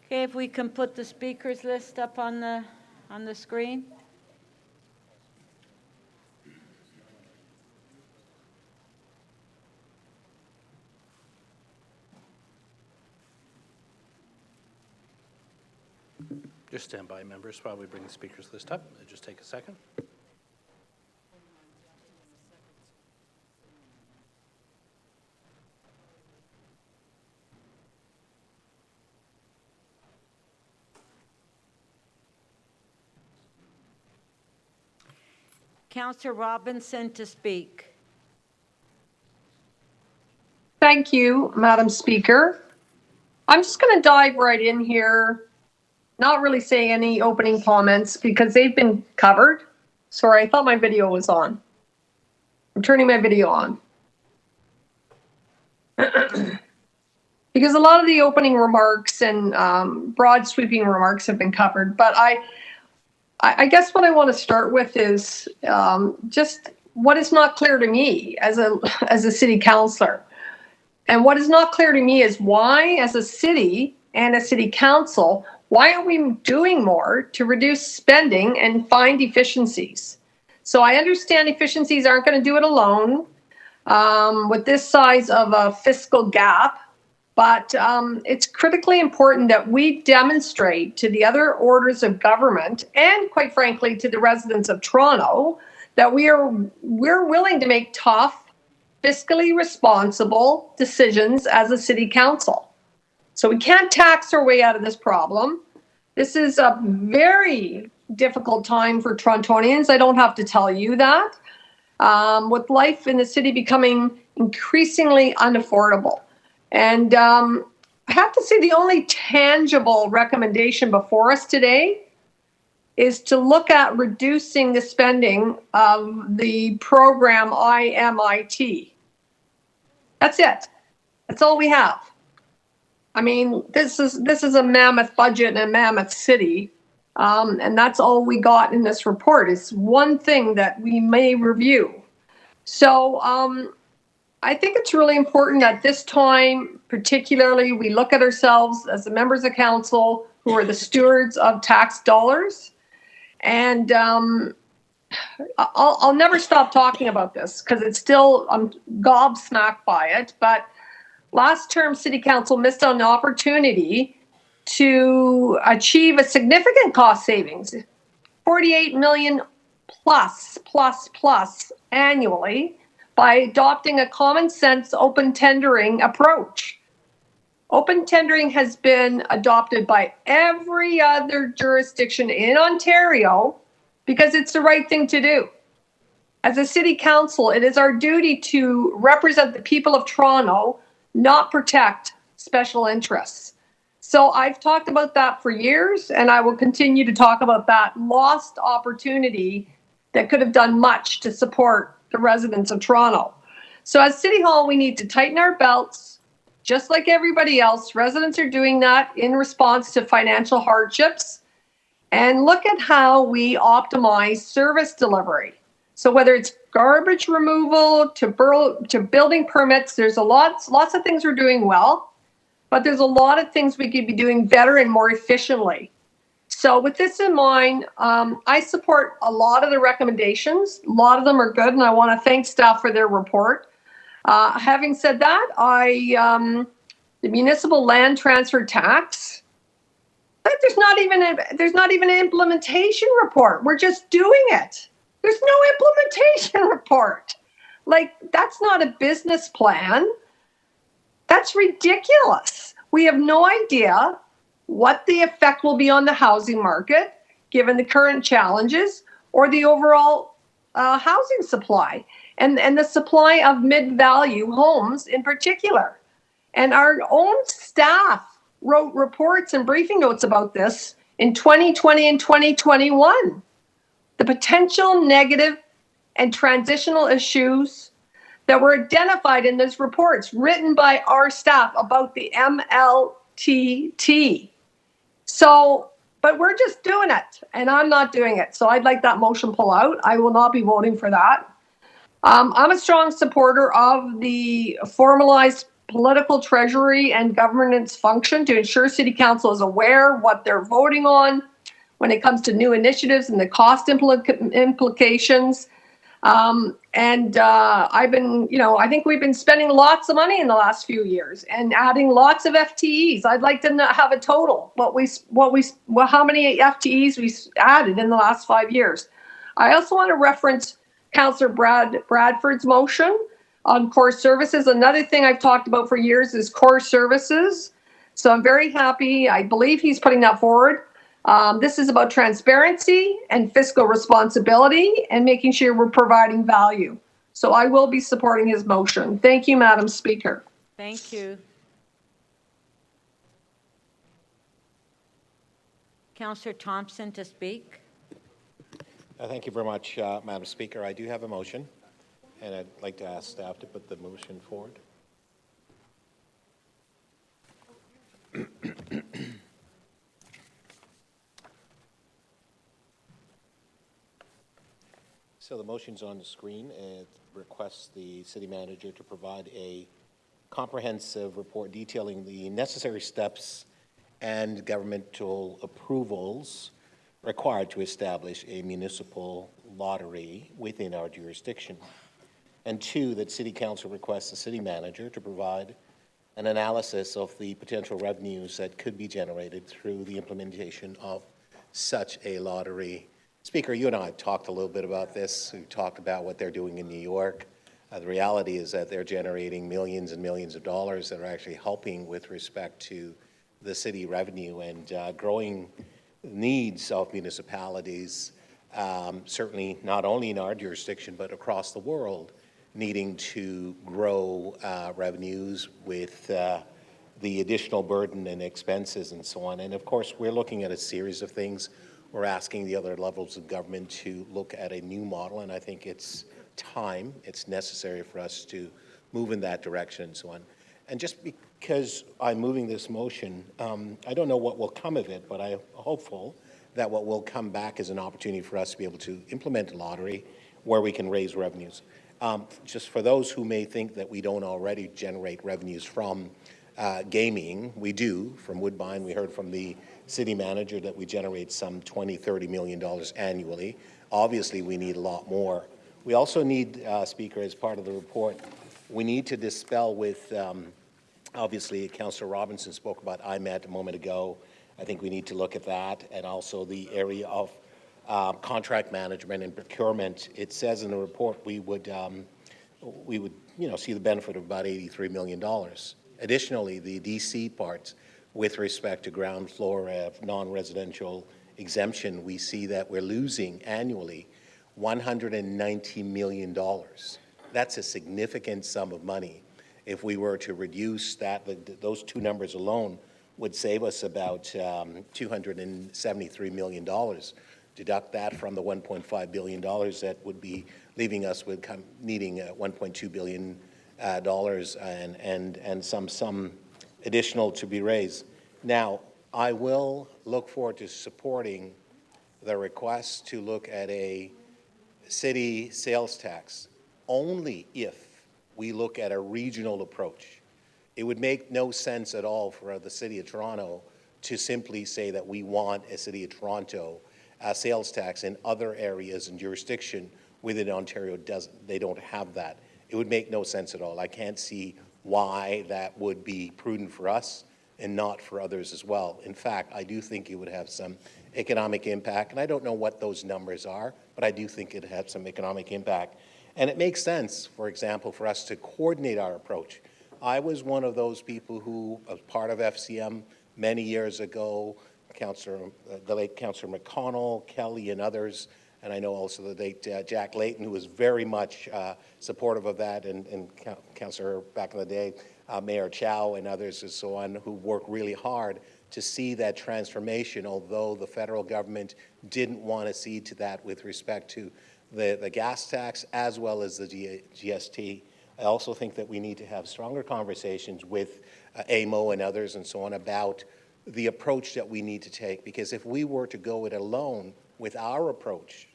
Okay, if we can put the speakers list up on the screen. Just stand by, members, while we bring the speakers list up. It'll just take a second. Councillor Robinson to speak. Thank you, Madam Speaker. I'm just going to dive right in here, not really say any opening comments because they've been covered. Sorry, I thought my video was on. I'm turning my video on. Because a lot of the opening remarks and broad sweeping remarks have been covered, but I guess what I want to start with is just what is not clear to me as a city councillor. And what is not clear to me is why, as a city and a city council, why aren't we doing more to reduce spending and find efficiencies? So I understand efficiencies aren't going to do it alone with this size of a fiscal gap, but it's critically important that we demonstrate to the other orders of government and, quite frankly, to the residents of Toronto that we're willing to make tough, fiscally responsible decisions as a city council. So we can't tax our way out of this problem. This is a very difficult time for Torontonians. I don't have to tell you that. With life in the city becoming increasingly unaffordable. And I have to say the only tangible recommendation before us today is to look at reducing the spending of the program IMIT. That's it. That's all we have. I mean, this is a mammoth budget and a mammoth city, and that's all we got in this report. It's one thing that we may review. So I think it's really important at this time, particularly, we look at ourselves as the members of council who are the stewards of tax dollars. And I'll never stop talking about this because it's still, I'm gobsmacked by it. But last term, City Council missed on an opportunity to achieve a significant cost savings, 48 million plus annually by adopting a common sense open tendering approach. Open tendering has been adopted by every other jurisdiction in Ontario because it's the right thing to do. As a city council, it is our duty to represent the people of Toronto, not protect special interests. So I've talked about that for years, and I will continue to talk about that lost opportunity that could have done much to support the residents of Toronto. So as City Hall, we need to tighten our belts, just like everybody else. Residents are doing that in response to financial hardships. And look at how we optimize service delivery. So whether it's garbage removal to building permits, there's lots of things we're doing well, but there's a lot of things we could be doing better and more efficiently. So with this in mind, I support a lot of the recommendations. A lot of them are good, and I want to thank staff for their report. Having said that, the municipal land transfer tax, there's not even an implementation report. We're just doing it. There's no implementation report. Like, that's not a business plan. That's ridiculous. We have no idea what the effect will be on the housing market, given the current challenges, or the overall housing supply, and the supply of mid-value homes in particular. And our own staff wrote reports and briefing notes about this in 2020 and 2021. The potential negative and transitional issues that were identified in those reports written by our staff about the MLTT. So, but we're just doing it, and I'm not doing it. So I'd like that motion pull out. I will not be voting for that. I'm a strong supporter of the formalized political treasury and governance function to ensure City Council is aware what they're voting on when it comes to new initiatives and the cost implications. I've been, I think we've been spending lots of money in the last few years and adding lots of FTEs. I'd like to have a total, how many FTEs we added in the last 5 years. I also want to reference Councillor Bradford's motion on core services. Another thing I've talked about for years is core services. So I'm very happy. I believe he's putting that forward. This is about transparency and fiscal responsibility and making sure we're providing value. So I will be supporting his motion. Thank you, Madam Speaker. Thank you. Councillor Thompson to speak. Thank you very much, Madam Speaker. I do have a motion, and I'd like to ask staff to put the motion forward. So the motion's on the screen. It requests the city manager to provide a comprehensive report detailing the necessary steps and governmental approvals required to establish a municipal lottery within our jurisdiction. And two, that City Council requests the city manager to provide an analysis of the potential revenues that could be generated through the implementation of such a lottery. Speaker, you and I have talked a little bit about this. We've talked about what they're doing in New York. The reality is that they're generating millions and millions of dollars that are actually helping with respect to the city revenue and growing needs of municipalities, certainly not only in our jurisdiction, but across the world, needing to grow revenues with the additional burden and expenses and so on. And of course, we're looking at a series of things. We're asking the other levels of government to look at a new model, and I think it's time, it's necessary for us to move in that direction and so on. And just because I'm moving this motion, I don't know what will come of it, but I'm hopeful that what will come back is an opportunity for us to be able to implement a lottery where we can raise revenues. Just for those who may think that we don't already generate revenues from gaming, we do. From Woodbine, we heard from the city manager that we generate some $20–30 million annually. Obviously, we need a lot more. We also need, Speaker, as part of the report, we need to dispel with, obviously, Councillor Robinson spoke about IMET a moment ago. I think we need to look at that, and also the area of contract management and procurement. It says in the report we would see the benefit of about $83 million. Additionally, the DC part, with respect to ground floor non-residential exemption, we see that we're losing annually $190 million. That's a significant sum of money. If we were to reduce that, those two numbers alone would save us about $273 million. Deduct that from the $1.5 billion that would be leaving us with needing $1.2 billion and some additional to be raised. Now, I will look forward to supporting the request to look at a city sales tax only if we look at a regional approach. It would make no sense at all for the City of Toronto to simply say that we want a City of Toronto sales tax in other areas and jurisdiction within Ontario. They don't have that. It would make no sense at all. I can't see why that would be prudent for us and not for others as well. In fact, I do think it would have some economic impact, and I don't know what those numbers are, but I do think it had some economic impact. And it makes sense, for example, for us to coordinate our approach. I was one of those people who was part of FCM many years ago, the late Councillor McConnell, Kelly, and others, and I know also the late Jack Layton, who was very much supportive of that, and Councillor back in the day, Mayor Chow and others and so on, who worked really hard to see that transformation, although the federal government didn't want to cede to that with respect to the gas tax as well as the GST. I also think that we need to have stronger conversations with AMO and others and so on about the approach that we need to take, because if we were to go it alone with our approach,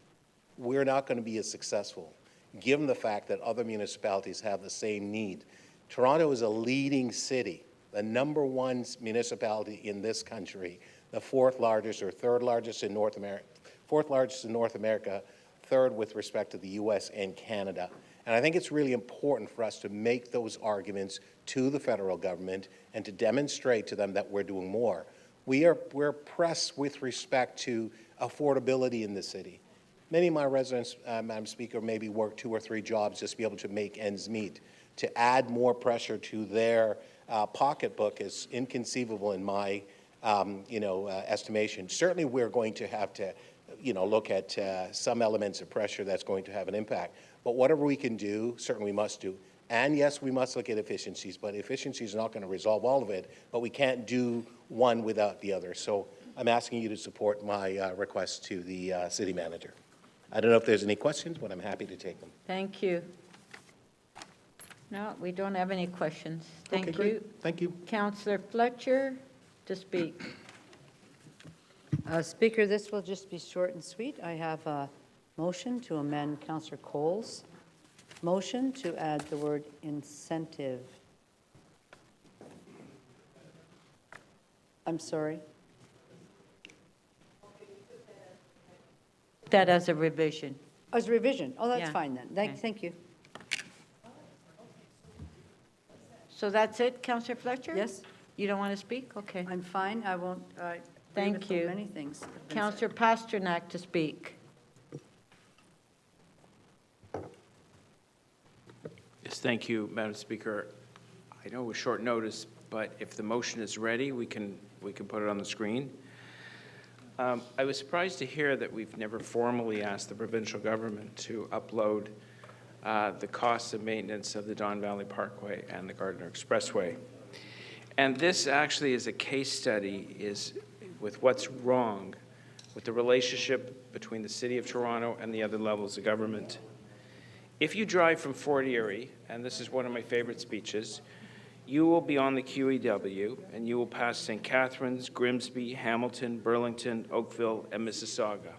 we're not going to be as successful, given the fact that other municipalities have the same need Toronto is a leading city, the #1 municipality in this country, the fourth largest or third largest in North America, third with respect to the US and Canada. And I think it's really important for us to make those arguments to the federal government and to demonstrate to them that we're doing more. We're pressed with respect to affordability in the city. Many of my residents, Madam Speaker, maybe work 2 or 3 jobs just to be able to make ends meet. To add more pressure to their pocketbook is inconceivable in my, estimation. Certainly, we're going to have to, look at some elements of pressure that's going to have an impact. But whatever we can do, certainly we must do. And yes, we must look at efficiencies, but efficiencies are not going to resolve all of it, but we can't do one without the other. So I'm asking you to support my request to the city manager. I don't know if there's any questions, but I'm happy to take them. Thank you. No, we don't have any questions. Thank Okay, great. you. Thank you. Councillor Fletcher to speak. Speaker, this will just be short and sweet. I have a motion to amend Councillor Cole's motion to add the word incentive. I'm sorry. That as a revision. As revision. Oh, that's Yeah. fine then. Okay. Thank you. So that's it, Councillor Fletcher? Yes, You don't want to speak? Okay. I'm fine. I won't. I agree Thank with you. many things that have been said. Councillor Pasternak to speak. Yes, thank you, Madam Speaker. I know it was short notice, but if the motion is ready, we can put it on the screen. I was surprised to hear that we've never formally asked the provincial government to upload the costs of maintenance of the Don Valley Parkway and the Gardiner Expressway. And this actually is a case study with what's wrong with the relationship between the City of Toronto and the other levels of government. If you drive from Fort Erie, and this is one of my favorite speeches, you will be on the QEW, and you will pass St. Catharines, Grimsby, Hamilton, Burlington, Oakville, and Mississauga.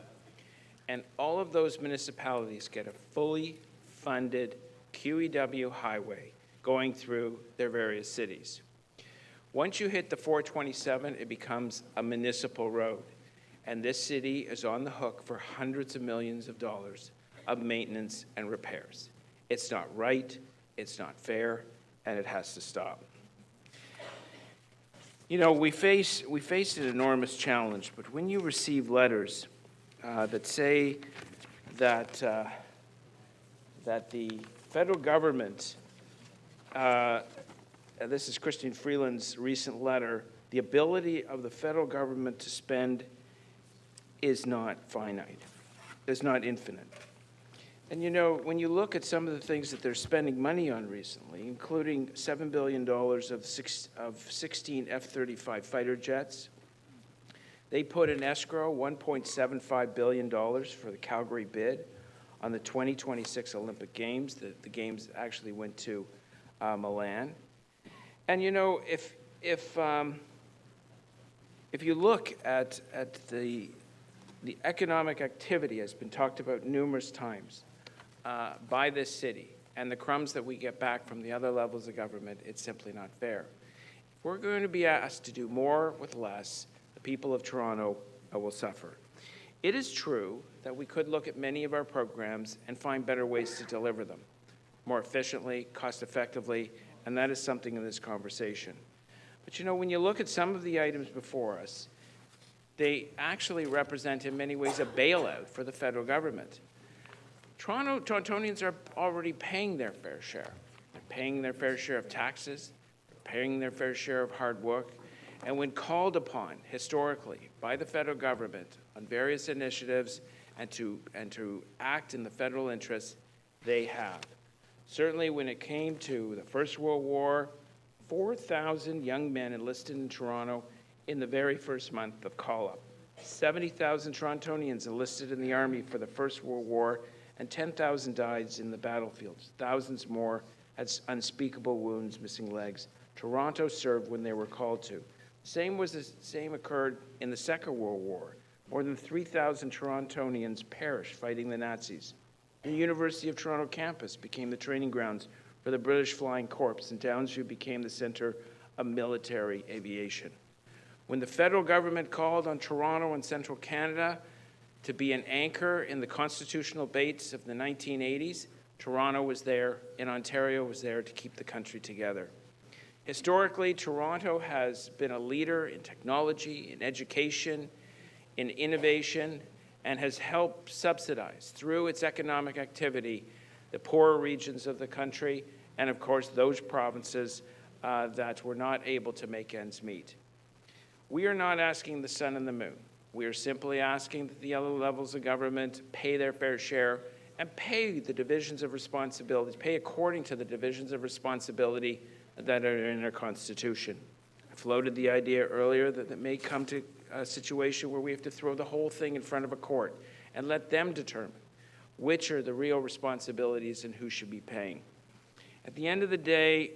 And all of those municipalities get a fully funded QEW highway going through their various cities. Once you hit the 427, it becomes a municipal road. And this city is on the hook for hundreds of millions of dollars of maintenance and repairs. It's not right, it's not fair, and it has to stop. You know, we face an enormous challenge, but when you receive letters that say that the federal government, this is Christine Freeland's recent letter, the ability of the federal government to spend is not finite, is not infinite. And you know, when you look at some of the things that they're spending money on recently, including $7 billion of 16 F-35 fighter jets, they put in escrow $1.75 billion for the Calgary bid on the 2026 Olympic Games. The Games actually went to Milan. And you know, if you look at the economic activity has been talked about numerous times by this city, and the crumbs that we get back from the other levels of government, it's simply not fair. If we're going to be asked to do more with less, the people of Toronto will suffer. It is true that we could look at many of our programs and find better ways to deliver them, more efficiently, cost-effectively, and that is something in this conversation. But you know, when you look at some of the items before us, they actually represent in many ways a bailout for the federal government. Torontonians are already paying their fair share. They're paying their fair share of taxes, they're paying their fair share of hard work, and when called upon historically by the federal government on various initiatives and to act in the federal interest, they have. Certainly when it came to the First World War, 4,000 young men enlisted in Toronto in the very first month of call-up. 70,000 Torontonians enlisted in the Army for the First World War, and 10,000 died in the battlefields. Thousands more had unspeakable wounds, missing legs. Toronto served when they were called to. The same occurred in the Second World War. More than 3,000 Torontonians perished fighting the Nazis. The University of Toronto campus became the training grounds for the British Flying Corps, and Downsview became the center of military aviation. When the federal government called on Toronto and central Canada to be an anchor in the constitutional debates of the 1980s, Toronto was there and Ontario was there to keep the country together. Historically, Toronto has been a leader in technology, in education, in innovation, and has helped subsidize, through its economic activity, the poorer regions of the country, and of course those provinces that were not able to make ends meet. We are not asking the sun and the moon. We are simply asking that the other levels of government pay their fair share and pay the divisions of responsibility, pay according to the divisions of responsibility that are in our Constitution. I floated the idea earlier that it may come to a situation where we have to throw the whole thing in front of a court and let them determine which are the real responsibilities and who should be paying. At the end of the day,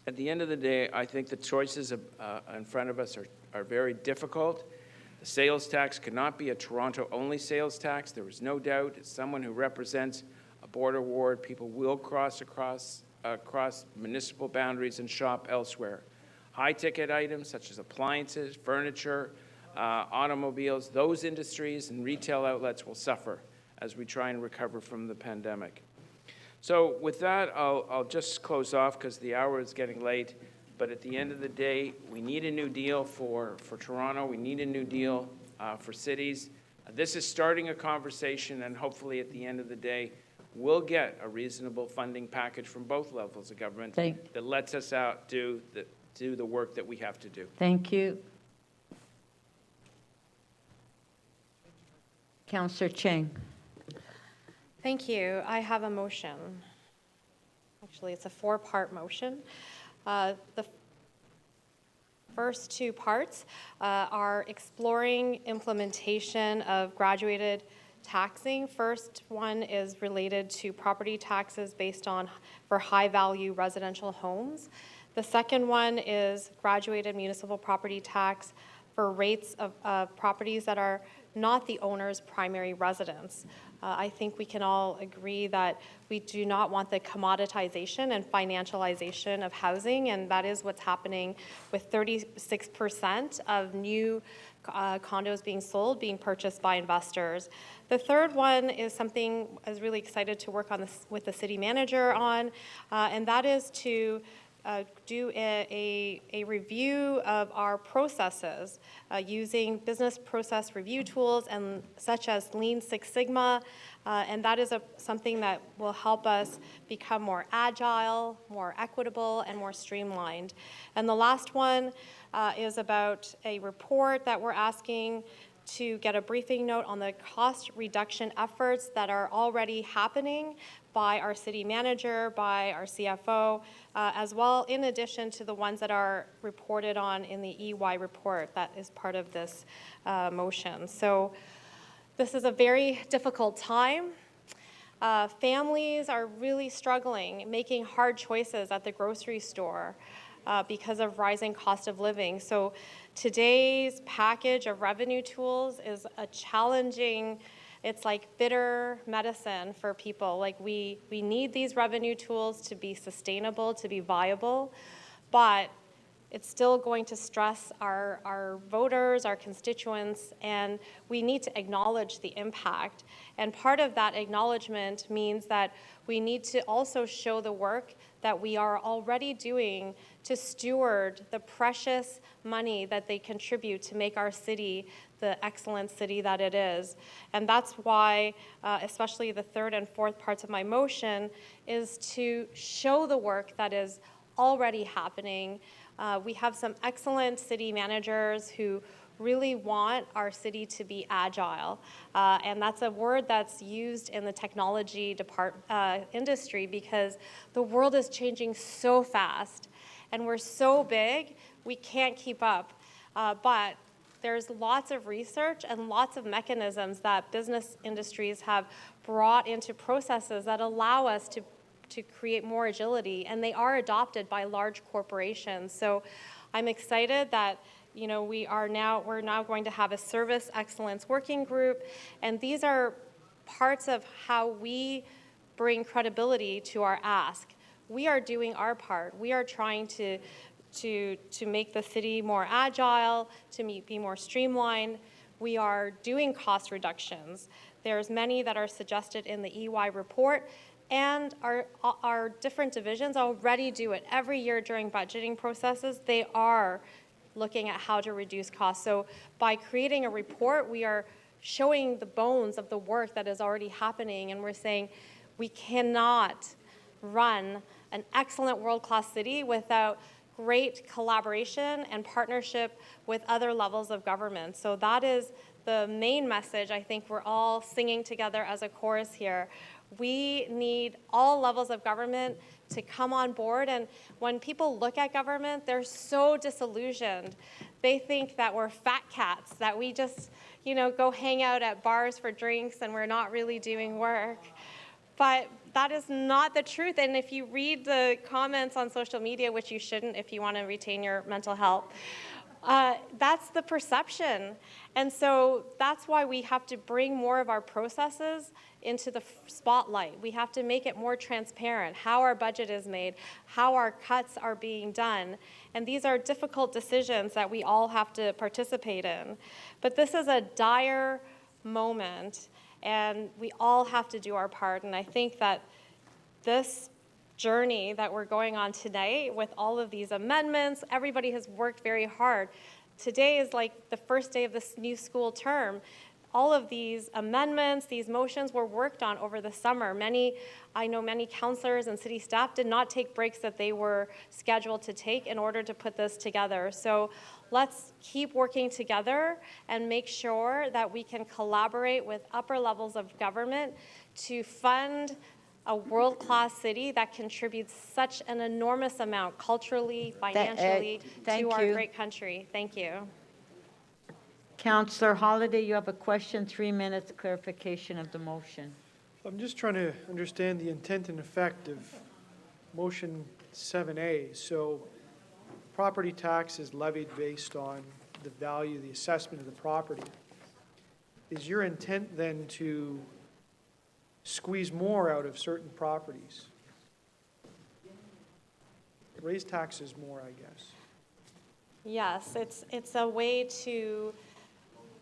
I think the choices in front of us are very difficult. The sales tax cannot be a Toronto-only sales tax. There is no doubt. As someone who represents a border ward, people will cross municipal boundaries and shop elsewhere. High-ticket items such as appliances, furniture, automobiles, those industries and retail outlets will suffer as we try and recover from the pandemic. So with that, I'll just close off because the hour is getting late. But at the end of the day, we need a new deal for Toronto. We need a new deal for cities. This is starting a conversation, and hopefully at the end of the day, we'll get a reasonable funding package from both levels of government that lets us out do the work that we have to do. Thank you. Councillor Cheng. Thank you. I have a motion. Actually, it's a four-part motion. The first two parts are exploring implementation of graduated taxing. First one is related to property taxes based on for high-value residential homes. The second one is graduated municipal property tax for rates of properties that are not the owner's primary residence. I think we can all agree that we do not want the commoditization and financialization of housing, and that is what's happening with 36% of new condos being sold, being purchased by investors. The third one is something I was really excited to work on this with the city manager on, and that is to do a review of our processes using business process review tools and such as Lean Six Sigma, and that is something that will help us become more agile, more equitable, and more streamlined. And the last one is about a report that we're asking to get a briefing note on the cost reduction efforts that are already happening by our city manager, by our CFO, as well, in addition to the ones that are reported on in the EY report that is part of this motion. So this is a very difficult time. Families are really struggling, making hard choices at the grocery store because of rising cost of living. So today's package of revenue tools is a challenging, it's like bitter medicine for people. Like we need these revenue tools to be sustainable, to be viable, but it's still going to stress our voters, our constituents, and we need to acknowledge the impact. And part of that acknowledgement means that we need to also show the work that we are already doing to steward the precious money that they contribute to make our city the excellent city that it is. And that's why, especially the third and fourth parts of my motion, is to show the work that is already happening. We have some excellent city managers who really want our city to be agile. And that's a word that's used in the technology industry because the world is changing so fast and we're so big, we can't keep up. But there's lots of research and lots of mechanisms that business industries have brought into processes that allow us to create more agility, and they are adopted by large corporations. So I'm excited that we're now going to have a service excellence working group, and these are parts of how we bring credibility to our ask. we are doing our part. We are trying to make the city more agile, to be more streamlined. We are doing cost reductions. There's many that are suggested in the EY report, and our different divisions already do it. Every year during budgeting processes, they are looking at how to reduce costs. So by creating a report, we are showing the bones of the work that is already happening, and we're saying we cannot run an excellent world-class city without great collaboration and partnership with other levels of government. So that is the main message I think we're all singing together as a chorus here. We need all levels of government to come on board, and when people look at government, they're so disillusioned. They think that we're fat cats, that we just, go hang out at bars for drinks and we're not really doing work. But that is not the truth. And if you read the comments on social media, which you shouldn't if you want to retain your mental health, that's the perception. And so that's why we have to bring more of our processes into the spotlight. We have to make it more transparent, how our budget is made, how our cuts are being done. And these are difficult decisions that we all have to participate in. But this is a dire moment, and we all have to do our part. And I think that this journey that we're going on tonight with all of these amendments, everybody has worked very hard. Today is like the first day of this new school term. All of these amendments, these motions were worked on over the summer. I know many councillors and city staff did not take breaks that they were scheduled to take in order to put this together. So let's keep working together and make sure that we can collaborate with upper levels of government to fund a world-class city that contributes such an enormous amount culturally, financially to our great country. Thank you. Councillor Holiday, you have a question, 3 minutes, clarification of the motion. I'm just trying to understand the intent and effect of motion 7A. So property tax is levied based on the value, the assessment of the property. Is your intent then to squeeze more out of certain properties? Raise taxes more, I guess. Yes, it's a way to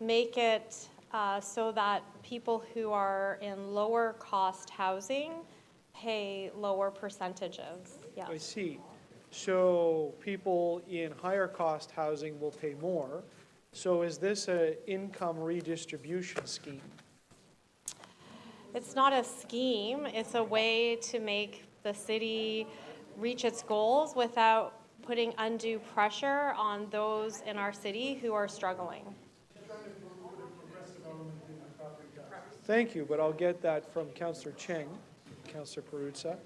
make it so that people who are in lower cost housing pay lower percentages. Yes. I see. So people in higher cost housing will pay more. So is this an income redistribution scheme? It's not a scheme. It's a way to make the city reach its goals without putting undue pressure on those in our city who are struggling. Thank you, but I'll get that from Councillor Cheng, Councillor Perruzza.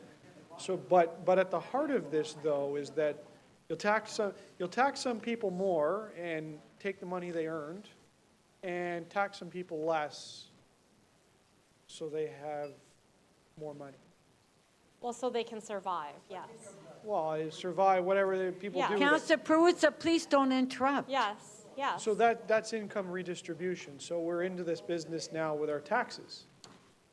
So, but at the heart of this, though, is that you'll tax some people more and take the money they earned, and tax some people less, so they have more money. Well, so they can survive, yes. Well, survive whatever the people do. Councillor Perruzza, please don't interrupt. Yes, yes. So that's income redistribution. So we're into this business now with our taxes.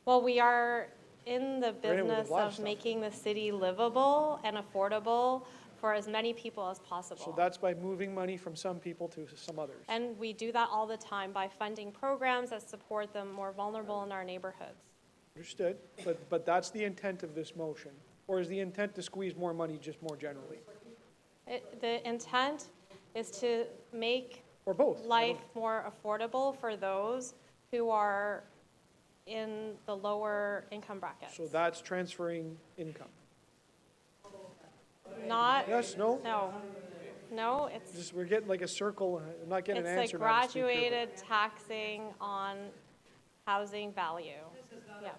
Well, we are in the We're in it with a business lot of of stuff. making the city livable and affordable for as many people as possible. So that's by moving money from some people to some others. And we do that all the time by funding programs that support the more vulnerable in our neighborhoods. Understood, but that's the intent of this motion? Or is the intent to squeeze more money just more generally? The intent is to make Or both? life more affordable for those who are in the lower income brackets. So that's transferring income? Not, Yes, no? no, it's, Just, we're getting like a circle, I'm not getting an it's answer. a Madam Speaker. graduated taxing on housing value. Yeah.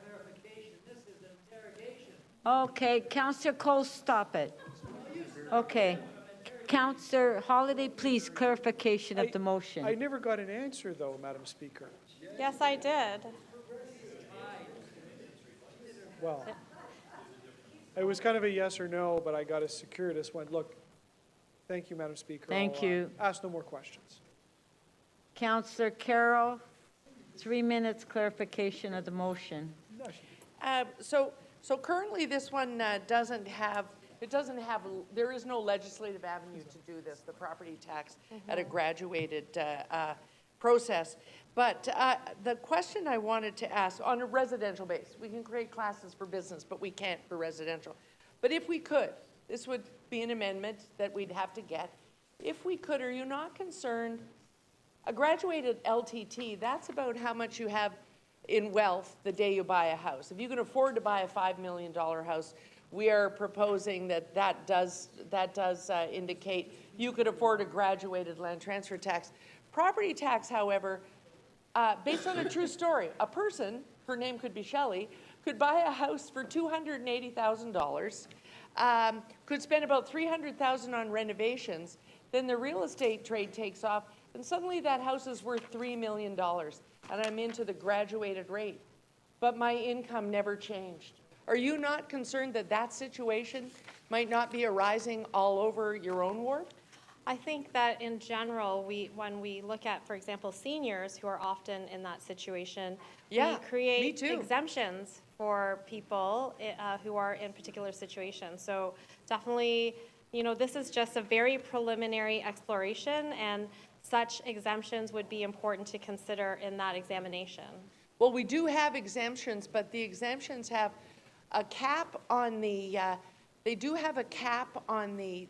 Okay, Councillor Cole, stop it. Okay. Councillor Holiday, please, clarification of the motion. I never got an answer, though, Madam Speaker. Yes, I did. Well, it was kind of a yes or no, but I got a circuitous one. Look, thank you, Madam Speaker. Thank I'll, you. Ask no more questions. Councillor Carroll, 3 minutes, clarification of the motion. So currently, this one doesn't have It doesn't have, there is no legislative avenue to do this, the property tax at a graduated process. But the question I wanted to ask, on a residential base, we can create classes for business, but we can't for residential. But if we could, this would be an amendment that we'd have to get. If we could, are you not concerned, a graduated LTT, that's about how much you have in wealth the day you buy a house. If you can afford to buy a $5 million house, we are proposing that does indicate you could afford a graduated land transfer tax. Property tax, however, based on a true story, a person, her name could be Shelley, could buy a house for $280,000, could spend about $300,000 on renovations, then the real estate trade takes off, and suddenly that house is worth $3 million, and I'm into the graduated rate. But my income never changed. Are you not concerned that that situation might not be arising all over your own ward? I think that in general, when we look at, for example, seniors who are often in that situation, Yeah, we create me too. exemptions for people who are in particular situations. So definitely, you know, this is just a very preliminary exploration, and such exemptions would be important to consider in that examination. Well, we do have exemptions, but the exemptions have a cap on the, they do have a cap on the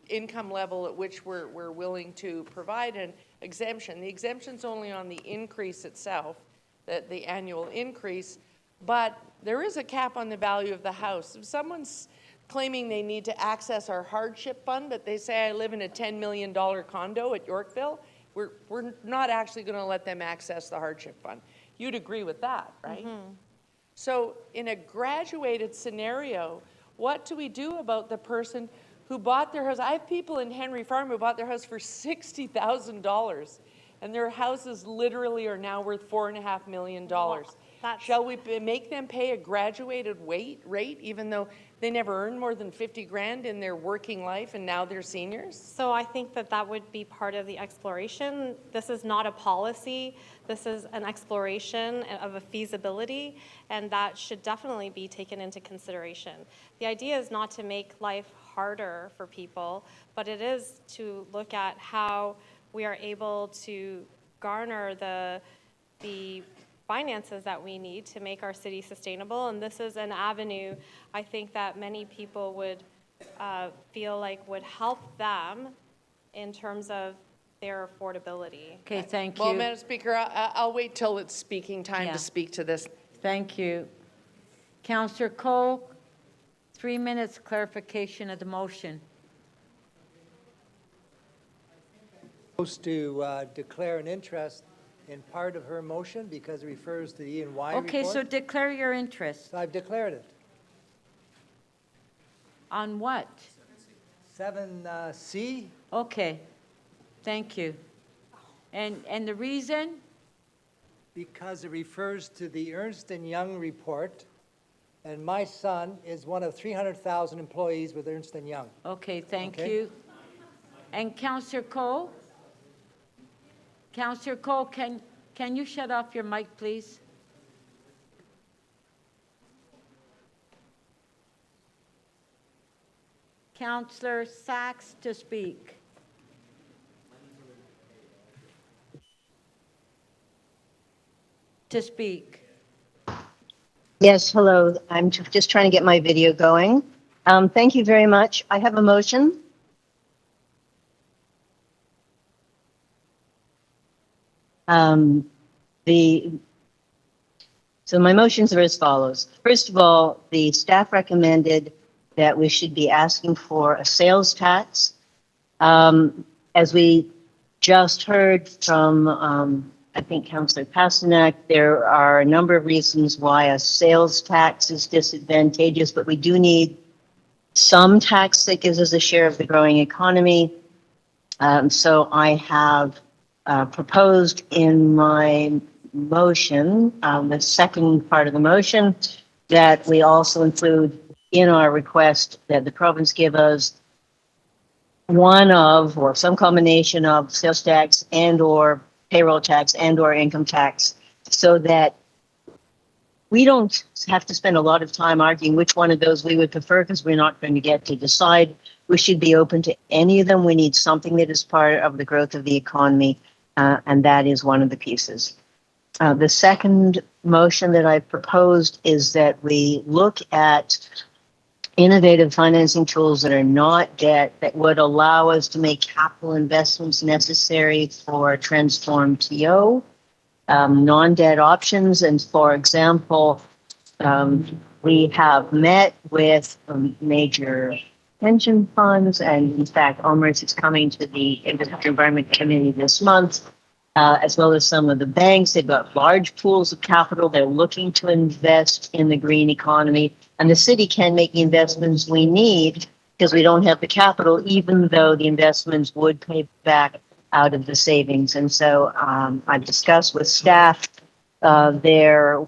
income level at which we're willing to provide an exemption. The exemption's only on the increase itself, the annual increase, but there is a cap on the value of the house. If someone's claiming they need to access our hardship fund, but they say, I live in a $10 million condo at Yorkville, we're not actually going to let them access the hardship fund. You'd agree with that, right? Mm-hmm. So in a graduated scenario, what do we do about the person who bought their house? I have people in Henry Farm who bought their house for $60,000, and their houses literally are now worth $4.5 million. Well, shall we make them pay a graduated rate, even though they never earned more than 50 grand in their working life and now they're seniors? So I think that would be part of the exploration. This is not a policy. This is an exploration of a feasibility, and that should definitely be taken into consideration. The idea is not to make life harder for people, but it is to look at how we are able to garner the finances that we need to make our city sustainable. And this is an avenue I think that many people would feel like would help them in terms of their affordability. Okay, thank you. Well, Madam Speaker, I'll wait till it's speaking time Yeah. to speak to this. Thank you. Councillor Cole, 3 minutes clarification of the motion. Supposed to declare an interest in part of her motion because it refers to the E&Y report. Okay, so declare your interest. So I've declared it. On what? 7C, Okay, thank you. And the reason? because it refers to the Ernst & Young report, and my son is one of 300,000 employees with Ernst & Young. Okay, thank Okay. you. And Councillor Cole? Councillor Cole, can you shut off your mic, please? Councillor Sachs to speak. To speak. Yes, hello. I'm just trying to get my video going. Thank you very much. I have a motion. So my motions are as follows. First of all, the staff recommended that we should be asking for a sales tax. As we just heard from, I think, Councillor Pasternak, there are a number of reasons why a sales tax is disadvantageous, but we do need some tax that gives us a share of the growing economy. So I have proposed in my motion, the second part of the motion, that we also include in our request that the province give us one of, or some combination of sales tax and or payroll tax and or income tax, so that we don't have to spend a lot of time arguing which one of those we would prefer because we're not going to get to decide. We should be open to any of them. We need something that is part of the growth of the economy, and that is one of the pieces. The second motion that I've proposed is that we look at innovative financing tools that are not debt that would allow us to make capital investments necessary for transformed TO, non-debt options. And for example, we have met with major pension funds, and in fact, OMERS is coming to the Industry Environment Committee this month, as well as some of the banks. They've got large pools of capital. They're looking to invest in the green economy, and the city can make the investments we need because we don't have the capital, even though the investments would pay back out of the savings. And so I've discussed with staff their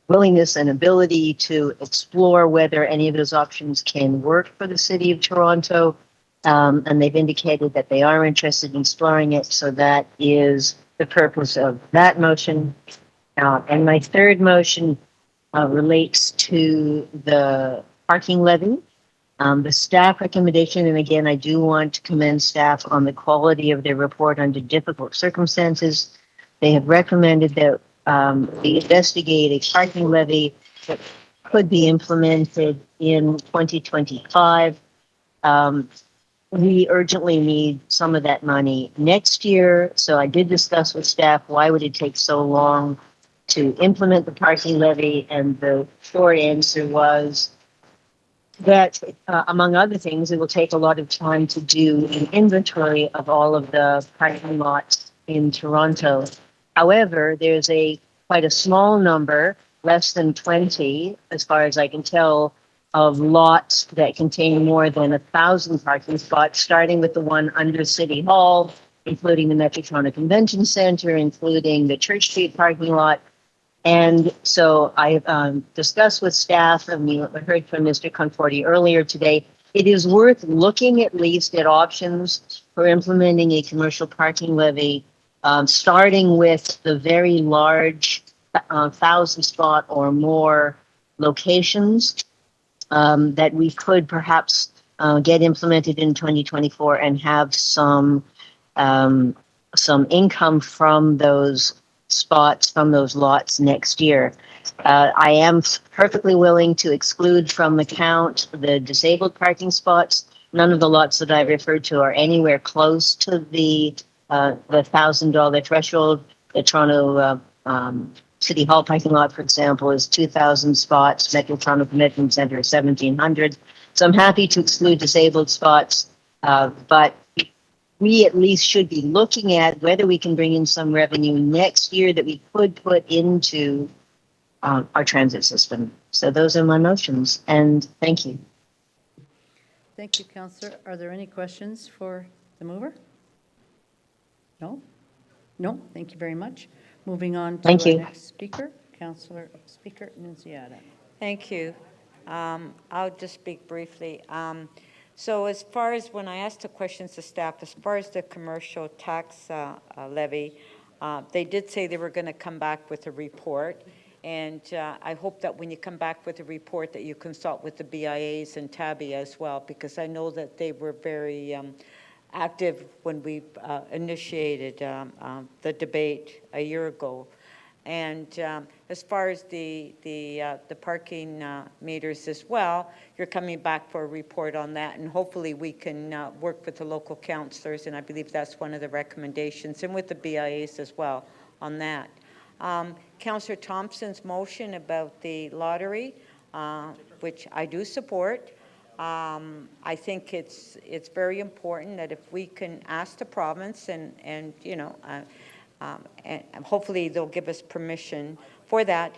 willingness and ability to explore whether any of those options can work for the City of Toronto. And they've indicated that they are interested in exploring it. So that is the purpose of that motion. And my third motion relates to the parking levy. The staff recommendation, and again, I do want to commend staff on the quality of their report under difficult circumstances. They have recommended that we investigate a parking levy that could be implemented in 2025. We urgently need some of that money next year. So I did discuss with staff, why would it take so long to implement the parking levy? And the short answer was that, among other things, it will take a lot of time to do an inventory of all of the parking lots in Toronto. However, there's quite a small number, less than 20, as far as I can tell, of lots that contain more than 1,000 parking spots, starting with the one under City Hall, including the Metro Toronto Convention Center, including the Church Street parking lot. And so I discussed with staff, and we heard from Mr. Conforti earlier today, it is worth looking at least at options for implementing a commercial parking levy, starting with the very large 1,000 spot or more locations that we could perhaps get implemented in 2024 and have some income from those spots, from those lots next year. I am perfectly willing to exclude from the count the disabled parking spots. None of the lots that I referred to are anywhere close to the $1,000 threshold. The Toronto City Hall parking lot, for example, is 2,000 spots. Metro Toronto Convention Center is 1,700. So I'm happy to exclude disabled spots, but we at least should be looking at whether we can bring in some revenue next year that we could put into our transit system. So those are my motions, and thank you. Thank you, Councillor. Are there any questions for the mover? No? No, thank you very much. Moving on to Thank our you. next speaker, Councillor Speaker Nunziata. Thank you. I'll just speak briefly. So as far as when I asked the questions to staff, as far as the commercial tax levy, they did say they were going to come back with a report. And I hope that when you come back with a report that you consult with the BIAs and TABI as well, because I know that they were very active when we initiated the debate a year ago. And as far as the parking meters as well, you're coming back for a report on that, and hopefully we can work with the local councillors, and I believe that's one of the recommendations, and with the BIAs as well on that. Councillor Thompson's motion about the lottery, which I do support. I think it's very important that if we can ask the province and you know, and hopefully they'll give us permission for that,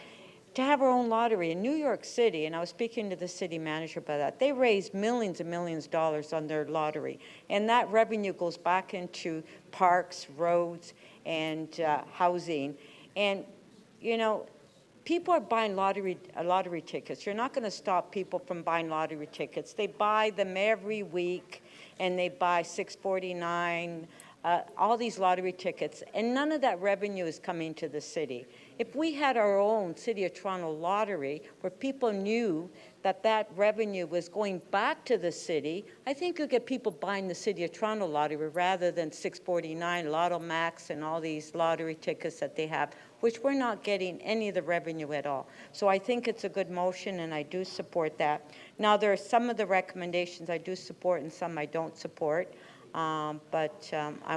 to have our own lottery in New York City. And I was speaking to the city manager about that. They raise millions and millions of dollars on their lottery, and that revenue goes back into parks, roads, and housing. And you know, people are buying lottery tickets. You're not going to stop people from buying lottery tickets. They buy them every week, and they buy $6.49 all these lottery tickets, and none of that revenue is coming to the city. If we had our own City of Toronto lottery where people knew that that revenue was going back to the city, I think you'll get people buying the City of Toronto lottery rather than 649, Lotto Max, and all these lottery tickets that they have, which we're not getting any of the revenue at all. So I think it's a good motion, and I do support that. Now, there are some of the recommendations I do support and some I don't support. I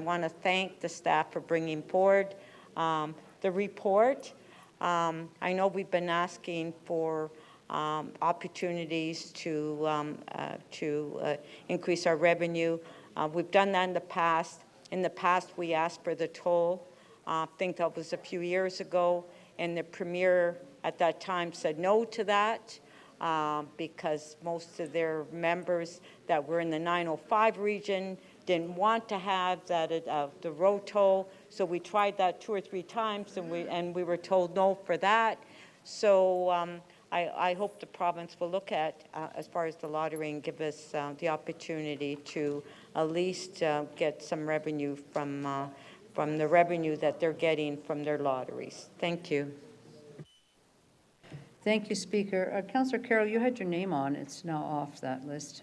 want to thank the staff for bringing forward the report. I know we've been asking for opportunities to increase our revenue. We've done that in the past. In the past, we asked for the toll. I think that was a few years ago, and the Premier at that time said no to that because most of their members that were in the 905 region didn't want to have that the road toll. So we tried that 2 or 3 times, and we were told no for that. So I hope the province will look at, as far as the lottery, and give us the opportunity to at least get some revenue from the revenue that they're getting from their lotteries. Thank you. Thank you, Speaker. Councillor Carroll, you had your name on. It's now off that list.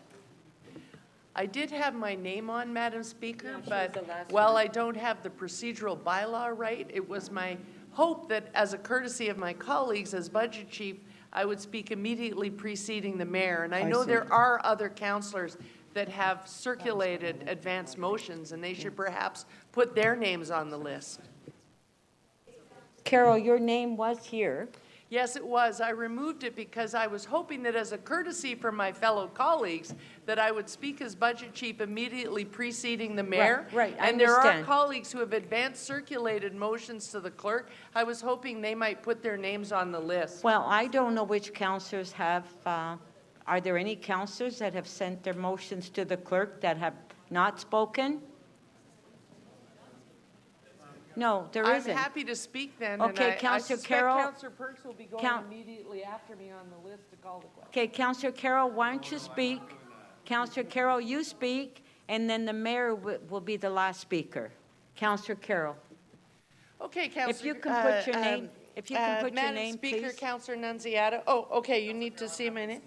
I did have my name on, Madam Speaker, but while I don't have the procedural bylaw right, it was my hope that as a courtesy of my colleagues as budget chief, I would speak immediately preceding the mayor. And I know there are other councillors that have circulated advanced motions, and they should perhaps put their names on the list. Carol, your name was here. Yes, it was. I removed it because I was hoping that as a courtesy for my fellow colleagues, that I would speak as budget chief immediately preceding the mayor. Right, I and there are understand. colleagues who have advanced circulated motions to the clerk. I was hoping they might put their names on the list. Well, I don't know which councillors have, are there any councillors that have sent their motions to the clerk that have not spoken? No, there isn't. I'm happy to speak then. Okay, and Councillor I suspect Carroll. Councillor Perks will be going immediately after me on the list to call the question. Okay, Councillor Carroll, why don't you speak? Councillor Carroll, you speak, and then the mayor will be the last speaker. Councillor Carroll. Okay, Councillor. If you can put your name, if you can put your name, please. Madam Speaker, Councillor Nunziata. Oh, okay, you need to see my name?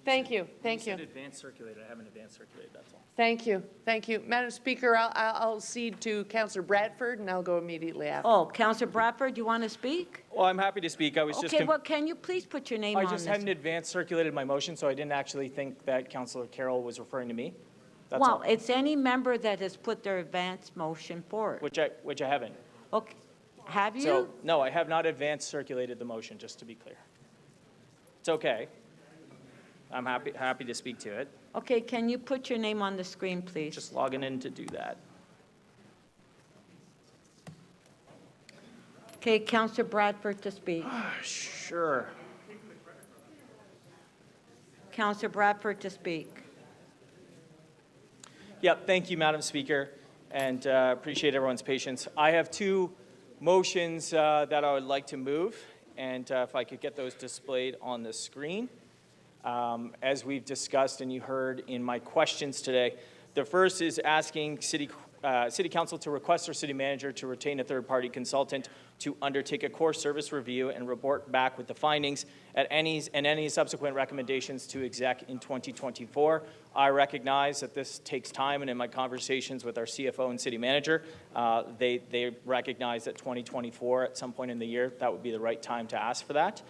Thank you, thank you. Advanced circulated. I haven't advanced circulated, that's all. Thank you, thank you. Madam Speaker, I'll cede to Councillor Bradford, and I'll go immediately after. Oh, Councillor Bradford, you want to speak? Well, I'm happy to speak. I was just. Okay, well, can you please put your name on I this? just hadn't advanced circulated my motion, so I didn't actually think that Councillor Carroll was referring to me. That's Well, all. it's any member that has put their advance motion forward. Which I haven't. Okay, have you? So, no, I have not advanced circulated the motion, just to be clear. It's okay. I'm happy to speak to it. Okay, can you put your name on the screen, please? Just logging in to do that. Okay, Councillor Bradford to speak. Sure. Councillor Bradford to speak. Yep, thank you, Madam Speaker, and appreciate everyone's patience. I have 2 motions that I would like to move, and if I could get those displayed on the screen. As we've discussed and you heard in my questions today, the first is asking City Council to request our City Manager to retain a third-party consultant to undertake a core service review and report back with the findings and any subsequent recommendations to exec in 2024. I recognize that this takes time, and in my conversations with our CFO and City Manager, they recognize that 2024, at some point in the year, that would be the right time to ask for that.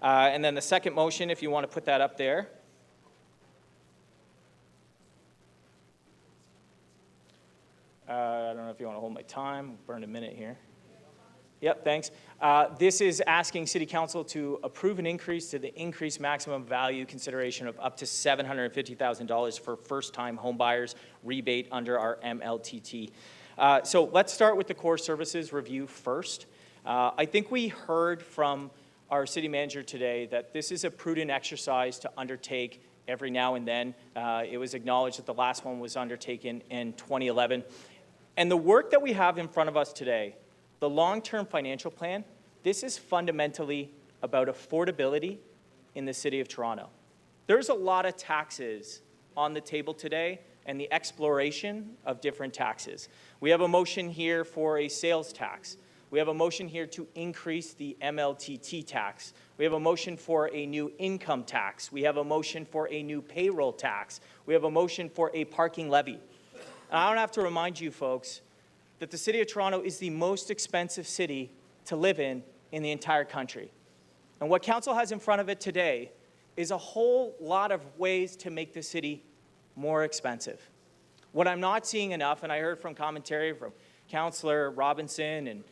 And then the second motion, if you want to put that up there. I don't know if you want to hold my time, burn a minute here. Yep, thanks. This is asking City Council to approve an increase to the increased maximum value consideration of up to $750,000 for first-time homebuyers rebate under our MLTT. So let's start with the core services review first. I think we heard from our City Manager today that this is a prudent exercise to undertake every now and then. It was acknowledged that the last one was undertaken in 2011. And the work that we have in front of us today, the long-term financial plan, this is fundamentally about affordability in the City of Toronto. There's a lot of taxes on the table today and the exploration of different taxes. We have a motion here for a sales tax. We have a motion here to increase the MLTT tax. We have a motion for a new income tax. We have a motion for a new payroll tax. We have a motion for a parking levy. And I don't have to remind you folks that the City of Toronto is the most expensive city to live in the entire country. And what Council has in front of it today is a whole lot of ways to make the city more expensive. What I'm not seeing enough, and I heard from commentary from Councillor Robinson and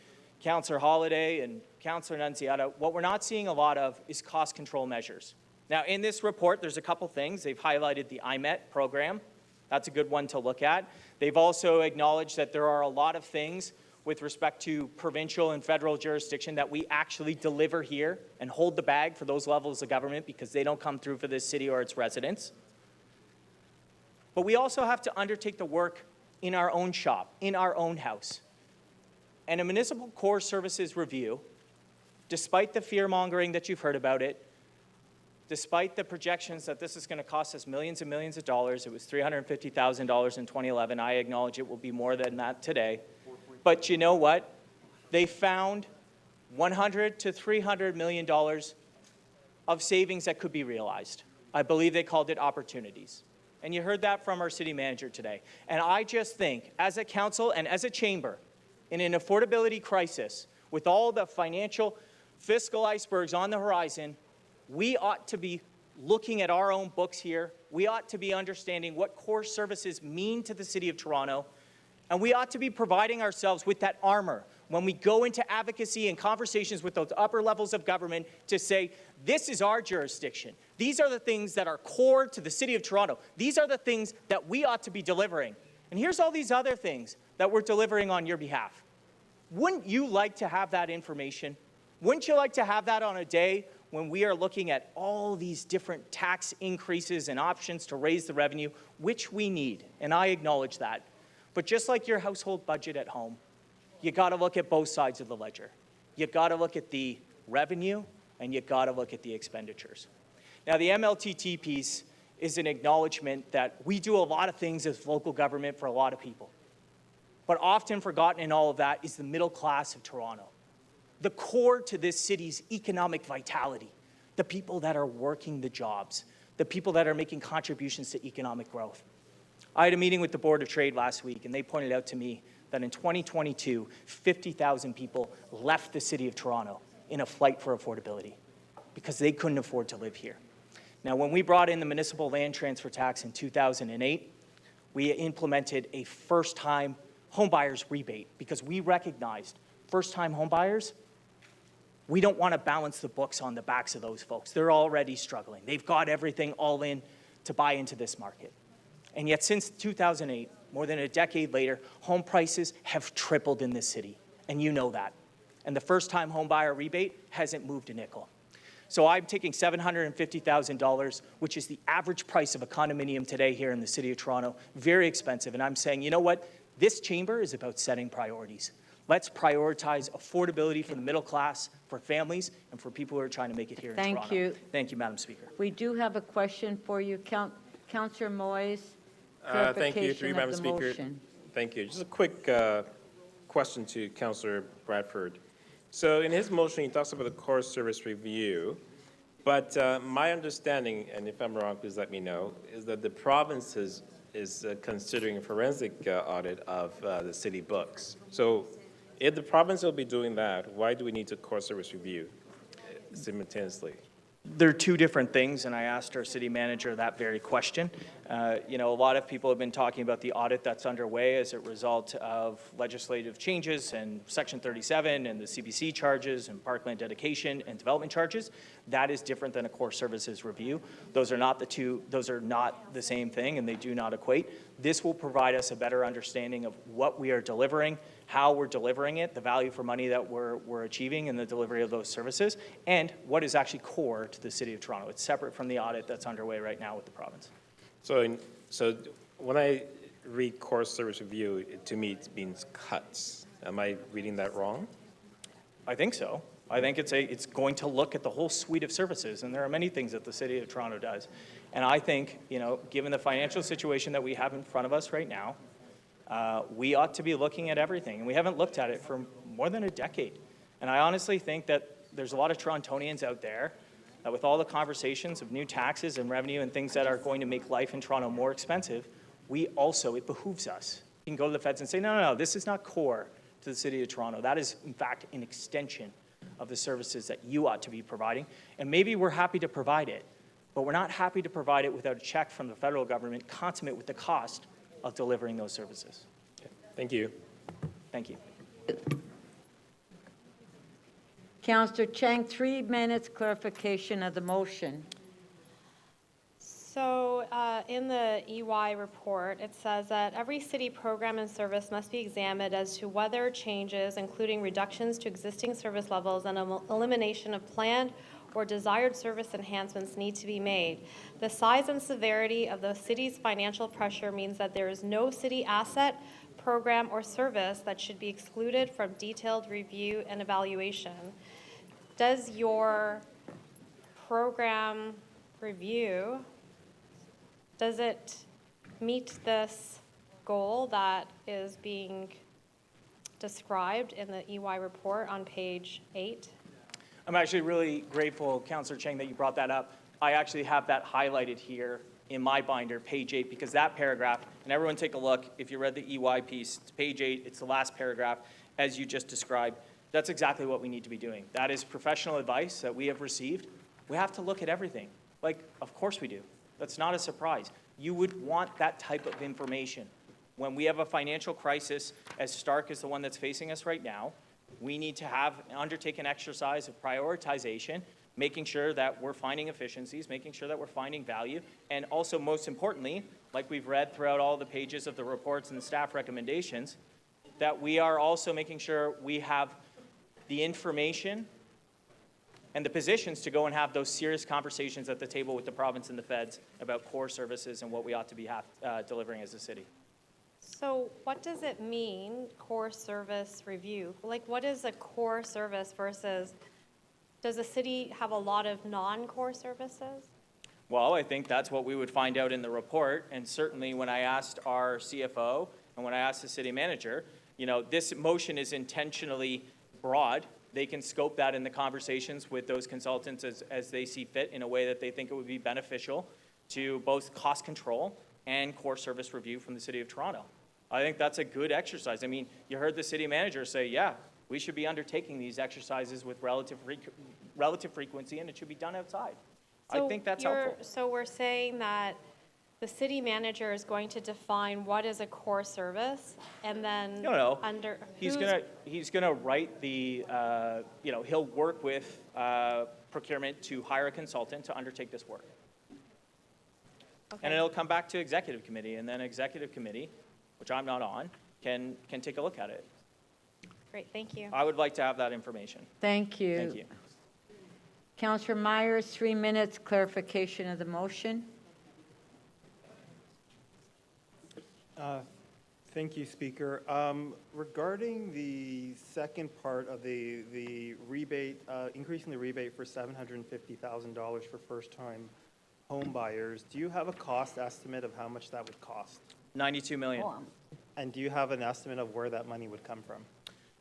Councillor Holiday and Councillor Nunziata, what we're not seeing a lot of is cost control measures. Now, in this report, there's a couple things. They've highlighted the IMET program. That's a good one to look at. They've also acknowledged that there are a lot of things with respect to provincial and federal jurisdiction that we actually deliver here and hold the bag for those levels of government because they don't come through for this city or its residents. But we also have to undertake the work in our own shop, in our own house. And a municipal core services review, despite the fear-mongering that you've heard about it, despite the projections that this is going to cost us millions and millions of dollars, it was $350,000 in 2011. I acknowledge it will be more than that today. But you know what? They found $100 to $300 million of savings that could be realized. I believe they called it opportunities. And you heard that from our city manager today. And I just think, as a council and as a chamber, in an affordability crisis, with all the financial, fiscal icebergs on the horizon, we ought to be looking at our own books here. We ought to be understanding what core services mean to the City of Toronto. And we ought to be providing ourselves with that armor when we go into advocacy and conversations with those upper levels of government to say, this is our jurisdiction. These are the things that are core to the City of Toronto. These are the things that we ought to be delivering. And here's all these other things that we're delivering on your behalf. Wouldn't you like to have that information? Wouldn't you like to have that on a day when we are looking at all these different tax increases and options to raise the revenue, which we need, and I acknowledge that. But just like your household budget at home, you got to look at both sides of the ledger. You got to look at the revenue, and you got to look at the expenditures. Now, the MLTT piece is an acknowledgement that we do a lot of things as local government for a lot of people. But often forgotten in all of that is the middle class of Toronto. The core to this city's economic vitality, the people that are working the jobs, the people that are making contributions to economic growth. I had a meeting with the Board of Trade last week, and they pointed out to me that in 2022, 50,000 people left the City of Toronto in a flight for affordability because they couldn't afford to live here. Now, when we brought in the municipal land transfer tax in 2008, we implemented a first-time homebuyers rebate because we recognized first-time homebuyers, we don't want to balance the books on the backs of those folks. They're already struggling. They've got everything all in to buy into this market. And yet since 2008, more than a decade later, home prices have tripled in this city, and you know that. And the first-time home buyer rebate hasn't moved a nickel. So I'm taking $750,000, which is the average price of a condominium today here in the City of Toronto, very expensive, and I'm saying, you know what? This chamber is about setting priorities. Let's prioritize affordability for the middle class, for families, and for people who are trying to make it here in Toronto. Thank you. Thank you, Madam Speaker. We do have a question for you, Councillor Moyes. Thank you, through you, Madam Speaker. Motion. Thank you. Just a quick question to Councillor Bradford. So in his motion, he talks about the core service review, but my understanding, and if I'm wrong, please let me know, is that the province is considering a forensic audit of the city books. So if the province will be doing that, why do we need a core service review simultaneously? They're two different things, and I asked our city manager that very question. You know, a lot of people have been talking about the audit that's underway as a result of legislative changes and Section 37 and the CBC charges and parkland dedication and development charges. That is different than a core services review. Those are not the same thing, and they do not equate. This will provide us a better understanding of what we are delivering, how we're delivering it, the value for money that we're achieving in the delivery of those services, and what is actually core to the City of Toronto. It's separate from the audit that's underway right now with the province. So when I read core service review, to me it means cuts. Am I reading that wrong? I think so. I think it's going to look at the whole suite of services, and there are many things that the City of Toronto does. And I think, given the financial situation that we have in front of us right now, we ought to be looking at everything, and we haven't looked at it for more than a decade. And I honestly think that there's a lot of Torontonians out there that with all the conversations of new taxes and revenue and things that are going to make life in Toronto more expensive, it behooves us. You can go to the feds and say, no, this is not core to the City of Toronto. That is, in fact, an extension of the services that you ought to be providing. And maybe we're happy to provide it, but we're not happy to provide it without a check from the federal government consummate with the cost of delivering those services. Thank you. Thank you. Councillor Chang, 3 minutes clarification of the motion. So in the EY report, it says that every city program and service must be examined as to whether changes, including reductions to existing service levels and elimination of planned or desired service enhancements, need to be made. The size and severity of the city's financial pressure means that there is no city asset, program, or service that should be excluded from detailed review and evaluation. Does your program review, does it meet this goal that is being described in the EY report on page 8? I'm actually really grateful, Councillor Chang, that you brought that up. I actually have that highlighted here in my binder, page 8, because that paragraph, and everyone take a look, if you read the EY piece, it's page 8, it's the last paragraph, as you just described. That's exactly what we need to be doing. That is professional advice that we have received. We have to look at everything. Of course we do. That's not a surprise. You would want that type of information. When we have a financial crisis as stark as the one that's facing us right now, we need to undertake an exercise of prioritization, making sure that we're finding efficiencies, making sure that we're finding value, and also, most importantly, like we've read throughout all the pages of the reports and the staff recommendations, that we are also making sure we have the information and the positions to go and have those serious conversations at the table with the province and the feds about core services and what we ought to be delivering as a city. So what does it mean, core service review? What is a core service versus, does the city have a lot of non-core services? Well, I think that's what we would find out in the report, and certainly when I asked our CFO and when I asked the city manager, this motion is intentionally broad. They can scope that in the conversations with those consultants as they see fit in a way that they think it would be beneficial to both cost control and core service review from the City of Toronto. I think that's a good exercise. I mean, you heard the city manager say, yeah, we should be undertaking these exercises with relative frequency, and it should be done outside. I think that's helpful. So we're saying that the city manager is going to define what is a core service, and then under he's gonna write the he'll work with procurement to hire a consultant to undertake this work. Okay. And it'll come back to executive committee, and then executive committee, which I'm not on, can take a look at it. Great, thank you. I would like to have that information. Thank you. Thank you. Councillor Myers, 3 minutes clarification of the motion. Thank you, Speaker. Regarding the second part of the rebate, increasing the rebate for $750,000 for first-time home buyers, do you have a cost estimate of how much that would cost? $92 million. And do you have an estimate of where that money would come from?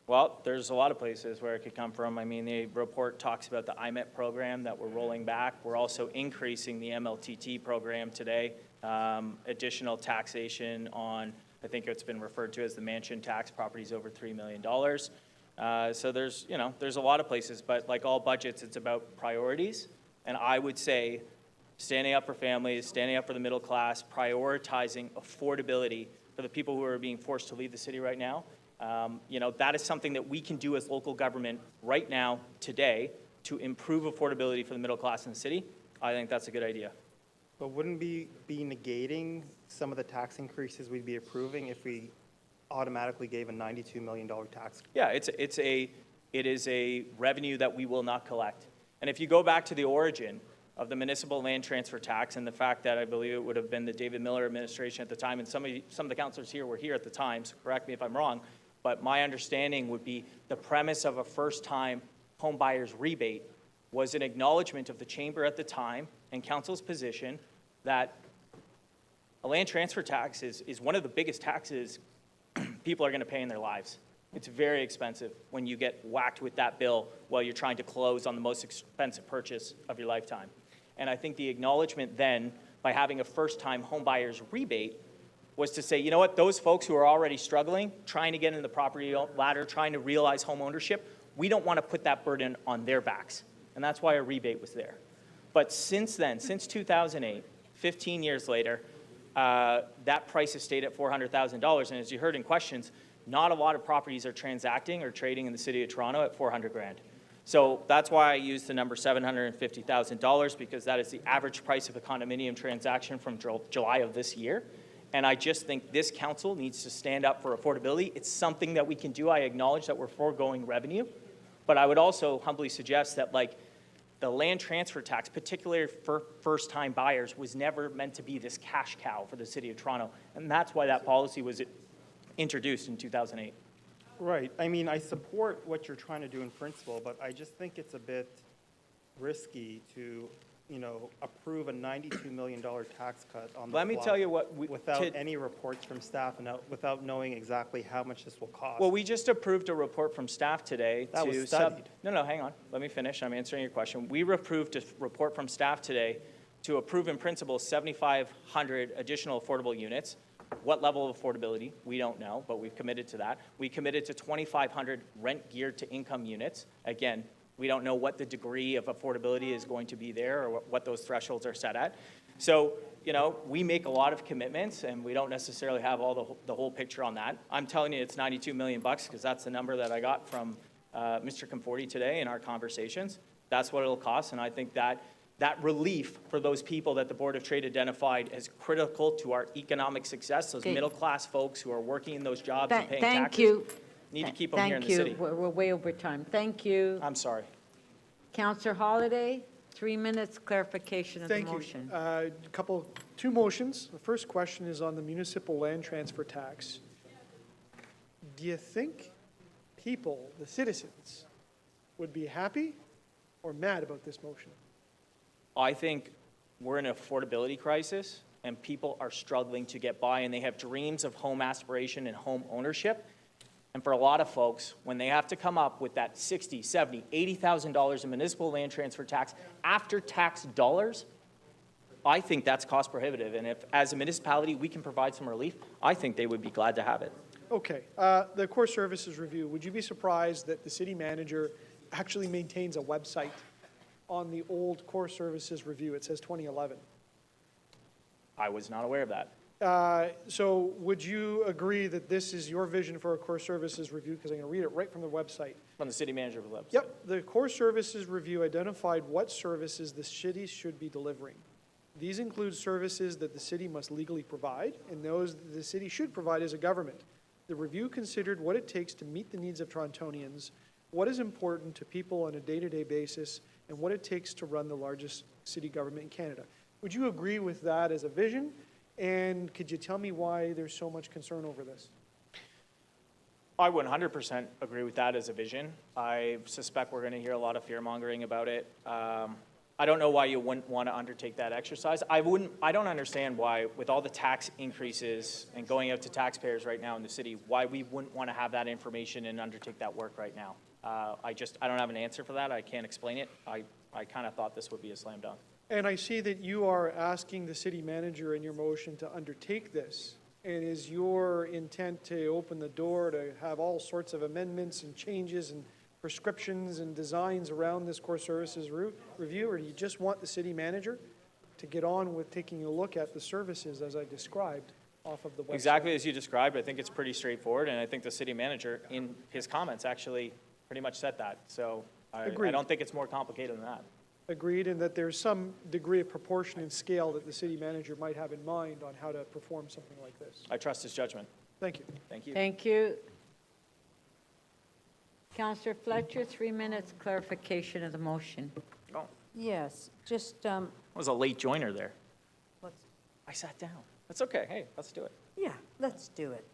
Well, there's a lot of places where it could come from. I mean, the report talks about the IMET program that we're rolling back. We're also increasing the MLTT program today. Additional taxation on, I think it's been referred to as the mansion tax, properties over $3 million. So there's a lot of places, but like all budgets, it's about priorities. And I would say standing up for families, standing up for the middle class, prioritizing affordability for the people who are being forced to leave the city right now. That is something that we can do as local government right now, today, to improve affordability for the middle class in the city. I think that's a good idea. But wouldn't we be negating some of the tax increases we'd be approving if we automatically gave a $92 million tax? Yeah, it is a revenue that we will not collect. And if you go back to the origin of the municipal land transfer tax and the fact that I believe it would have been the David Miller administration at the time, and some of the councillors here were here at the time, so correct me if I'm wrong, but my understanding would be the premise of a first-time home buyers rebate was an acknowledgement of the chamber at the time and council's position that a land transfer tax is one of the biggest taxes people are going to pay in their lives. It's very expensive when you get whacked with that bill while you're trying to close on the most expensive purchase of your lifetime. And I think the acknowledgement then, by having a first-time home buyer's rebate, was to say, you know what, those folks who are already struggling, trying to get in the property ladder, trying to realize home ownership, we don't want to put that burden on their backs. And that's why a rebate was there. But since then, since 2008, 15 years later, that price has stayed at $400,000. And as you heard in questions, not a lot of properties are transacting or trading in the city of Toronto at $400,000. So that's why I use the number $750,000, because that is the average price of a condominium transaction from July of this year. And I just think this council needs to stand up for affordability. It's something that we can do. I acknowledge that we're foregoing revenue, but I would also humbly suggest that, like, the land transfer tax, particularly for first-time buyers, was never meant to be this cash cow for the city of Toronto. And that's why that policy was introduced in 2008. Right. I mean, I support what you're trying to do in principle, but I just think it's a bit risky to, you know, approve a $92 million tax cut on the Let me fly tell you what, without any reports from staff and without knowing exactly how much this will cost. Well, we just approved a report from staff today That was studied. No, hang on. Let me finish. I'm answering your question. We approved a report from staff today to approve in principle 7,500 additional affordable units. What level of affordability? We don't know, but we've committed to that. We committed to 2,500 rent geared to income units. Again, we don't know what the degree of affordability is going to be there or what those thresholds are set at. So, you know, we make a lot of commitments and we don't necessarily have all the whole picture on that. I'm telling you it's $92 million because that's the number that I got from Mr. Conforti today in our conversations. That's what it'll cost, and I think that relief for those people that the Board of Trade identified as critical to our economic success, those middle-class folks who are working in those jobs and paying taxes. Thank you. Need to keep them here in the city. Thank you. We're way over time. Thank you. I'm sorry. Councillor Holliday, 3 minutes clarification of the Thank you. motion. Two motions. The first question is on the municipal land transfer tax. Do you think people, the citizens, would be happy or mad about this motion? I think we're in an affordability crisis, and people are struggling to get by, and they have dreams of home aspiration and home ownership. And for a lot of folks, when they have to come up with that $60,000, $70,000, $80,000 in municipal land transfer tax after tax dollars, I think that's cost prohibitive. And if, as a municipality, we can provide some relief, I think they would be glad to have it. Okay. The core services review, would you be surprised that the city manager actually maintains a website on the old core services review? It says 2011. I was not aware of that. So would you agree that this is your vision for a core services review? Because I'm going to read it right from the website. From the city manager's website. Yep. The core services review identified what services the city should be delivering. These include services that the city must legally provide and those that the city should provide as a government. The review considered what it takes to meet the needs of Torontonians, what is important to people on a day-to-day basis, and what it takes to run the largest city government in Canada. Would you agree with that as a vision? And could you tell me why there's so much concern over this? I 100% agree with that as a vision. I suspect we're going to hear a lot of fear-mongering about it. I don't know why you wouldn't want to undertake that exercise. I don't understand why, with all the tax increases and going out to taxpayers right now in the city, why we wouldn't want to have that information and undertake that work right now. I don't have an answer for that. I can't explain it. I kind of thought this would be a slam dunk. And I see that you are asking the city manager in your motion to undertake this. And is your intent to open the door to have all sorts of amendments and changes and prescriptions and designs around this core services review, or do you just want the city manager to get on with taking a look at the services as I described off of the website? Exactly as you described. I think it's pretty straightforward, and I think the city manager, in his comments, actually pretty much said that. So I don't think it's more complicated than that. Agreed, and that there's some degree of proportion and scale that the city manager might have in mind on how to perform something like this. I trust his judgment. Thank you. Thank you. Thank you. Councillor Fletcher, 3 minutes clarification of the motion. Oh, Yes, just, I was a late joiner there. let's, I sat down. That's okay. Hey, let's do it. yeah, let's do it.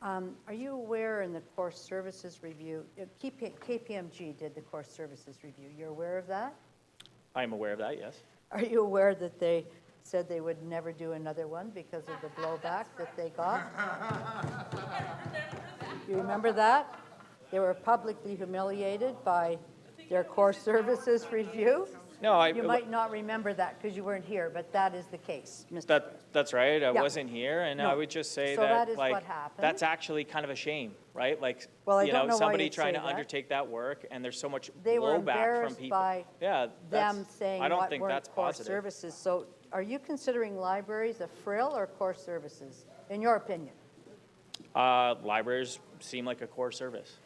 Are you aware in the course services review, KPMG did the course services review. You're aware of that? I'm aware of that, yes. Are you aware that they said they would never do another one because of the blowback that they got? You remember that? They were publicly humiliated by their course services review? No, You might not remember that because you weren't here, but that is the case, Mr. Chair. That's right. I Yeah. wasn't here, and No. I would just say So that, that is like, what happened. that's actually kind of a shame, right? Like, Well, I you don't know why somebody you'd trying say to that. undertake that work, and there's so much They were blowback from embarrassed people. by Yeah, them saying I don't what think weren't that's course positive. services. So are you considering libraries a frill or course services, in your opinion? Libraries seem like a core service.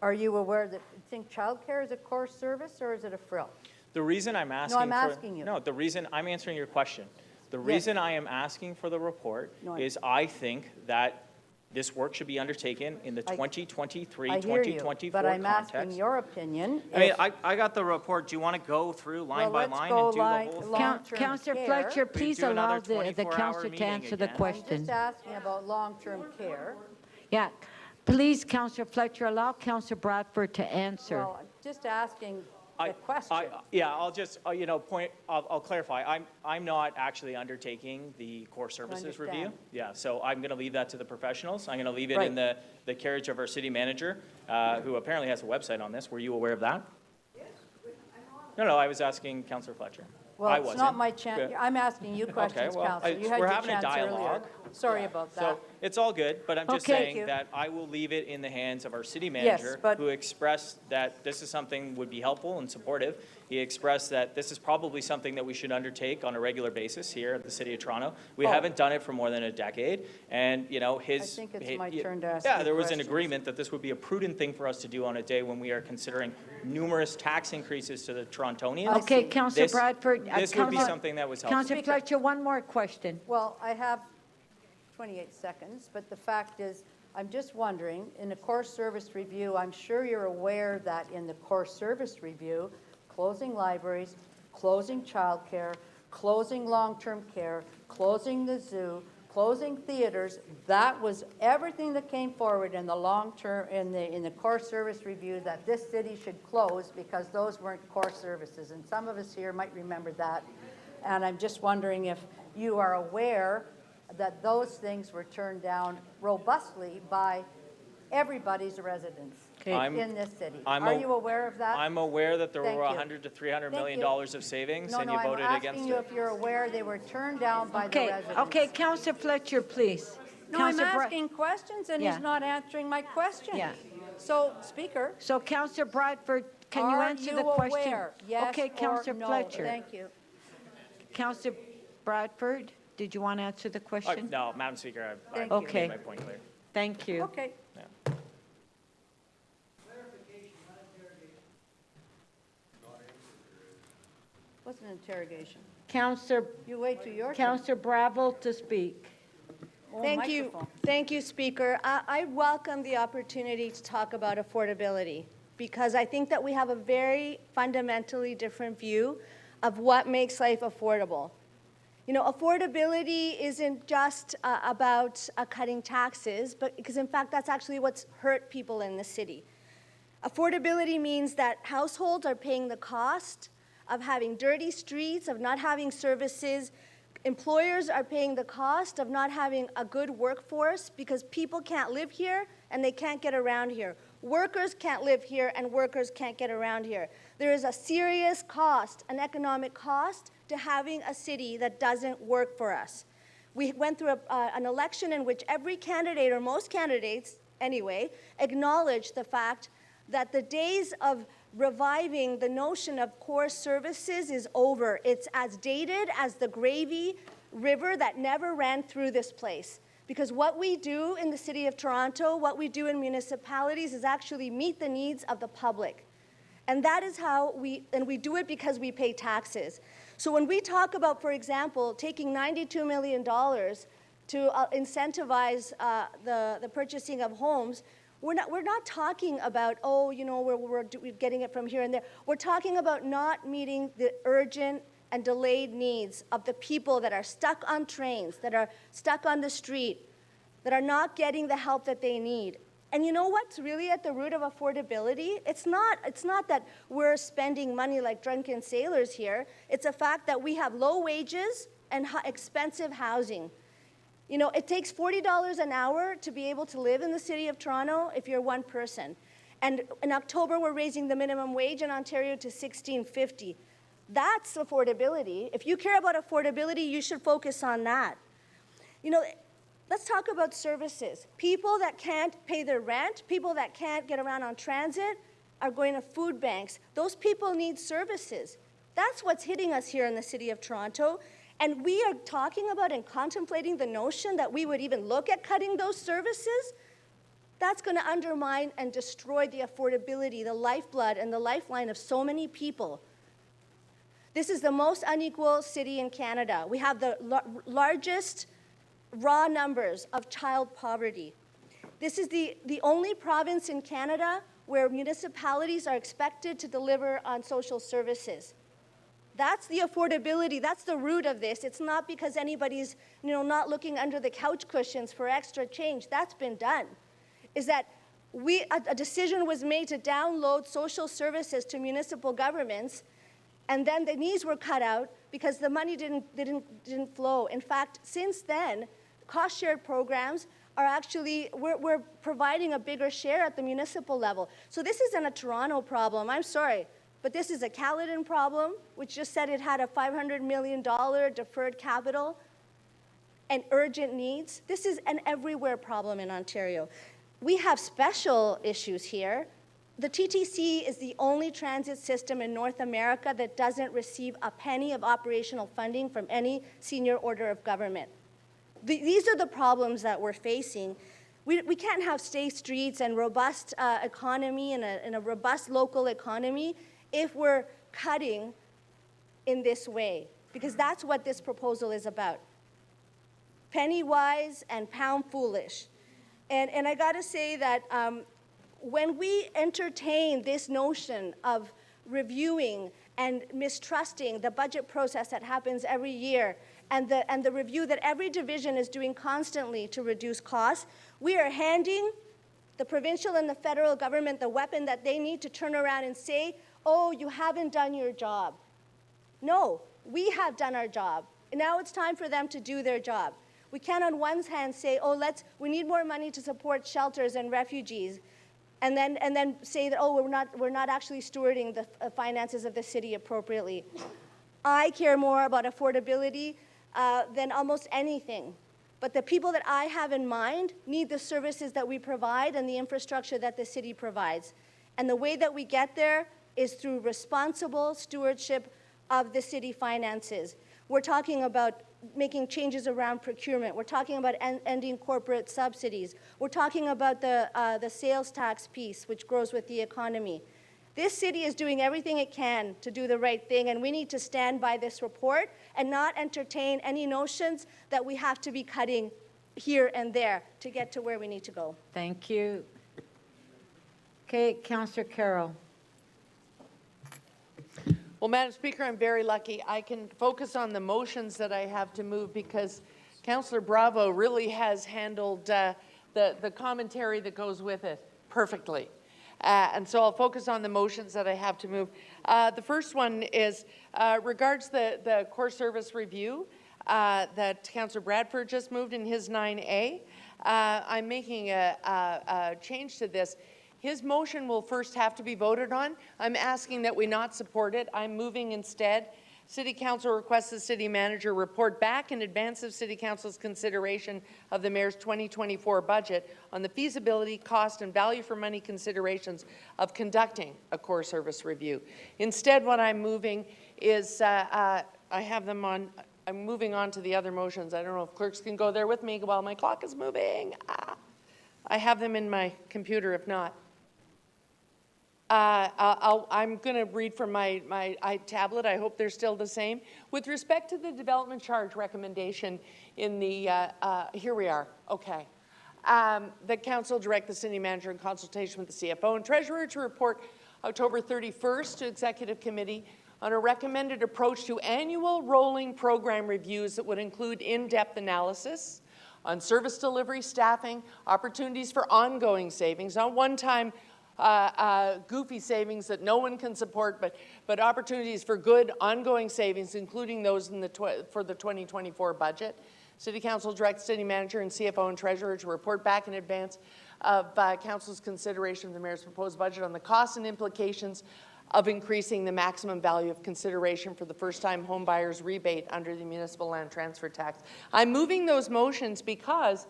Are you aware that, you think childcare is a course service or is it a frill? The reason I'm asking I'm asking you. No, the reason, I'm answering your question. The Yes. reason I am asking for the report No, is I think that this work should be undertaken in the 2023, I hear you, 2024 but I'm asking context. your opinion. I mean, if- I got the report. Do you want to go through line by Well, let's line go and do the line- whole thing? long-term Councillor care. Fletcher, We please do allow another the 24-hour councillor to meeting answer the again. I'm question. just asking about long-term care. Yeah, please, Councillor Fletcher, allow Councillor Bradford to answer. Well, I'm just asking the question. I'll just, I'll clarify. I'm not actually undertaking the core services review. understand. Yeah, so I'm going to leave that to the professionals. I'm going to leave it in Right. the carriage of our city manager, who apparently has a website on this. Were you aware of that? No, I was asking Councillor Fletcher. Well, I it's wasn't. not my chance. Yeah. I'm asking you questions, well, Councillor. You had we're your having a chance earlier. dialogue. Sorry about that. So it's all good, but I'm just Okay. Thank saying you. that I will leave it in the hands of our city Yes, manager, but- who expressed that this is something would be helpful and supportive. He expressed that this is probably something that we should undertake on a regular basis here at the City of Toronto. We Oh. haven't done it for more than a decade, and, his... I think it's hi- my y- turn to ask Yeah, you there was an questions. agreement that this would be a prudent thing for us to do on a day when we are considering numerous tax increases to the Torontonians. Okay, see. Councillor This- Bradford. This would be Councillor- something that was helpful. Councillor Fletcher, one more question. Well, I have 28 seconds, but the fact is, I'm just wondering, in the core service review, I'm sure you're aware that in the core service review, closing libraries, closing childcare, closing long-term care, closing the zoo, closing theaters, that was everything that came forward in the long-term, in the core service review, that this city should close because those weren't core services. And some of us here might remember that. And I'm just wondering if you are aware that those things were turned down robustly by everybody's residents in this city. Are you aware of that? I'm aware that there Thank were you. $100 to $300 Thank million you. of savings, No, and no, you I'm voted against asking you it. if you're aware they were turned down by the Okay, residents. okay, Councillor Fletcher, please. No, I'm Councillor Bra- asking questions and Yeah. he's not answering my question. Yeah. So, Speaker, So, Councillor Bradford, can you answer the question? are you aware? Yes Okay, or Councillor no? Fletcher. Thank you. Councillor Bradford, did you want to answer the question? No, Madam Speaker, I Thank you. made Okay. my point clear. Thank you. Okay. Yeah. What's an interrogation? Councillor, You wait till your turn. Councillor Bravo to speak. Oh, Thank you. microphone. Thank you, Speaker. I welcome the opportunity to talk about affordability because I think that we have a very fundamentally different view of what makes life affordable. You know, affordability isn't just about cutting taxes, but because in fact that's actually what's hurt people in the city. Affordability means that households are paying the cost of having dirty streets, of not having services. Employers are paying the cost of not having a good workforce because people can't live here and they can't get around here. Workers can't live here and workers can't get around here. There is a serious cost, an economic cost, to having a city that doesn't work for us. We went through an election in which every candidate, or most candidates anyway, acknowledged the fact that the days of reviving the notion of core services is over. It's as dated as the gravy river that never ran through this place. Because what we do in the City of Toronto, what we do in municipalities is actually meet the needs of the public. And that is how we do it because we pay taxes. So when we talk about, for example, taking $92 million to incentivize the purchasing of homes, we're not talking about, oh, you know, we're getting it from here and there. We're talking about not meeting the urgent and delayed needs of the people that are stuck on trains, that are stuck on the street, that are not getting the help that they need. And you know what's really at the root of affordability? It's not that we're spending money like drunken sailors here. It's a fact that we have low wages and expensive housing. You know, it takes $40 an hour to be able to live in the city of Toronto if you're one person. And in October, we're raising the minimum wage in Ontario to $16.50. That's affordability. If you care about affordability, you should focus on that. You know, let's talk about services. People that can't pay their rent, people that can't get around on transit are going to food banks. Those people need services. That's what's hitting us here in the city of Toronto. And we are talking about and contemplating the notion that we would even look at cutting those services. That's going to undermine and destroy the affordability, the lifeblood, and the lifeline of so many people. This is the most unequal city in Canada. We have the largest raw numbers of child poverty. This is the only province in Canada where municipalities are expected to deliver on social services. That's the affordability. That's the root of this. It's not because anybody's, you know, not looking under the couch cushions for extra change. That's been done. Is that a decision was made to download social services to municipal governments, and then the knees were cut out because the money didn't flow. In fact, since then, cost-shared programs are actually, we're providing a bigger share at the municipal level. So this isn't a Toronto problem, I'm sorry, but this is a Caledon problem, which just said it had a $500 million deferred capital and urgent needs. This is an everywhere problem in Ontario. We have special issues here. The TTC is the only transit system in North America that doesn't receive a penny of operational funding from any senior order of government. These are the problems that we're facing. We can't have safe streets and robust economy and a robust local economy if we're cutting in this way, because that's what this proposal is about. Penny wise and pound foolish. And I gotta say that when we entertain this notion of reviewing and mistrusting the budget process that happens every year and the review that every division is doing constantly to reduce costs, we are handing the provincial and the federal government the weapon that they need to turn around and say, oh, you haven't done your job. No, we have done our job. And now it's time for them to do their job. We can't on one hand say, oh, we need more money to support shelters and refugees, and then say that, oh, we're not actually stewarding the finances of the city appropriately. I care more about affordability than almost anything. But the people that I have in mind need the services that we provide and the infrastructure that the city provides. And the way that we get there is through responsible stewardship of the city finances. We're talking about making changes around procurement. We're talking about ending corporate subsidies. We're talking about the sales tax piece, which grows with the economy. This city is doing everything it can to do the right thing, and we need to stand by this report and not entertain any notions that we have to be cutting here and there to get to where we need to go. Thank you. Okay, Councillor Carroll. Well, Madam Speaker, I'm very lucky. I can focus on the motions that I have to move because Councillor Bravo really has handled the commentary that goes with it perfectly. And so I'll focus on the motions that I have to move. The first one is regards the core service review that Councillor Bradford just moved in his 9A. I'm making a change to this. His motion will first have to be voted on. I'm asking that we not support it. I'm moving instead. City Council requests the City Manager report back in advance of City Council's consideration of the Mayor's 2024 budget on the feasibility, cost, and value for money considerations of conducting a core service review. Instead, what I'm moving is, I have them on, I'm moving on to the other motions. I don't know if clerks can go there with me while my clock is moving. I have them in my computer, if not. I'm going to read from my tablet. I hope they're still the same. With respect to the development charge recommendation in the, here we are, okay. The Council direct the City Manager in consultation with the CFO and Treasurer to report October 31st to Executive Committee on a recommended approach to annual rolling program reviews that would include in-depth analysis on service delivery, staffing, opportunities for ongoing savings, not one-time goofy savings that no one can support, but opportunities for good ongoing savings, including those in for the 2024 budget. City Council directs City Manager and CFO and Treasurer to report back in advance of Council's consideration of the Mayor's proposed budget on the costs and implications of increasing the maximum value of consideration for the first-time home buyers rebate under the municipal land transfer tax. I'm moving those motions because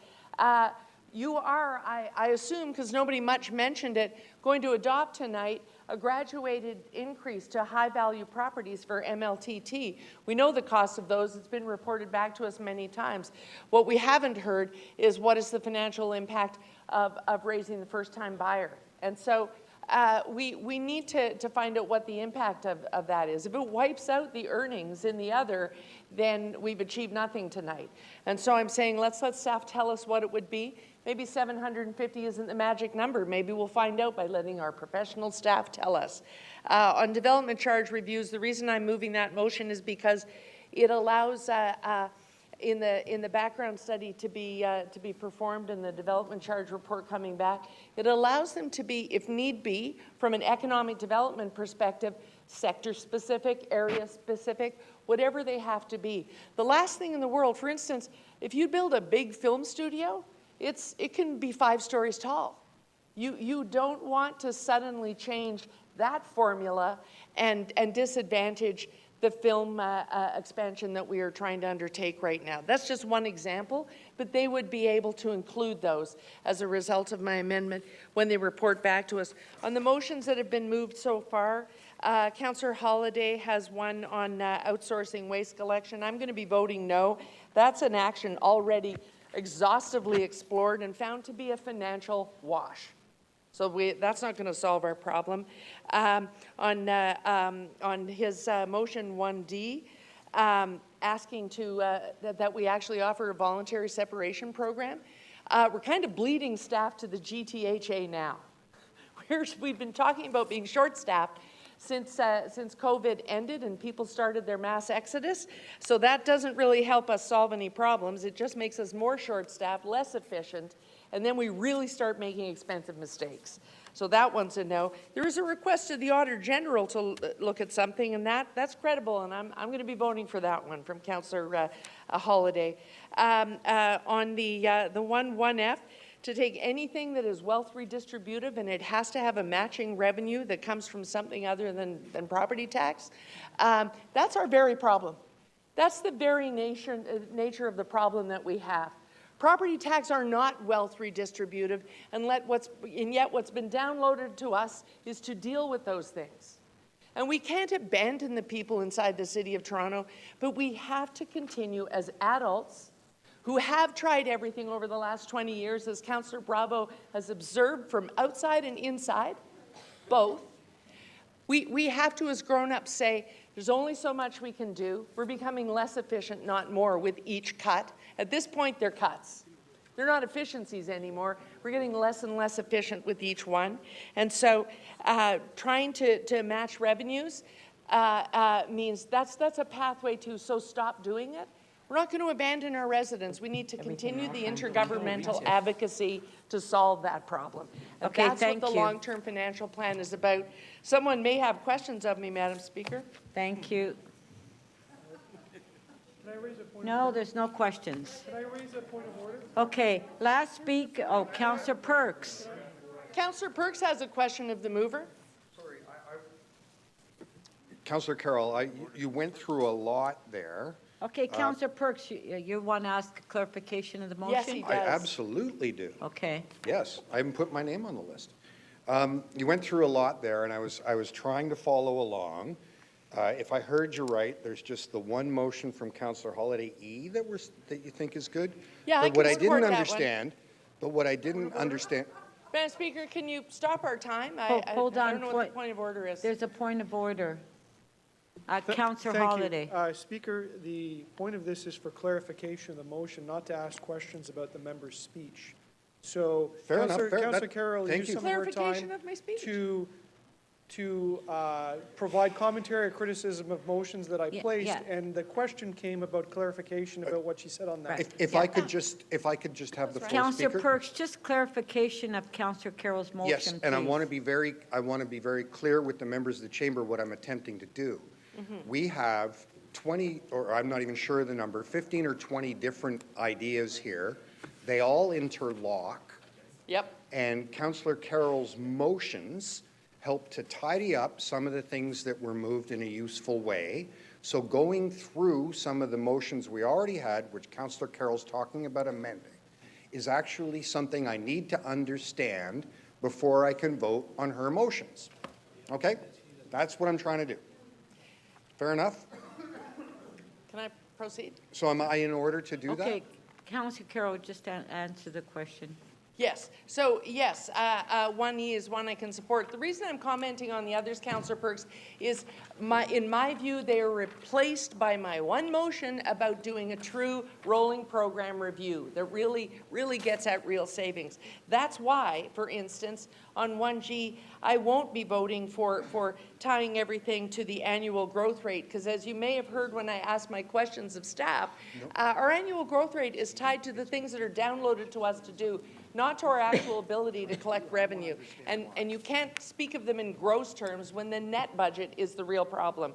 you are, I assume, because nobody much mentioned it, going to adopt tonight a graduated increase to high-value properties for MLTT. We know the cost of those. It's been reported back to us many times. What we haven't heard is what is the financial impact of raising the first-time buyer. And so we need to find out what the impact of that is. If it wipes out the earnings in the other, then we've achieved nothing tonight. And so I'm saying let's let staff tell us what it would be. Maybe 750 isn't the magic number. Maybe we'll find out by letting our professional staff tell us. On development charge reviews, the reason I'm moving that motion is because it allows in the background study to be performed and the development charge report coming back, it allows them to be, if need be, from an economic development perspective, sector-specific, area-specific, whatever they have to be. The last thing in the world, for instance, if you build a big film studio, it can be 5 stories tall. You don't want to suddenly change that formula and disadvantage the film expansion that we are trying to undertake right now. That's just one example, but they would be able to include those as a result of my amendment when they report back to us. On the motions that have been moved so far, Councillor Holyday has one on outsourcing waste collection. I'm going to be voting no. That's an action already exhaustively explored and found to be a financial wash. So that's not going to solve our problem. On his motion 1D, asking that we actually offer a voluntary separation program, we're kind of bleeding staff to the GTHA now. We've been talking about being short-staffed since COVID ended and people started their mass exodus. So that doesn't really help us solve any problems. It just makes us more short-staffed, less efficient, and then we really start making expensive mistakes. So that one's a no. There is a request to the Auditor General to look at something, and that's credible, and I'm going to be voting for that one from Councillor Holyday. On the 1F, to take anything that is wealth redistributive and it has to have a matching revenue that comes from something other than property tax, that's our very problem. That's the very nature of the problem that we have. Property tax are not wealth redistributive, and yet what's been downloaded to us is to deal with those things. And we can't abandon the people inside the City of Toronto, but we have to continue as adults who have tried everything over the last 20 years, as Councillor Bravo has observed from outside and inside, both. We have to, as grown-ups, say, there's only so much we can do. We're becoming less efficient, not more, with each cut. At this point, they're cuts. They're not efficiencies anymore. We're getting less and less efficient with each one. And so trying to match revenues means that's a pathway to, so stop doing it. We're not going to abandon our residents. We need to continue the intergovernmental advocacy to solve that problem. And Okay, that's what the long-term financial plan is about. Someone may have questions of me, Madam Speaker. Thank you. Can I raise a point No, there's no questions. Can I raise a point of order? Okay, last speak, Councillor Perks. Councillor Perks has a question of the mover. Sorry, Councillor Carroll, you went through a lot there. Okay, Councillor Perks, you want to ask clarification of the motion? Yes, he does. I absolutely do. Okay. Yes, I haven't put my name on the list. You went through a lot there, and I was trying to follow along. If I heard you right, there's just the one motion from Councillor Holyday E that you think is good. Yeah, but I can what I support didn't that understand, but what I didn't understand. Madam Speaker, can you stop our time? Hold on. I don't know what the point of order is. There's a point of order. Councillor Thank Holyday. you. Speaker, the point of this is for clarification of the motion, not to ask questions about the member's speech. So, Fair enough, Councillor fair- Councillor Carroll, thank use you. some more Clarification time of my speech. to to provide commentary or criticism of motions that I Yeah, placed, yeah. and the question came about clarification about what she said on that. If I could just have the floor, Councillor Speaker. Perks, just clarification of Councillor Carroll's motion, Yes, and I please. want to be very clear with the members of the chamber what I'm attempting to do. We have 20, or I'm not even sure of the number, 15 or 20 different ideas here. They all interlock. Yep. And Councillor Carroll's motions help to tidy up some of the things that were moved in a useful way. So going through some of the motions we already had, which Councillor Carroll's talking about amending, is actually something I need to understand before I can vote on her motions. Okay? That's what I'm trying to do. Fair enough? Can I proceed? So am I in order to do that? Okay, Councillor Carroll, just answer the question. Yes. So yes, 1E is one I can support. The reason I'm commenting on the others, Councillor Perks, is in my view, they are replaced by my one motion about doing a true rolling program review that really gets at real savings. That's why, for instance, on 1G, I won't be voting for tying everything to the annual growth rate, because as you may have heard when I asked my questions of staff, our annual growth rate is tied to the things that are downloaded to us to do, not to our actual ability to collect revenue. And you can't speak of them in gross terms when the net budget is the real problem.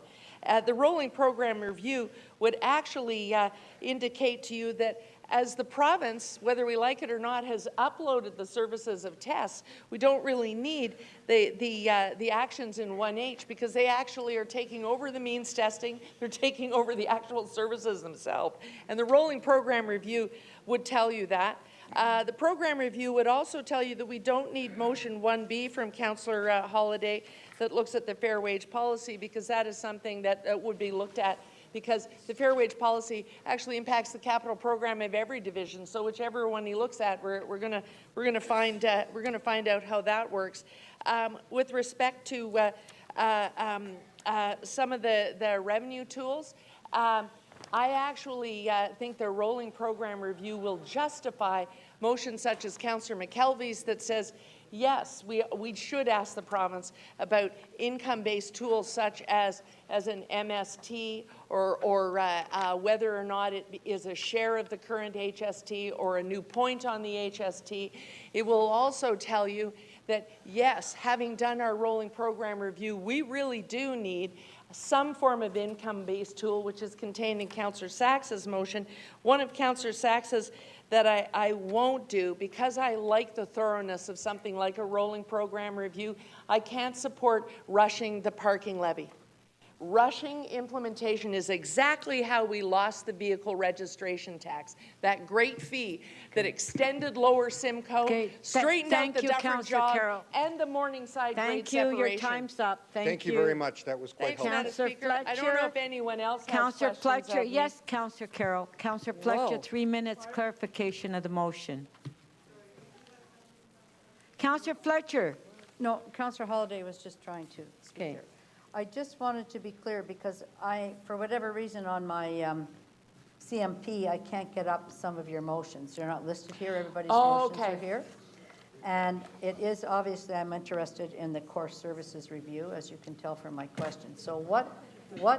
The rolling program review would actually indicate to you that as the province, whether we like it or not, has uploaded the services of tests, we don't really need the actions in 1H, because they actually are taking over the means testing, they're taking over the actual services themselves. And the rolling program review would tell you that. The program review would also tell you that we don't need motion 1B from Councillor Holiday that looks at the fair wage policy, because that is something that would be looked at, because the fair wage policy actually impacts the capital program of every division. So whichever one he looks at, we're going to find out how that works. With respect to some of the revenue tools, I actually think the rolling program review will justify motions such as Councillor McKelvey's that says, yes, we should ask the province about income-based tools such as an MST or whether or not it is a share of the current HST or a new point on the HST. It will also tell you that, yes, having done our rolling program review, we really do need some form of income-based tool, which is contained in Councillor Sax's motion. One of Councillor Sax's that I won't do, because I like the thoroughness of something like a rolling program review, I can't support rushing the parking levy. Rushing implementation is exactly how we lost the vehicle registration tax, that great fee that extended lower Simcoe, straightened out the Dufferin job, and the Morningside grade separation. Thank you. Your time's up. Thank you very much. That was quite helpful. Councillor Fletcher. I don't know if anyone else has Councillor questions Fletcher, of me. yes, Councillor Carroll. Councillor Fletcher, 3 minutes clarification of the motion. Councillor Fletcher. No, Councillor Holiday was just trying to speak here. I just wanted to be clear, because for whatever reason on my CMP, I can't get up some of your motions. They're not listed here. Everybody's motions are here. And it is obviously I'm interested in the core services review, as you can tell from my question. So what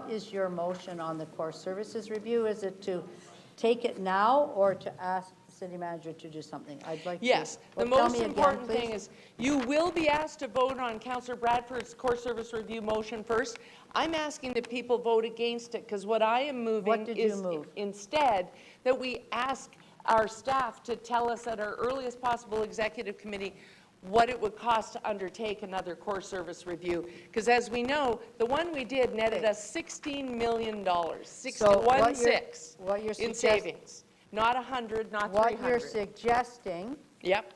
is your motion on the core services review? Is it to take it now or to ask the city manager to do something? I'd like yes, to. the most important thing is you will be asked to vote on Councillor Bradford's core service review motion first. I'm asking that people vote against it, because what I am moving is instead that we ask our staff to tell us at our earliest possible executive committee what it would cost to undertake another core service review. Because as we know, the one we did netted us $16 million, 1.6 in savings. Not 100, not 300. What you're suggesting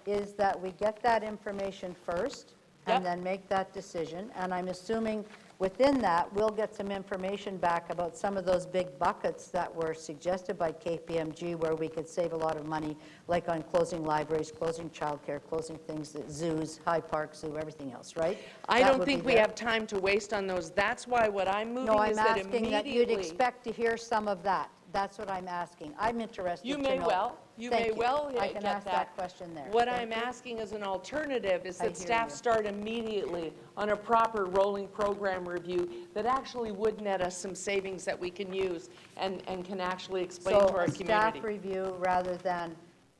is that we get that information first and then make that decision. And I'm assuming within that, we'll get some information back about some of those big buckets that were suggested by KPMG, where we could save a lot of money, like on closing libraries, closing childcare, closing things, zoos, High Park Zoo, everything else, right? I don't think we have time to waste on those. That's why what I'm moving is that immediately. No, I'm asking that you'd expect to hear some of that That's what I'm asking. I'm interested You to may know. well, you Thank may well I get can ask that question there. What Thank I'm you. asking as an alternative is I that hear staff you. start immediately on a proper rolling program review that actually would net us some savings that we can use and can actually explain So to our a community. staff review rather than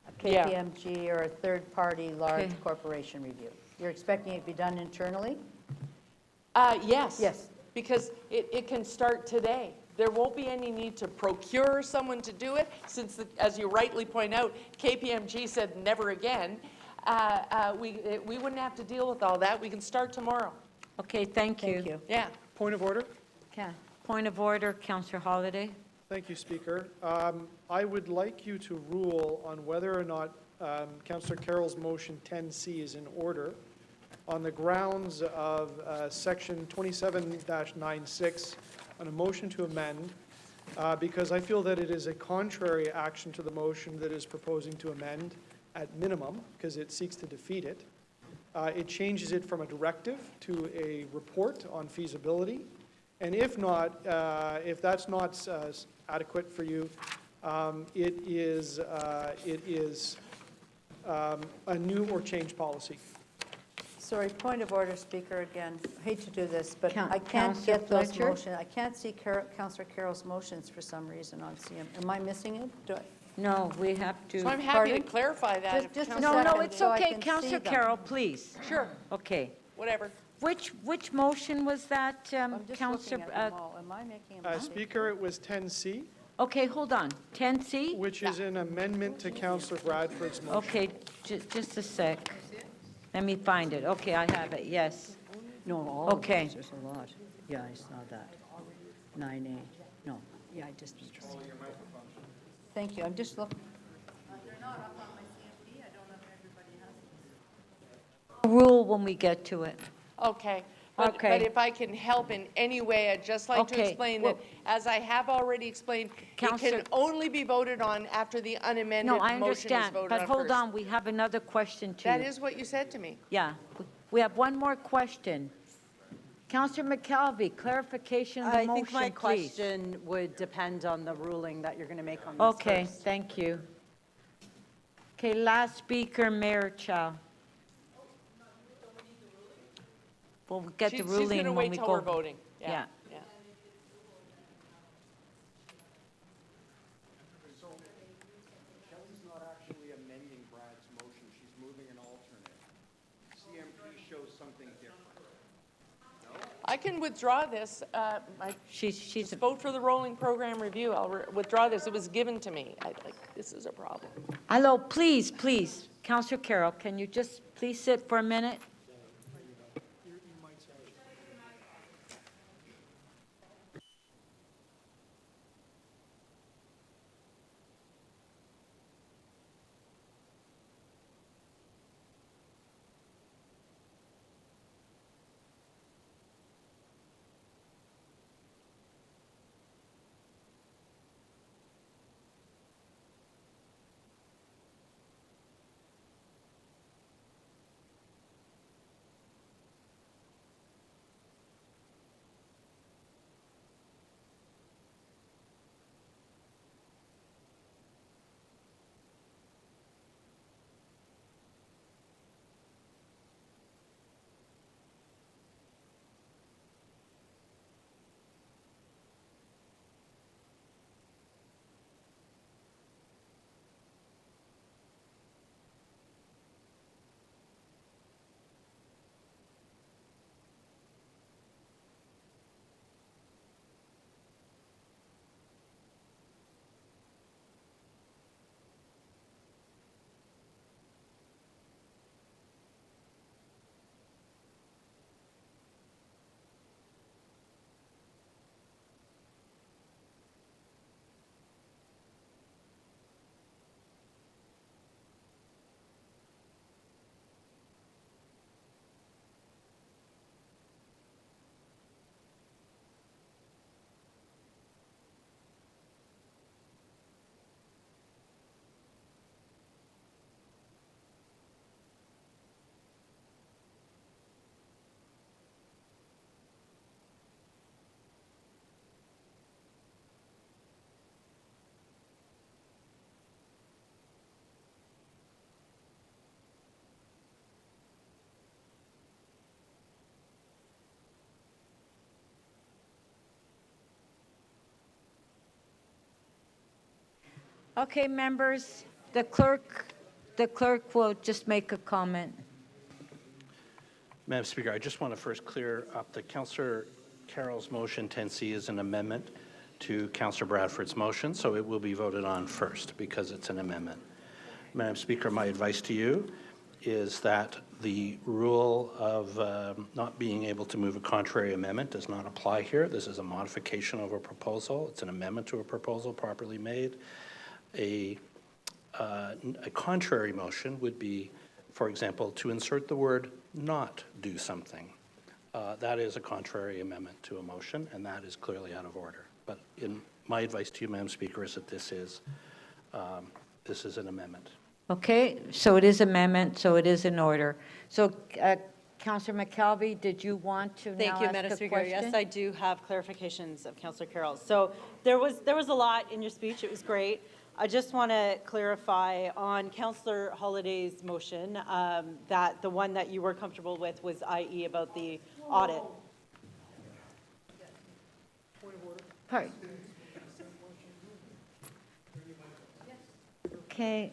a Yeah. KPMG or a third-party large Okay. corporation review? You're expecting it to be done internally? Yes. Yes. Because it can start today. There won't be any need to procure someone to do it, since, as you rightly point out, KPMG said never again. We wouldn't have to deal with all that. We can start tomorrow. Okay, thank you. Thank you. Yeah. Point of order? Point of order, Councillor Holiday. Thank you, Speaker. I would like you to rule on whether or not Councillor Carroll's motion 10C is in order on the grounds of Section 27-96 on a motion to amend, because I feel that it is a contrary action to the motion that is proposing to amend at minimum, because it seeks to defeat it. It changes it from a directive to a report on feasibility. And if not, if that's not adequate for you, it is a new or changed policy. Sorry, point of order, Speaker, again. I hate to do this, but I can't Councillor get those Fletcher? motions. I can't see Councillor Carroll's motions for some reason on CM. Am I missing it? Do I? No, we have to. So I'm happy to Pardon? clarify that. if Just a Councillor- No, second, it's so I okay. can see Councillor them. Carroll, please. Sure, Okay. whatever. Which motion was that, I'm just Councillor? looking at them all. Am I making a mistake? Speaker, it was 10C, Okay, hold on. 10C? which is an amendment to Councillor Bradford's motion. Okay, just a sec. Let me find it. Okay, I have it, yes. No, all of Okay. those, there's a lot. Yeah, I saw that. 9A, no, yeah, I just. Thank you, I'm just looking. Rule when we get to it. Okay. But Okay. if I can help in any way, I'd just like to Okay, explain well- that, as I have already explained, it Councillor- can only be voted on after the unamended No, I motion is understand, voted but on hold first. on, we have another question too. That is what you said to me. Yeah, we have one more question. Councillor McKelvey, clarification of the I think my motion, please. question would depend on the ruling that you're going to make on this Okay, first. thank you. Okay, last speaker, Mayor Chow. We'll get the She's ruling going to when wait we till go. we're voting. Yeah. Yeah. So Kelly's not actually amending Brad's motion, she's moving an alternate. CMP shows something different. I can withdraw this. She's Just vote for the rolling program review. I'll withdraw this. It was given to me. This is a problem. Hello, please, please. Councillor Carroll, can you just please sit for a minute? Okay, members, the clerk will just make a comment. Madam Speaker, I just want to first clear up that Councillor Carroll's motion 10C is an amendment to Councillor Bradford's motion, so it will be voted on first because it's an amendment. Madam Speaker, my advice to you is that the rule of not being able to move a contrary amendment does not apply here. This is a modification of a proposal. It's an amendment to a proposal properly made. A contrary motion would be, for example, to insert the word not do something. That is a contrary amendment to a motion, and that is clearly out of order. But my advice to you, Madam Speaker, is that this is an amendment. Okay, so it is amendment, so it is in order. So, Councillor McKelvey, did you want to Thank now you, ask Madam a Speaker. question? Yes, I do have clarifications of Councillor Carroll. So there was a lot in your speech. It was great. I just want to clarify on Councillor Holliday's motion that the one that you were comfortable with was i.e. about the audit. Sorry. Okay.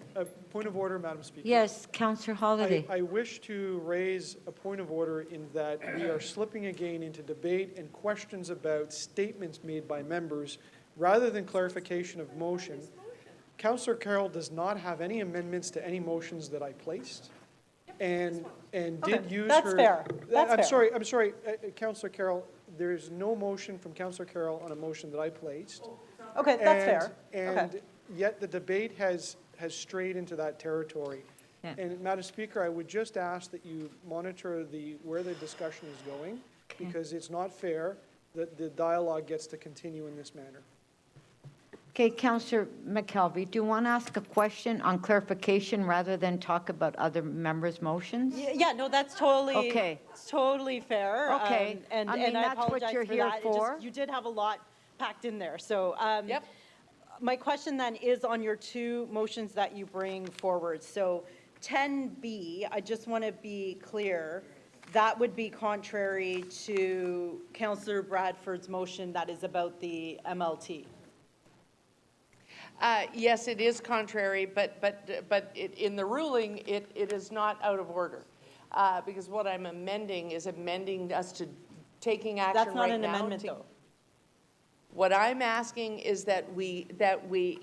Point of order, Madam Speaker. Yes, Councillor Holliday. I wish to raise a point of order in that we are slipping again into debate and questions about statements made by members rather than clarification of motion. Councillor Carroll does not have any amendments to any motions that I placed, and did use that's her. fair. That's fair. I'm sorry, Councillor Carroll. There is no motion from Councillor Carroll on a motion that I placed. Okay, that's fair. And yet the debate has strayed into that territory. Yeah. And Madam Speaker, I would just ask that you monitor where the discussion is going, because it's not fair that the dialogue gets to continue in this manner. Okay, Councillor McKelvey, do you want to ask a question on clarification rather than talk about other members' motions? Yeah, no, that's totally, Okay. it's totally fair. Okay. And I mean, I that's what apologize you're for here that. It for. you did have a lot packed in there. So Yep. my question then is on your two motions that you bring forward. So 10B, I just want to be clear, that would be contrary to Councillor Bradford's motion that is about the MLT. Yes, it is contrary, but in the ruling, it is not out of order. Because what I'm amending is amending us to taking action right now. That's not an amendment, though. What I'm asking is that we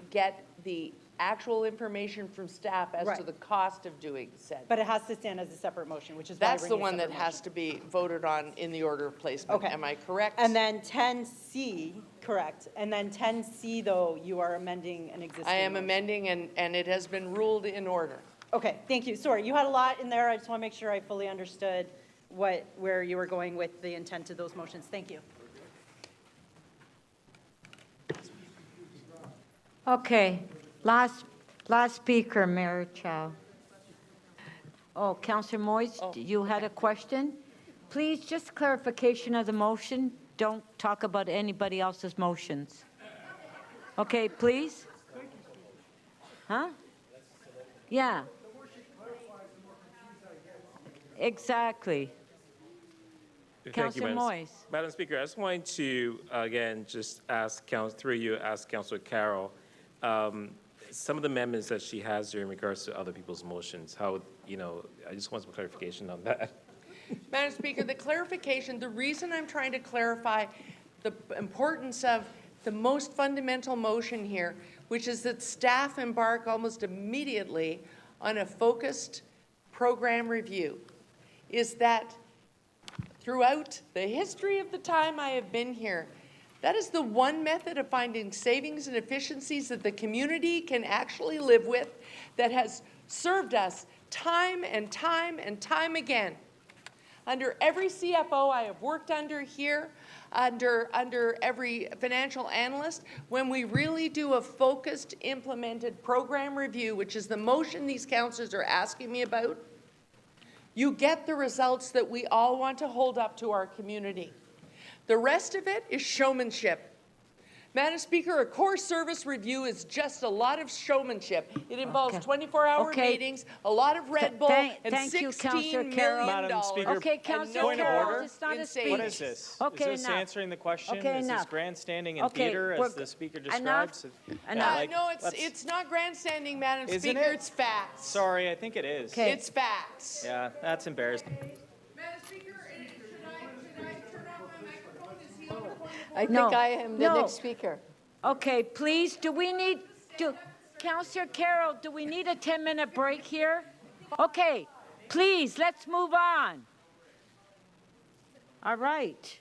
get the actual information from staff as to the cost of doing said. But it has to stand as a separate motion, which is why That's we're the bringing a one that separate has to be voted on in the order of placement. Okay. Am I correct? And then 10C, correct. And then 10C, though, you are amending an existing I am motion. amending, and it has been ruled in order. Okay, thank you. Sorry, you had a lot in there. I just want to make sure I fully understood where you were going with the intent of those motions. Thank you. Okay, last speaker, Mayor Chow. Oh, Councillor Moyes, you had a question? Please, just clarification of the motion. Don't talk about anybody else's motions. Okay, please? Huh? Yeah. Exactly. Thank you, Councillor Moyes. Madam Speaker, I just wanted to, again, just ask, through you, ask Councillor Carroll, some of the amendments that she has there in regards to other people's motions, how, I just want some clarification on that. Madam Speaker, the clarification, the reason I'm trying to clarify the importance of the most fundamental motion here, which is that staff embark almost immediately on a focused program review, is that throughout the history of the time I have been here, that is the one method of finding savings and efficiencies that the community can actually live with, that has served us time and time and time again. Under every CFO I have worked under here, under every financial analyst, when we really do a focused, implemented program review, which is the motion these councillors are asking me about, you get the results that we all want to hold up to our community. The rest of it is showmanship. Madam Speaker, a core service review is just a lot of showmanship. It involves Okay. 24-hour Okay. meetings, a lot of Red Bull, and thank you, Councillor $16 Carroll. million. Madam Speaker, Okay, and Councillor point of Carroll, order. it's not a Insane. speech. What is this? Okay, Is this enough. answering the question? Okay, Is this enough. grandstanding in Okay, theater, we're- as the speaker enough. describes? Enough. No, let's- it's not grandstanding, Madam Isn't Speaker. it? It's facts. Sorry, I think it is. Okay. It's facts. Yeah, that's embarrassing. Madam Speaker, should I turn off my microphone? Is he on the point of I think No, I am the no. next speaker. Okay, please, Councillor Carroll, do we need a 10-minute break here? Okay, please, let's move on. All right.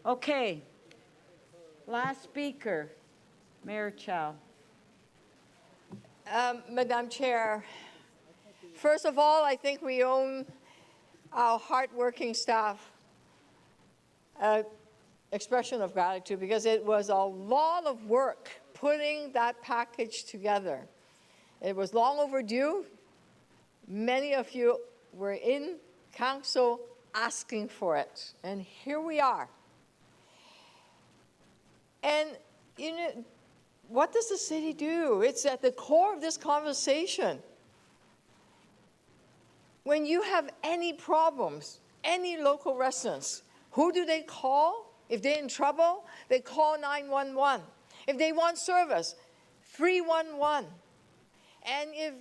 Okay. Last speaker, Mayor Chow. Madam Chair, first of all, I think we owe our hardworking staff an expression of gratitude because it was a lot of work putting that package together. It was long overdue. Many of you were in council asking for it, and here we are. And, you know, what does the city do? It's at the core of this conversation. When you have any problems, any local residents, who do they call? If they're in trouble, they call 911. If they want service, 311. And if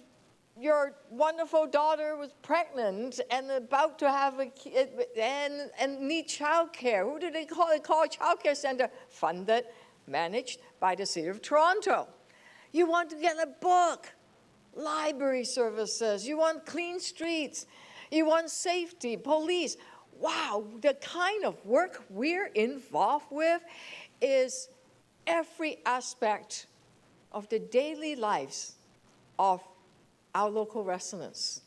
your wonderful daughter was pregnant and about to have a kid and need childcare, who do they call? They call a childcare center funded, managed by the City of Toronto. You want to get a book, library services. You want clean streets. You want safety, police. Wow, the kind of work we're involved with is every aspect of the daily lives of our local residents.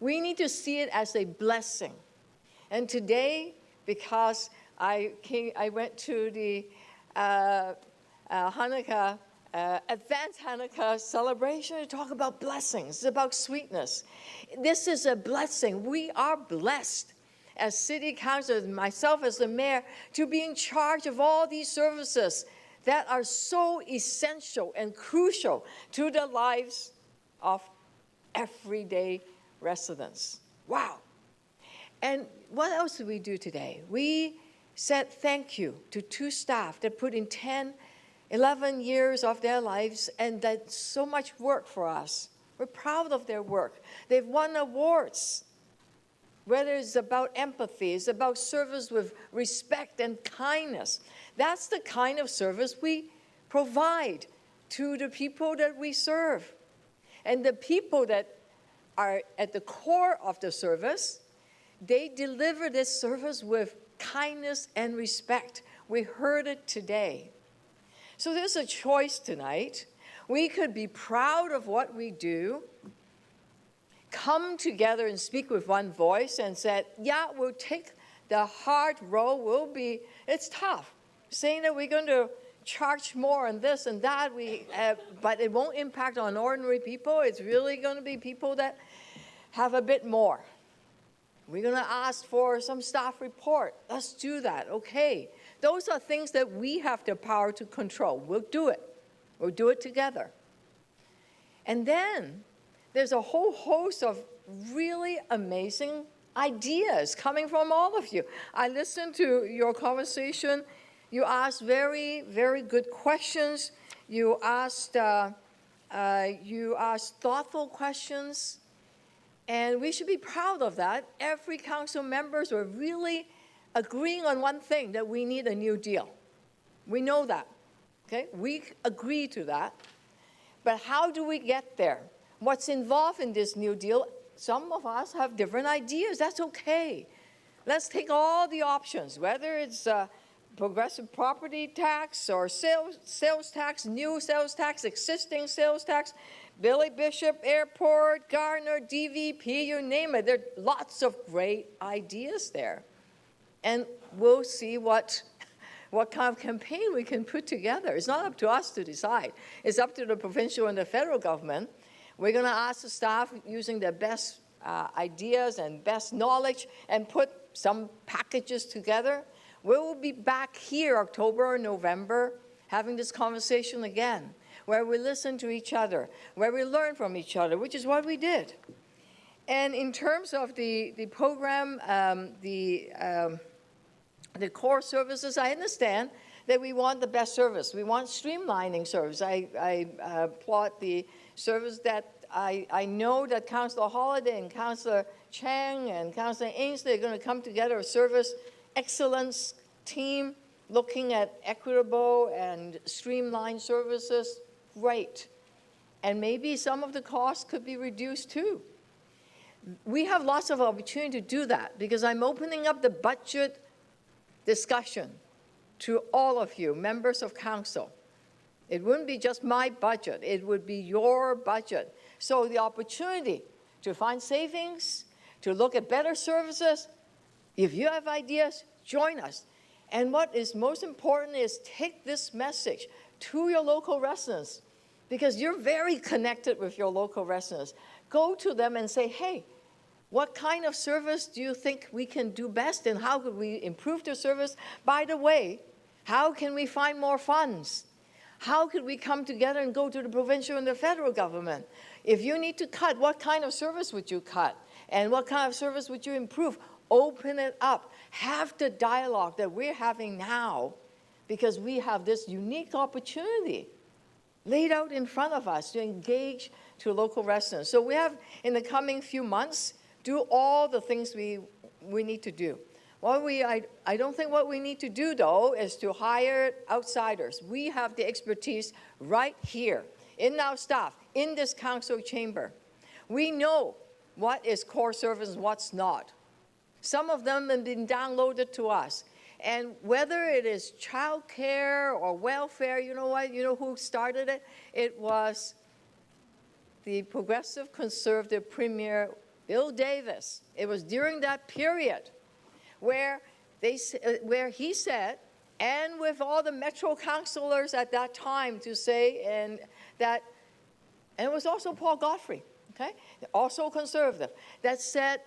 We need to see it as a blessing. And today, because I went to the Hanukkah, advanced Hanukkah celebration to talk about blessings. It's about sweetness. This is a blessing. We are blessed as city councilors, myself as the mayor, to be in charge of all these services that are so essential and crucial to the lives of everyday residents. Wow. And what else did we do today? We said thank you to two staff that put in 10, 11 years of their lives and did so much work for us. We're proud of their work. They've won awards. Whether it's about empathy, it's about service with respect and kindness. That's the kind of service we provide to the people that we serve. And the people that are at the core of the service, they deliver this service with kindness and respect. We heard it today. So there's a choice tonight. We could be proud of what we do, come together and speak with one voice and said, yeah, we'll take the hard road. It's tough. Saying that we're going to charge more and this and that, but it won't impact on ordinary people. It's really going to be people that have a bit more. We're going to ask for some staff report. Let's do that. Okay. Those are things that we have the power to control. We'll do it. We'll do it together. And then there's a whole host of really amazing ideas coming from all of you. I listened to your conversation. You asked very, very good questions. You asked thoughtful questions. And we should be proud of that. Every council members were really agreeing on one thing, that we need a new deal. We know that, okay? We agree to that. But how do we get there? What's involved in this new deal? Some of us have different ideas. That's okay. Let's take all the options, whether it's progressive property tax or sales tax, new sales tax, existing sales tax, Billy Bishop Airport, Gardner, DVP, you name it. There are lots of great ideas there. And we'll see what kind of campaign we can put together. It's not up to us to decide. It's up to the provincial and the federal government. We're going to ask the staff using their best ideas and best knowledge and put some packages together. We will be back here October or November having this conversation again, where we listen to each other, where we learn from each other, which is what we did. And in terms of the program, the core services, I understand that we want the best service. We want streamlining service. I applaud the service that I know that Councillor Holladay and Councillor Chang and Councillor Ainsley are going to come together, a service excellence team looking at equitable and streamlined services. Great. And maybe some of the costs could be reduced too. We have lots of opportunity to do that because I'm opening up the budget discussion to all of you, members of council. It wouldn't be just my budget, it would be your budget. So the opportunity to find savings, to look at better services, if you have ideas, join us. And what is most important is take this message to your local residents because you're very connected with your local residents. Go to them and say, hey, what kind of service do you think we can do best and how could we improve the service? By the way, how can we find more funds? How could we come together and go to the provincial and the federal government? If you need to cut, what kind of service would you cut? And what kind of service would you improve? Open it up. Have the dialogue that we're having now because we have this unique opportunity laid out in front of us to engage to local residents. So we have, in the coming few months, do all the things we need to do. I don't think what we need to do, though, is to hire outsiders. We have the expertise right here, in our staff, in this council chamber. We know what is core service and what's not. Some of them have been downloaded to us. And whether it is childcare or welfare, you know what? You know who started it? It was the Progressive Conservative Premier Bill Davis. It was during that period where he said, and with all the Metro councillors at that time to say, and it was also Paul Godfrey, okay, also conservative, that said,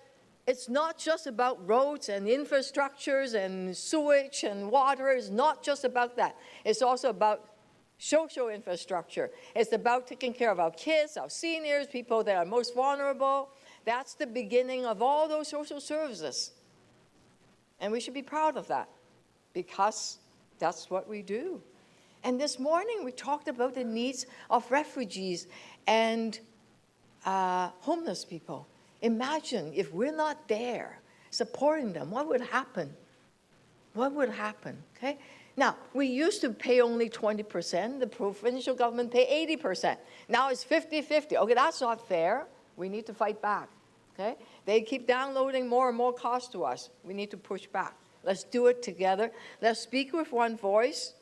it's not just about roads and infrastructures and sewage and water. It's not just about that. It's also about social infrastructure. It's about taking care of our kids, our seniors, people that are most vulnerable. That's the beginning of all those social services. And we should be proud of that because that's what we do. And this morning we talked about the needs of refugees and homeless people. Imagine if we're not there supporting them, what would happen? What would happen, okay? Now, we used to pay only 20%. The provincial government pay 80%. Now it's 50-50. Okay, that's not fair. We need to fight back, okay? They keep downloading more and more costs to us. We need to push back. Let's do it together. Let's speak with one voice,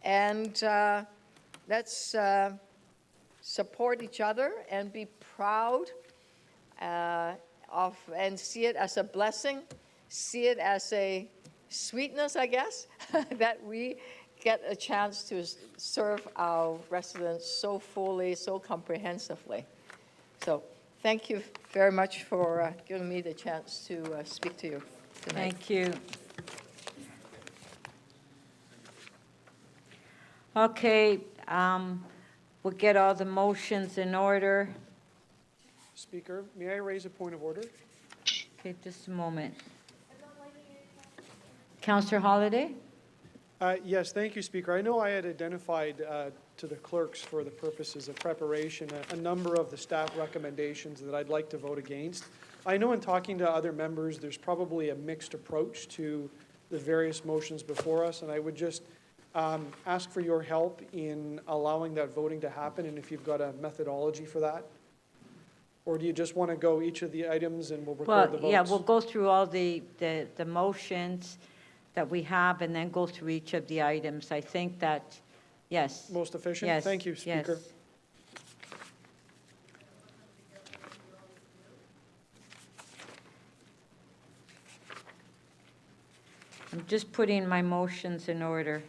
and let's support each other and be proud and see it as a blessing, see it as a sweetness, I guess, that we get a chance to serve our residents so fully, so comprehensively. So thank you very much for giving me the chance to speak to you tonight. Thank you. Okay, we'll get all the motions in order. Speaker, may I raise a point of order? Okay, just a moment. Councillor Holladay? Yes, thank you, Speaker. I know I had identified to the clerks for the purposes of preparation a number of the staff recommendations that I'd like to vote against. I know in talking to other members, there's probably a mixed approach to the various motions before us, and I would just ask for your help in allowing that voting to happen, and if you've got a methodology for that. Or do you just want to go each of the items and we'll record the votes? Yeah, we'll go through all the motions that we have and then go through each of the items. I think that, yes. Most efficient? Yes, Thank you, Speaker. yes. I'm just putting my motions in order.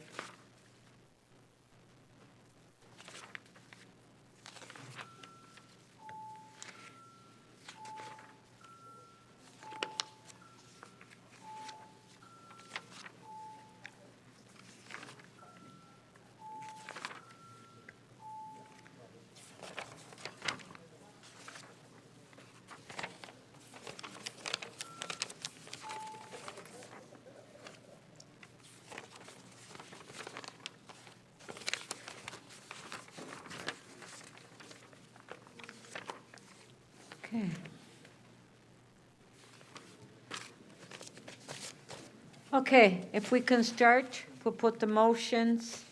Okay, if we can start, we'll put the motions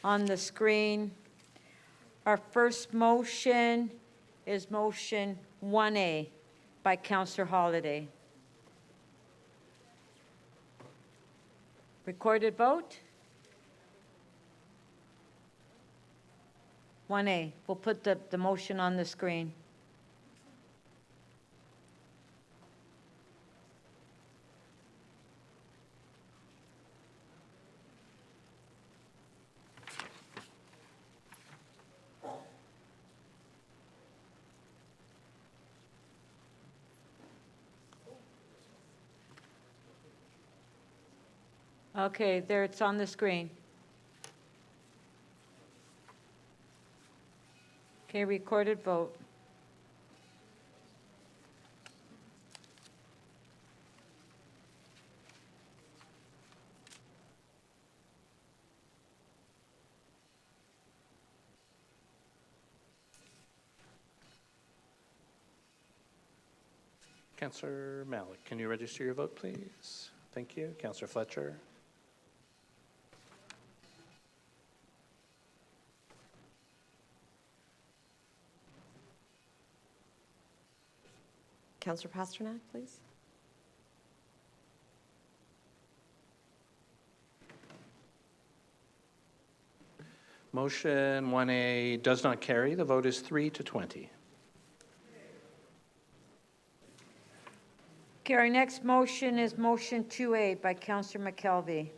on the screen. Our first motion is motion 1A by Councillor Holyday. Recorded vote? 1A. We'll put the motion on the screen. Okay, there it's on the screen. Okay, recorded vote. Councillor Malik, can you register your vote, please? Thank you. Councillor Fletcher. Councillor Pasternak, please. Motion 1A does not carry. The vote is 3-20. Okay, our next motion is motion 2A by Councillor McKelvey.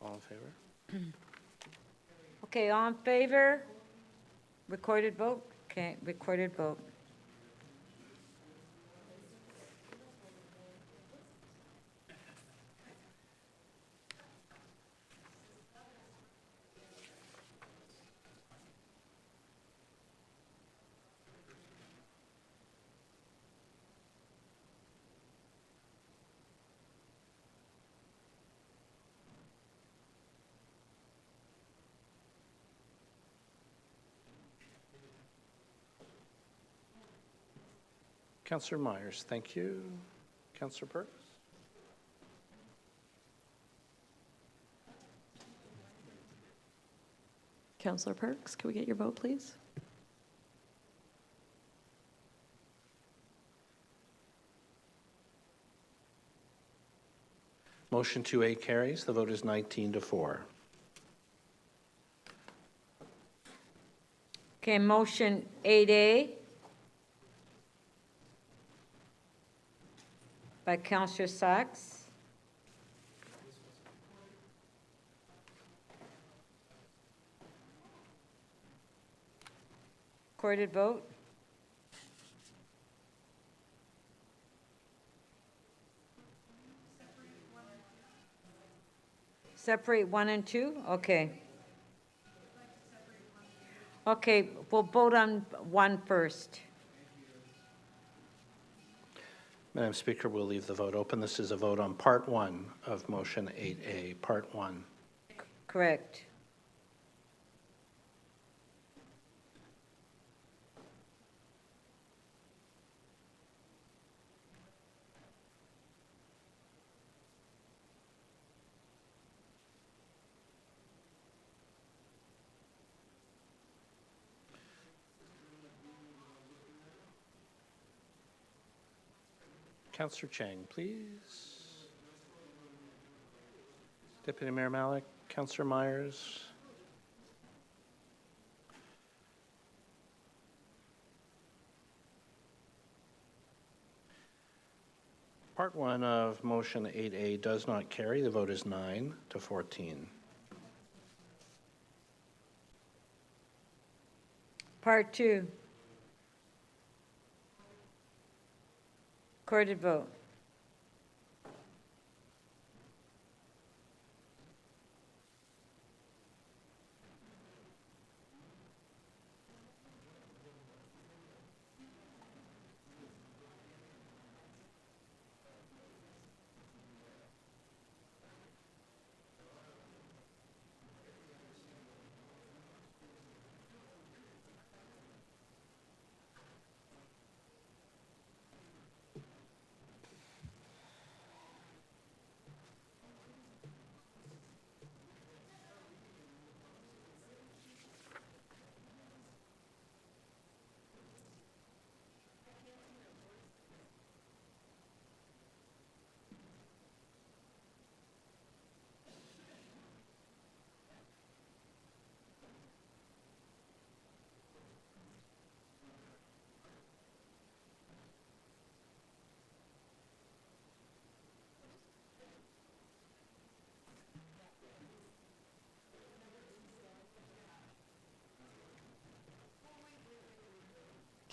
All in favor? Okay, all in favor? Recorded vote? Okay, recorded vote. Councillor Myers, thank you. Councillor Perks? Councillor Perks, can we get your vote, please? Motion 2A carries. The vote is 19-4. Okay, motion 8A by Councillor Sachs. Recorded vote. Separate 1 and 2? Okay. Okay, we'll vote on 1 first. Madam Speaker, we'll leave the vote open. This is a vote on Part 1 of Motion 8A, Part 1. Correct. Councillor Chang, please. Deputy Mayor Malik, Councillor Myers. Part 1 of Motion 8A does not carry. The vote is 9-14. Part 2. Recorded vote.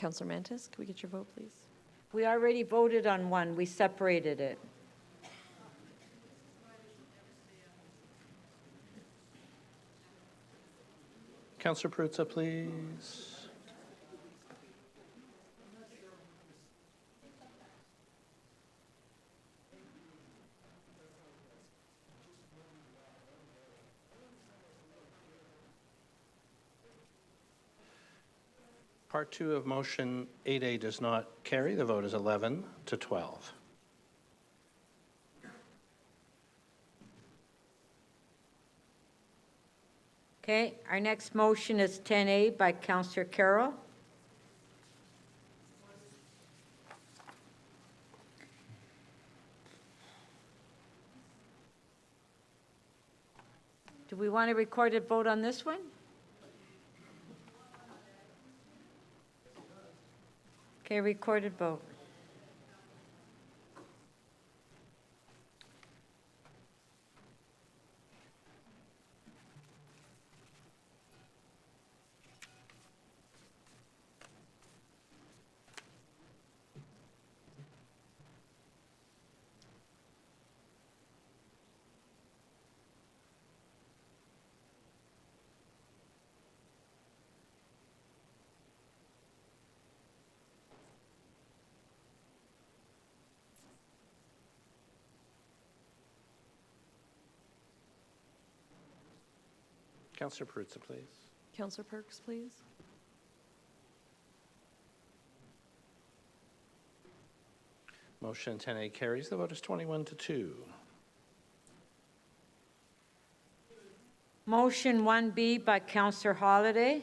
Councillor Mantis, can we get your vote, please? We already voted on one. We separated it. Councillor Perruzza, please. Part 2 of motion 8A does not carry. The vote is 11 to 12. Okay, our next motion is 10A by Councillor Carroll. Do we want a recorded vote on this one? Okay, recorded vote. Councillor Perruzza, please. Councillor Perks, please. Motion 10A carries. The vote is 21 to 2. Motion 1B by Councillor Holliday.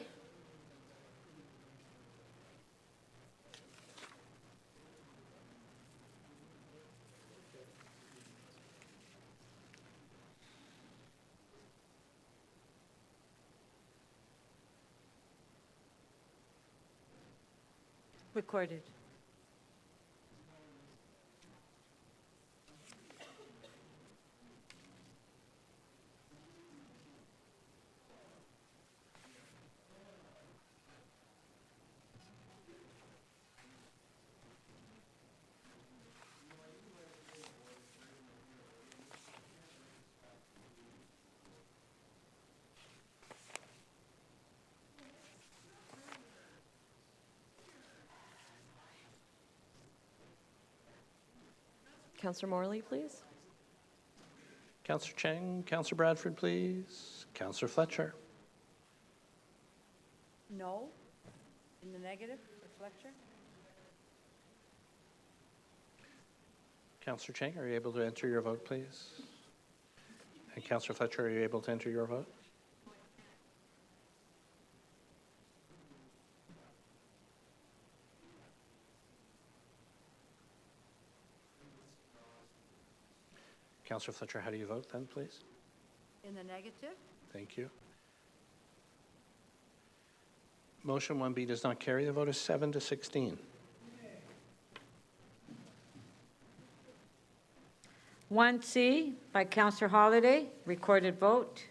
Recorded. Councillor Morley, please. Councillor Cheng, Councillor Bradford, please. Councillor Fletcher. No? In the negative for Fletcher? Councillor Cheng, are you able to enter your vote, please? And Councillor Fletcher, are you able to enter your vote? Councillor Fletcher, how do you vote then, please? In the negative? Thank you. Motion 1B does not carry. The vote is 7 to 16. 1C by Councillor Holliday, recorded vote.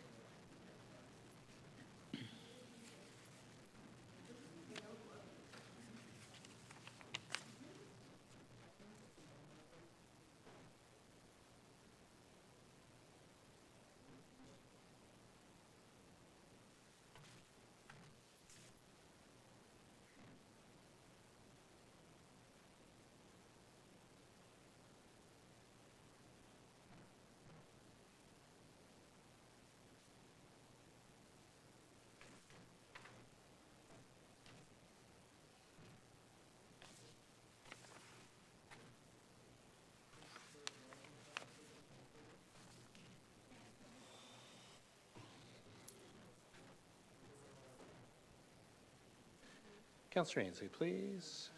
Councillor Ainsley, please.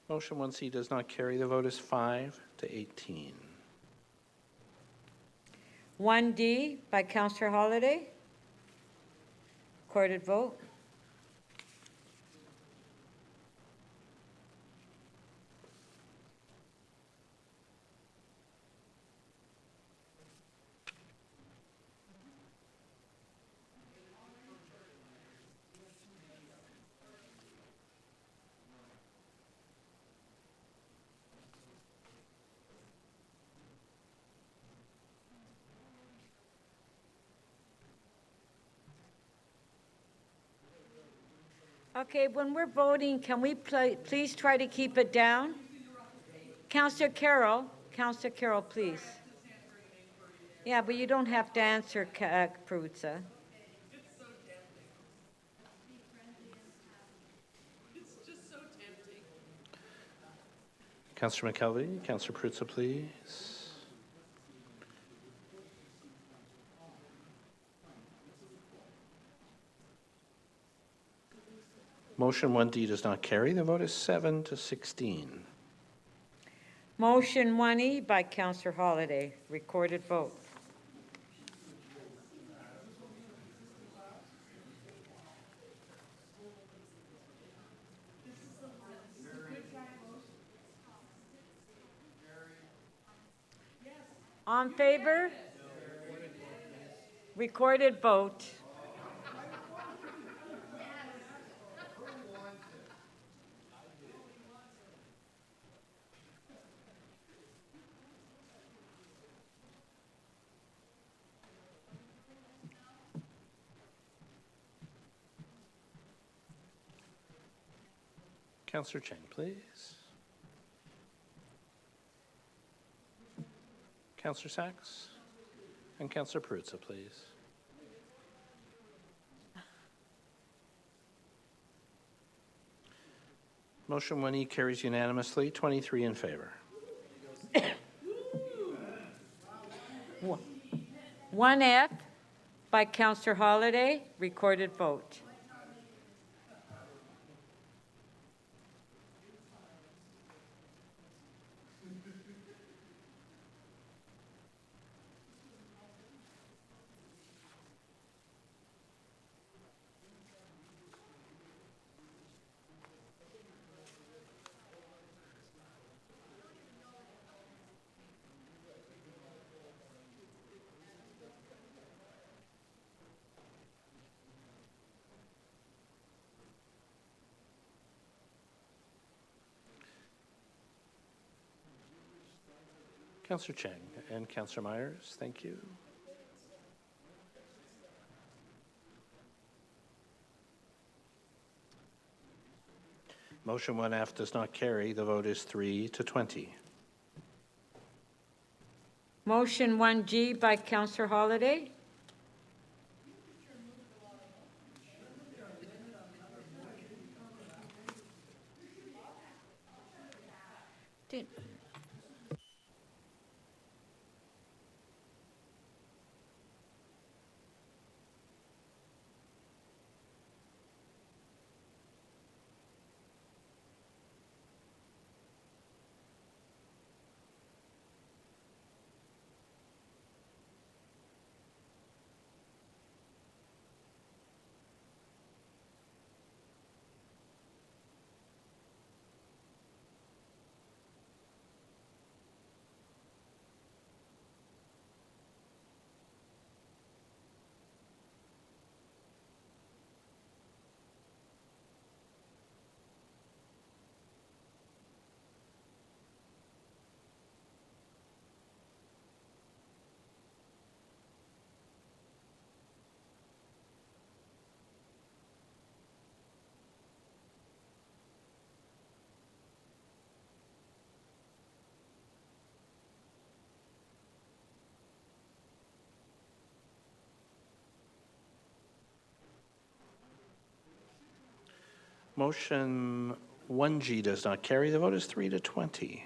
Motion 1C does not carry. The vote is 5 to 18. 1D by Councillor Holliday, recorded vote. Okay, when we're voting, can we please try to keep it down? Councillor Carroll, please. Yeah, but you don't have to answer, Peruzza. Councillor McKelvey, Councillor Peruzza, please. Motion 1D does not carry. The vote is 7 to 16. Motion 1E by Councillor Holyday, recorded vote. On favor? Recorded vote. Councillor Cheng, please. Councillor Sachs and Councillor Peruzza, please. Motion 1E carries unanimously, 23 in favor. 1F by Councillor Holyday, recorded vote. Councillor Cheng and Councillor Myers, thank you. Motion 1F does not carry. The vote is 3 to 20. Motion 1G by Councillor Holyday. Motion 1G does not carry. The vote is 3 to 20.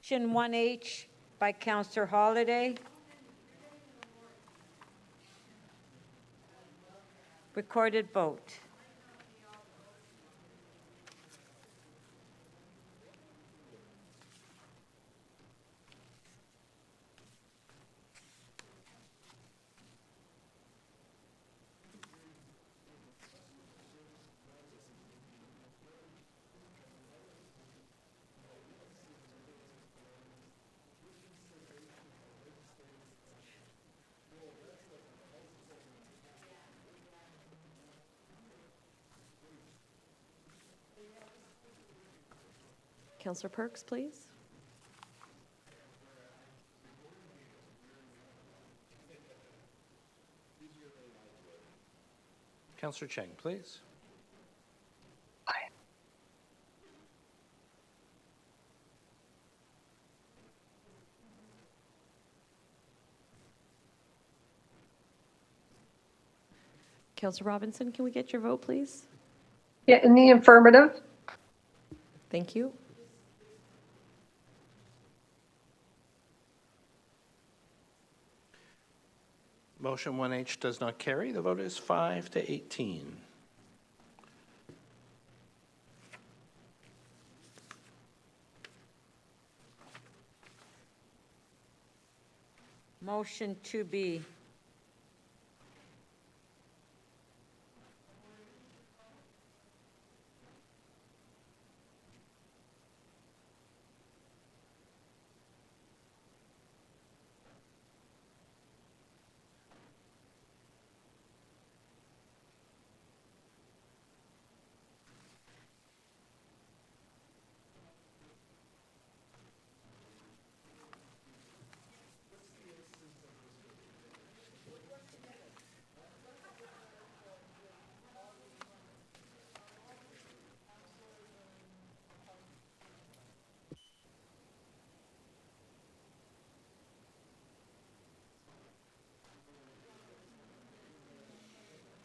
Motion 1H by Councillor Holyday. Recorded vote. Councillor Perks, please. Councillor Cheng, please. Councillor Robinson, can we get your vote, please? Yeah, in the affirmative. Thank you. Motion 1H does not carry. The vote is 5 to 18. Motion 2B.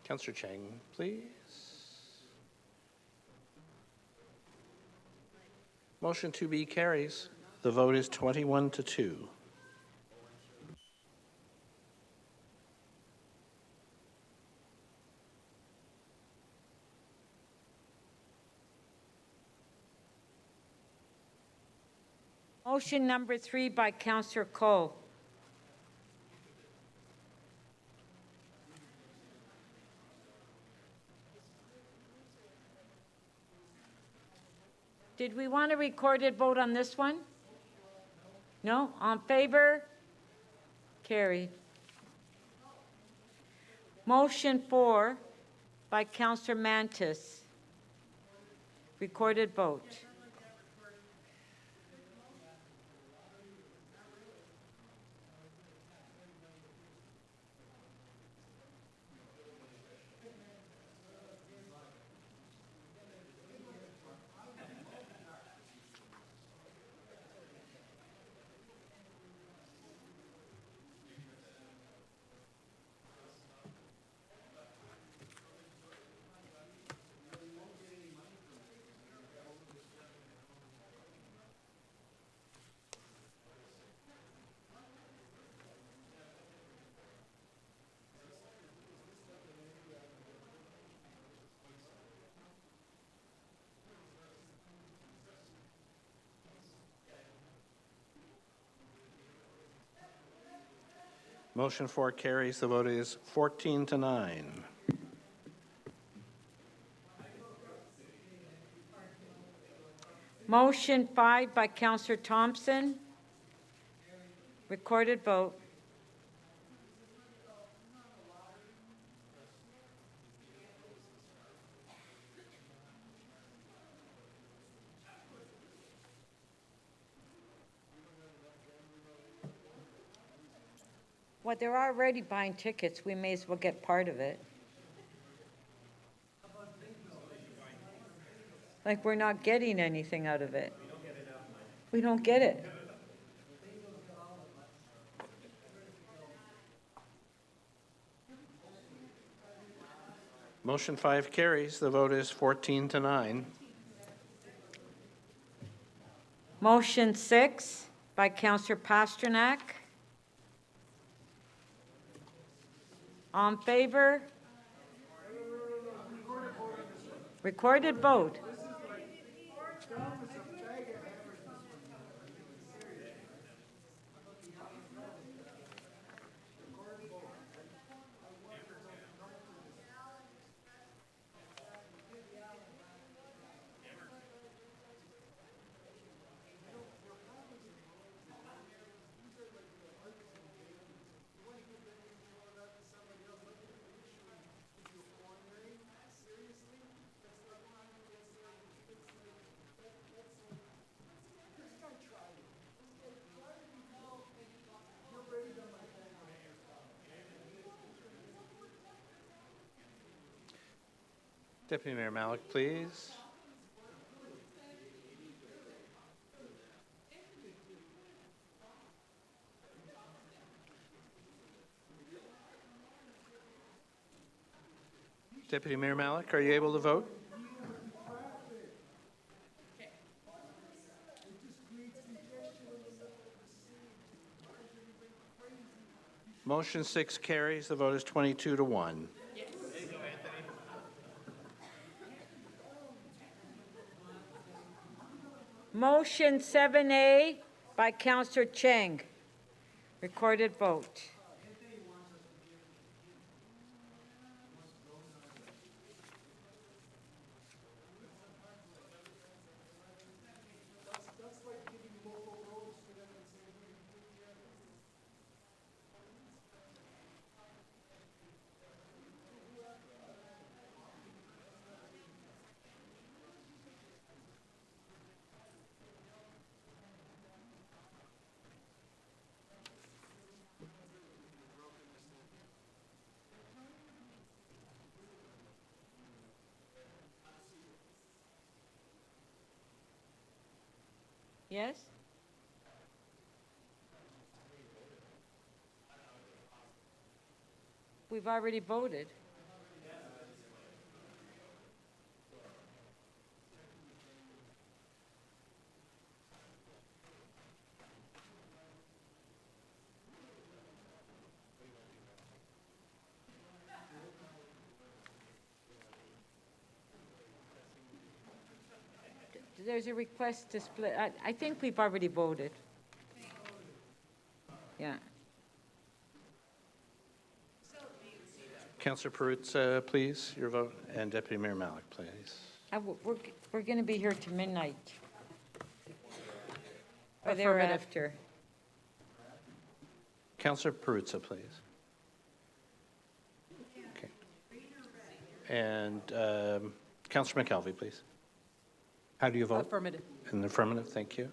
Councillor Cheng, please. Motion 2B carries. The vote is 21 to 2. Motion number 3 by Councillor Coe. Did we want a recorded vote on this one? No? On favor? Carried. Motion 4 by Councillor Mantis. Recorded vote. Motion 4 carries. The vote is 14 to 9. Motion 5 by Councillor Thompson. Recorded vote. Well, they're already buying tickets. We may as well get part of it. Like we're not getting anything out of it. We don't get it. Motion 5 carries. The vote is 14 to 9. Motion 6 by Councillor Pasternak. On favor? Recorded vote. Deputy Mayor Malik, please. Deputy Mayor Malik, are you able to vote? Motion 6 carries. The vote is 22-1. Motion 7A by Councillor Cheng. Recorded vote. Yes? We've already voted. There's a request to split. I think we've already voted. Yeah. Councillor Perruzza, please, your vote, and Deputy Mayor Malik, please. We're going to be here to midnight. Or Affirmative. thereafter. Councillor Perruzza, please. Okay. And Councillor McKelvey, please. How do you vote? Affirmative. In the affirmative, thank you.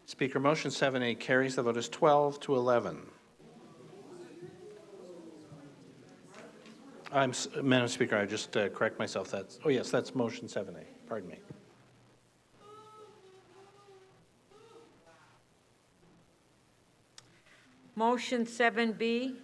Speaker, motion 7A carries. The vote is 12-11. Madam Speaker, I just correct myself. That's motion 7A. Pardon me. Motion 7B.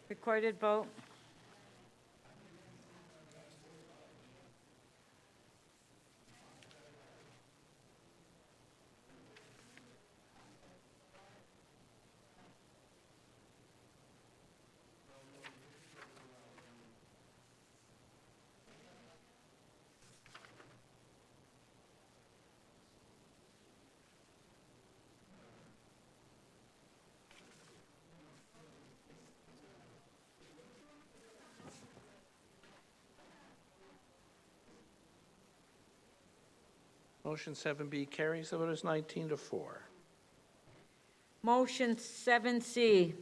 Recorded vote. Motion 7B carries. The vote is 19-4. Motion 7C.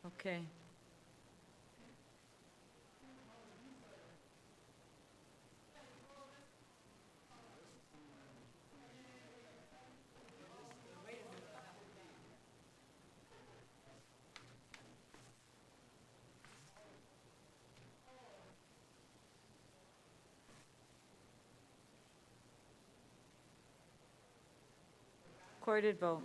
Okay. Recorded vote.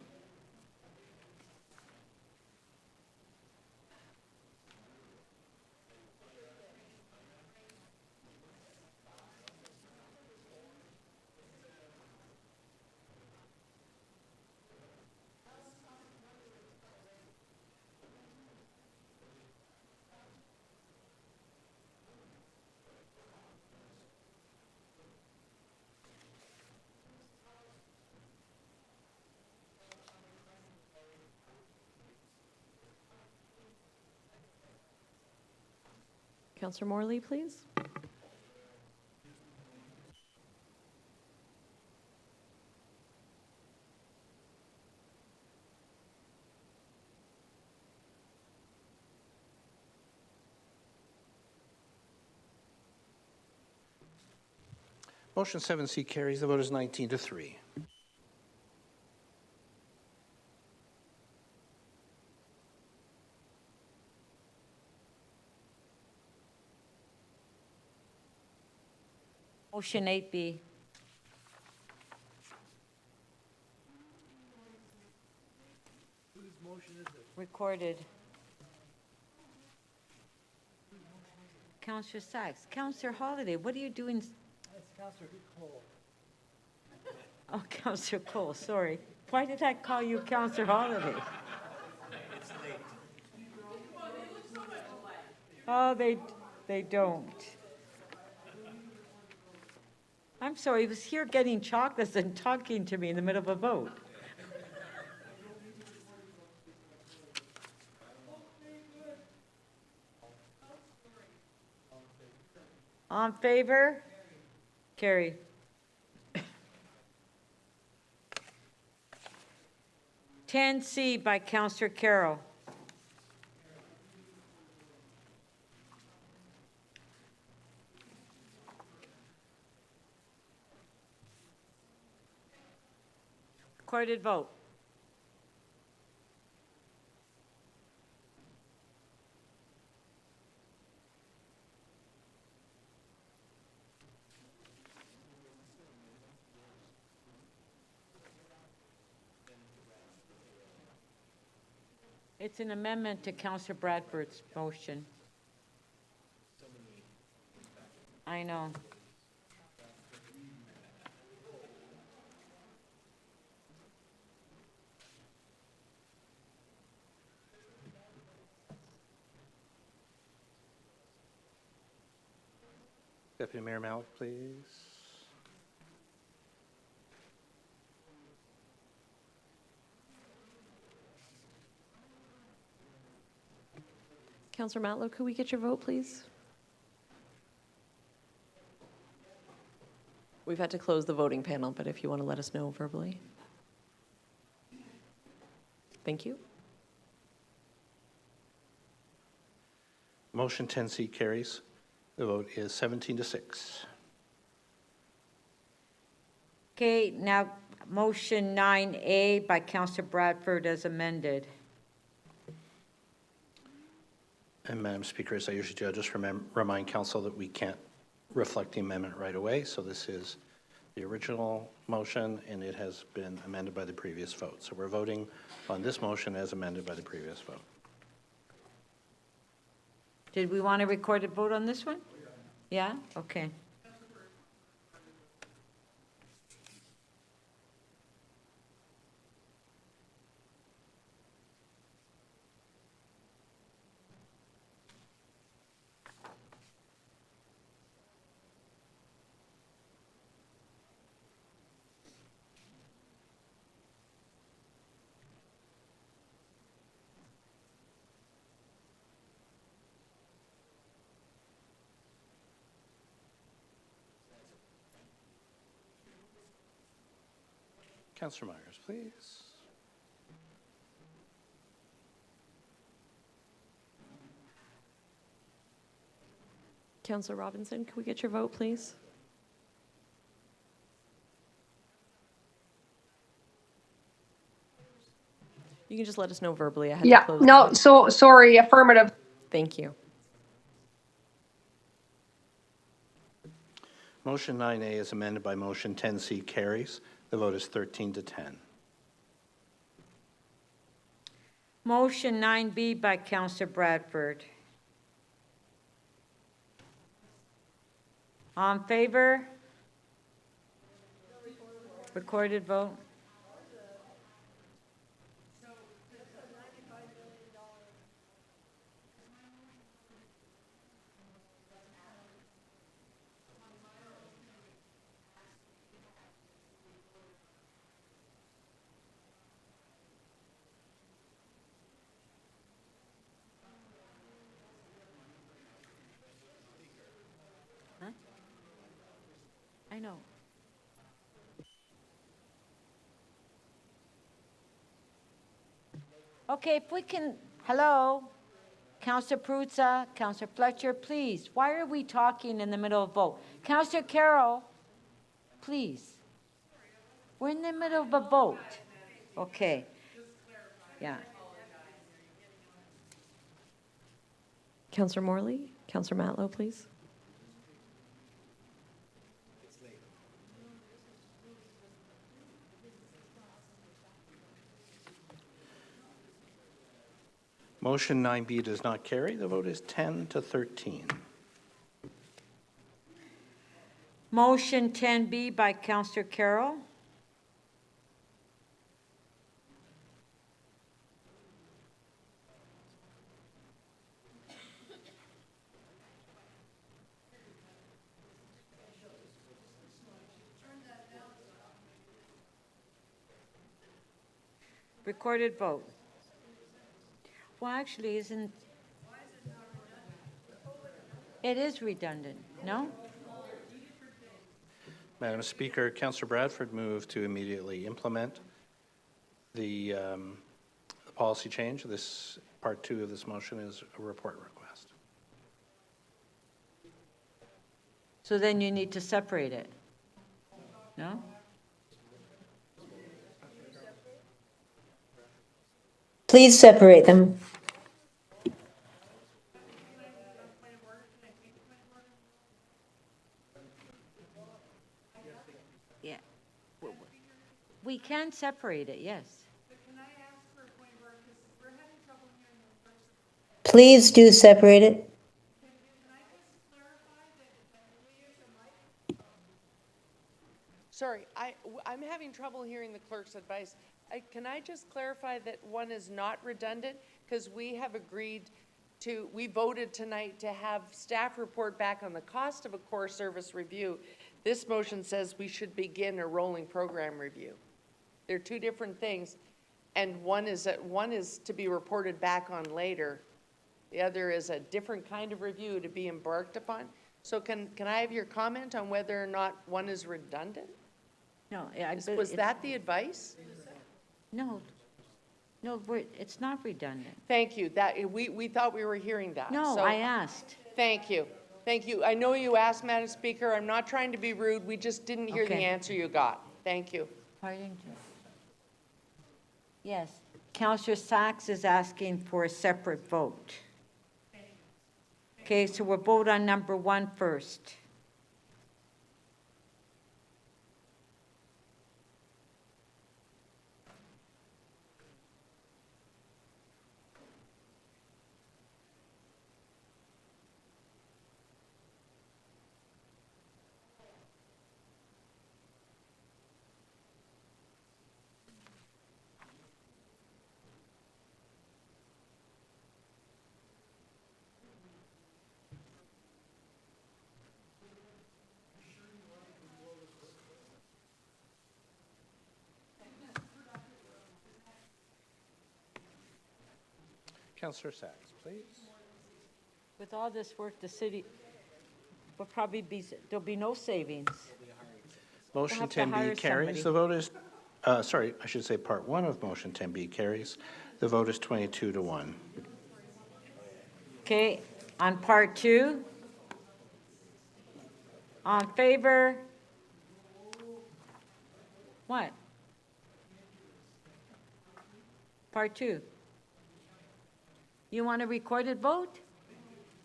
Councillor Morley, please. Motion 7C carries. The vote is 19-3. Motion 8B. Whose motion is it? Recorded. Councillor Sachs. Councillor Holiday, what are you doing? That's Councillor Cole. Oh, Councillor Cole, sorry. Why did I call you Councillor Holiday? It's late. Oh, they don't. I'm sorry, he was here getting chocolates and talking to me in the middle of a vote. On favor? Carry. Ten C by Councillor Carroll. Recorded vote. It's an amendment to Councillor Bradford's motion. I know. Deputy Mayor Malik, please. Councillor Matlow, could we get your vote, please? We've had to close the voting panel, but if you want to let us know verbally. Thank you. Motion 10C carries. The vote is 17-6. Okay, now motion 9A by Councillor Bradford as amended. And Madam Speaker, as I usually do, I'll just remind council that we can't reflect the amendment right away. So this is the original motion, and it has been amended by the previous vote. So we're voting on this motion as amended by the previous vote. Did we want a recorded vote on this one? Yeah? Okay. Councillor Myers, please. Councillor Robinson, can we get your vote, please? You can just let us know verbally. I had Yeah, to close. no, so, sorry, affirmative. Thank you. Motion 9A is amended by motion 10C carries. The vote is 13-10. Motion 9B by Councillor Bradford. On favor? Recorded vote. I know. Okay, if we can, hello, Councillor Perruzza, Councillor Fletcher, please, why are we talking in the middle of vote? Councillor Carroll, please. We're in the middle of a vote. Okay. Yeah. Counselor Morley, Counselor Matlow, please. Motion 9B does not carry. The vote is 10 to 13. Motion 10B by Councillor Carroll. Recorded vote. Well, actually, isn't... It is redundant, no? Madam Speaker, Councillor Bradford moved to immediately implement the policy change. This part 2 of this motion is a report request. So then you need to separate it, no? Please separate them. Yeah. We can separate it, yes. Please do separate it. Sorry, I'm having trouble hearing the clerk's advice. Can I just clarify that one is not redundant? Because we have agreed to, we voted tonight to have staff report back on the cost of a core service review. This motion says we should begin a rolling program review. They're two different things, and one is to be reported back on later. The other is a different kind of review to be embarked upon. So can I have your comment on whether or not one is redundant? No. Was that the advice? No, it's not redundant. Thank you. We thought we were hearing that. No, So, I asked. Thank you. Thank you. I know you asked, Madam Speaker. I'm not trying to be rude. We just didn't hear the Okay. answer you got. Thank you. Pardon? Yes. Councillor Sachs is asking for a separate vote. Okay, so we'll vote on number 1 first. Councillor Sachs, please. With all this work, the city will probably be, there'll be no savings. Motion have to hire 10B carries. somebody. The vote is, sorry, I should say part 1 of motion 10B carries. The vote is 22 to 1. Okay, on part 2? On favor? What? Part 2? You want a recorded vote?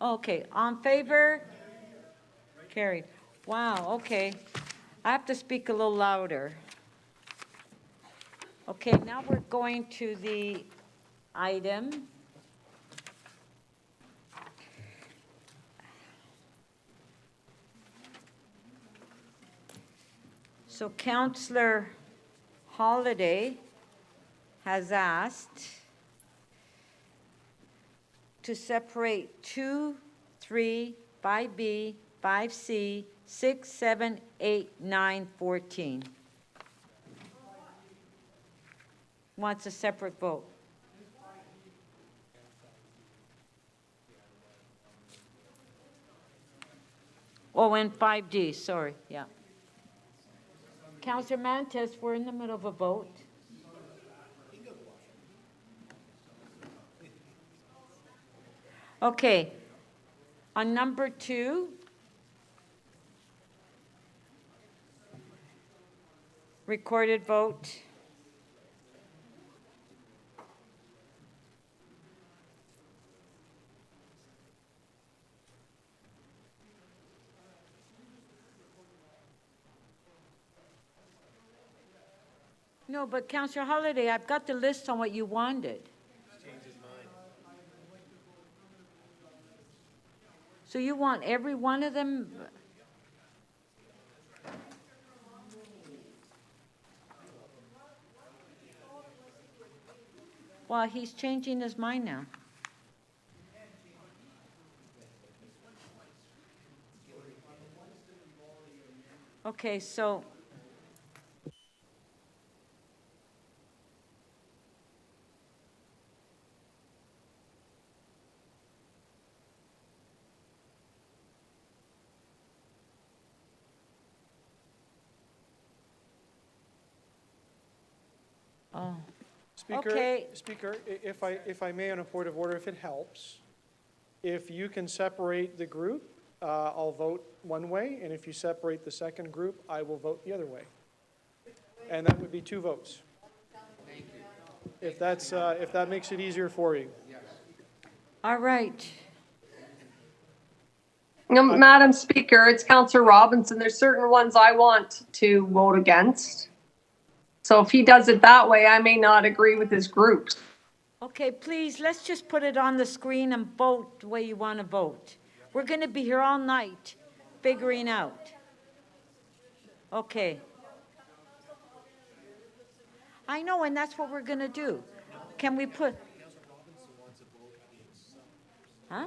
Okay, on favor? Carried. Wow, okay. I have to speak a little louder. Okay, now we're going to the item. So Councillor Holiday has asked to separate 2, 3, 5B, 5C, 6, 7, 8, 9, 14. Wants a separate vote. Oh, and 5D, sorry, yeah. Councillor Mantes, we're in the middle of a vote. Okay, on number 2, Recorded vote. No, but Councillor Holliday, I've got the list on what you wanted. So you want every one of them? Well, he's changing his mind now. Okay, so. Oh. Speaker, Okay. Speaker, if I may, on a point of order, if it helps, if you can separate the group, I'll vote one way, and if you separate the second group, I will vote the other way. And that would be 2 votes. Thank you. If that makes it easier for you. All right. Madam Speaker, it's Councillor Robinson. There's certain ones I want to vote against. So if he does it that way, I may not agree with his group. Okay, please, let's just put it on the screen and vote the way you want to vote. We're going to be here all night figuring out. Okay. I know, and that's what we're going to do. Can we put... Huh?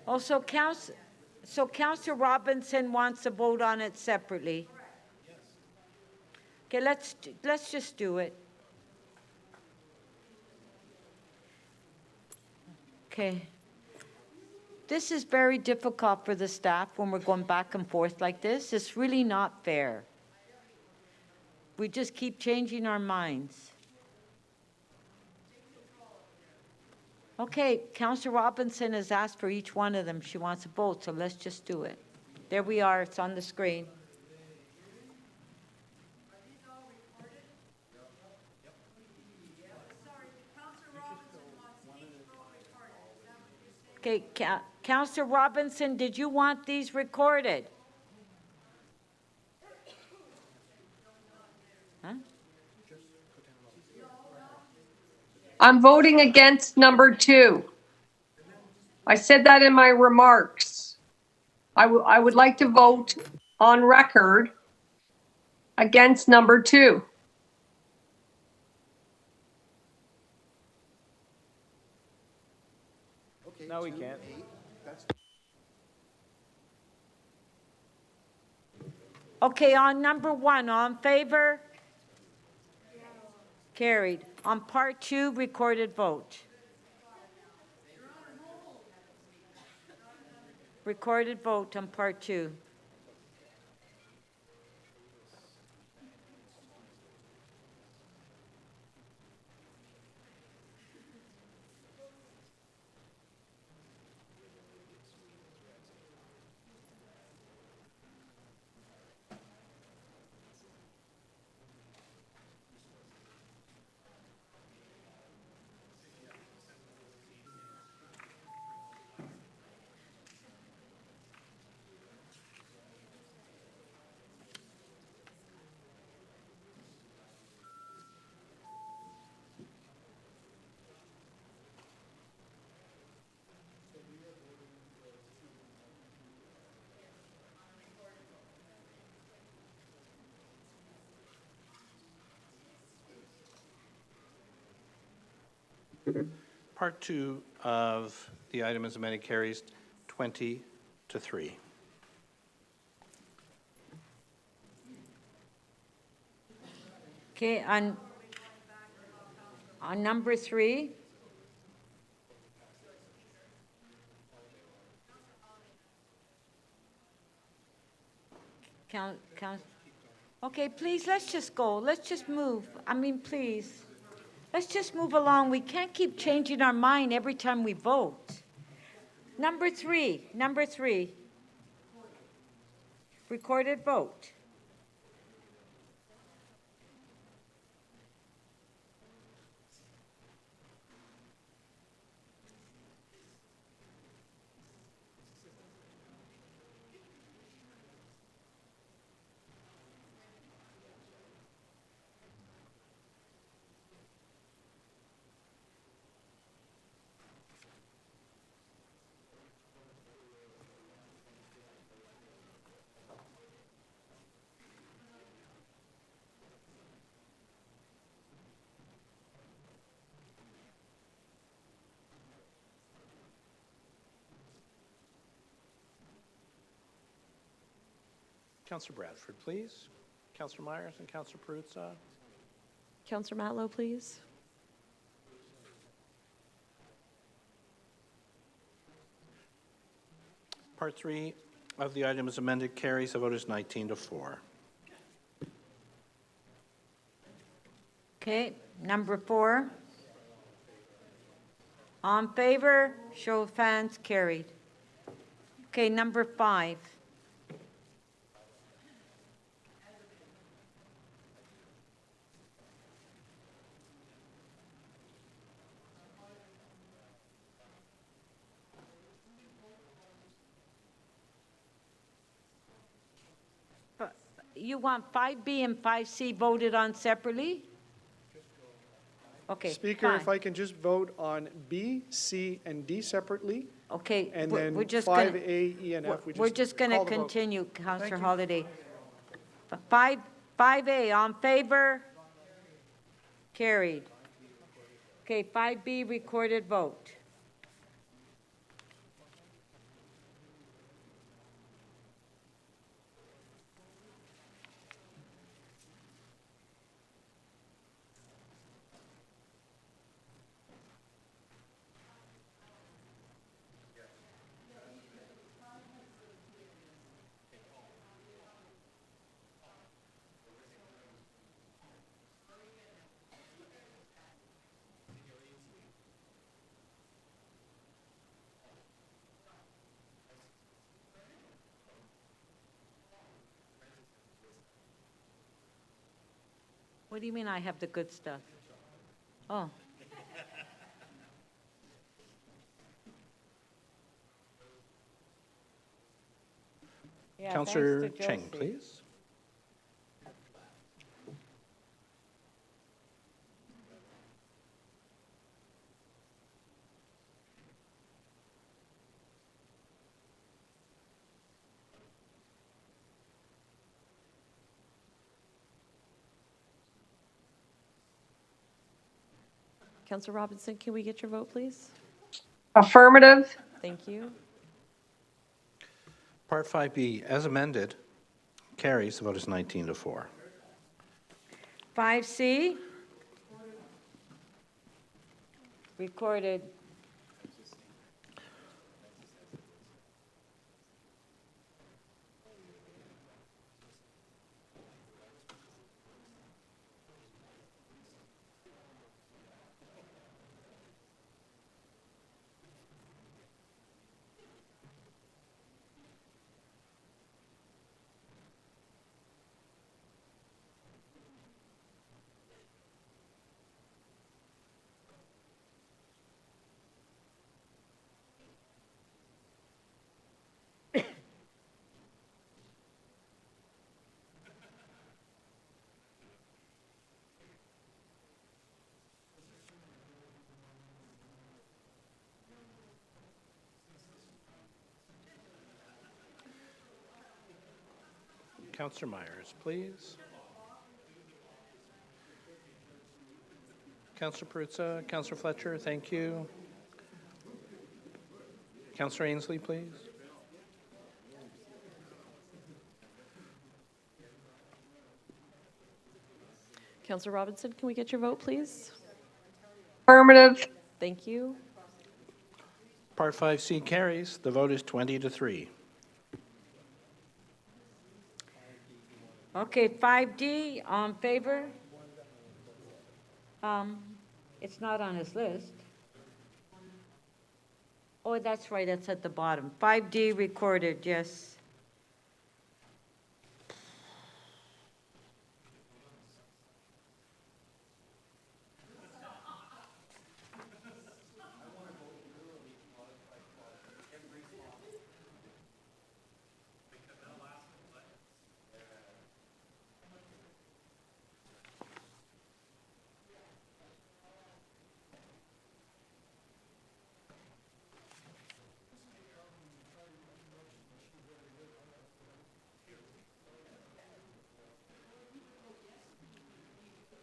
Oh, so Councillor Robinson wants to vote on it separately. Okay, let's just do it. Okay. This is very difficult for the staff when we're going back and forth like this. It's really not fair. We just keep changing our minds. Okay, Councillor Robinson has asked for each one of them. She wants a vote, so let's just do it. There we are, it's on the screen. Okay, Councillor Robinson, did you want these recorded? Huh? I'm voting against number 2. I said that in my remarks. I would like to vote on record against number 2. No, we can't. Okay, on number 1, all in favor? Carried. On part 2, recorded vote. Recorded vote on part 2. Part 2 of the item as amended carries 20 to 3. Okay, on number 3. Okay, please, let's just go. Let's just move. I mean, please. Let's just move along. We can't keep changing our mind every time we vote. Number 3. Recorded vote. Councillor Bradford, please. Councillor Myers and Councillor Perruzza. Councillor Matlow, please. Part 3 of the item is amended, carries. The vote is 19-4. Okay, number 4. On favor, show of hands, carried. Okay, number 5. You want 5B and 5C voted on separately? Okay, Speaker, if fine. I can just vote on B, C, and D separately, Okay, and we're then we're just gonna. 5A, E, and F, We're just going to call the vote. continue, Councillor you. Holiday. 5A, on favor? Carried. Okay, 5B, recorded vote. What do you mean I have the good stuff? Oh. Yeah, thanks Councillor to Cheng, Josie. please. Councillor Robinson, can we get your vote, please? Affirmative. Thank you. Part 5B, as amended, carries. The vote is 19-4. 5C? Recorded. Councillor Myers, please. Councillor Perruzza, Councillor Fletcher, thank you. Councillor Ainsley, please. Councillor Robinson, can we get your vote, please? Affirmative. Thank you. Part 5C carries. The vote is 20-3. Okay, 5D, on favor? It's not on his list. Oh, that's right, it's at the bottom. 5D recorded, yes.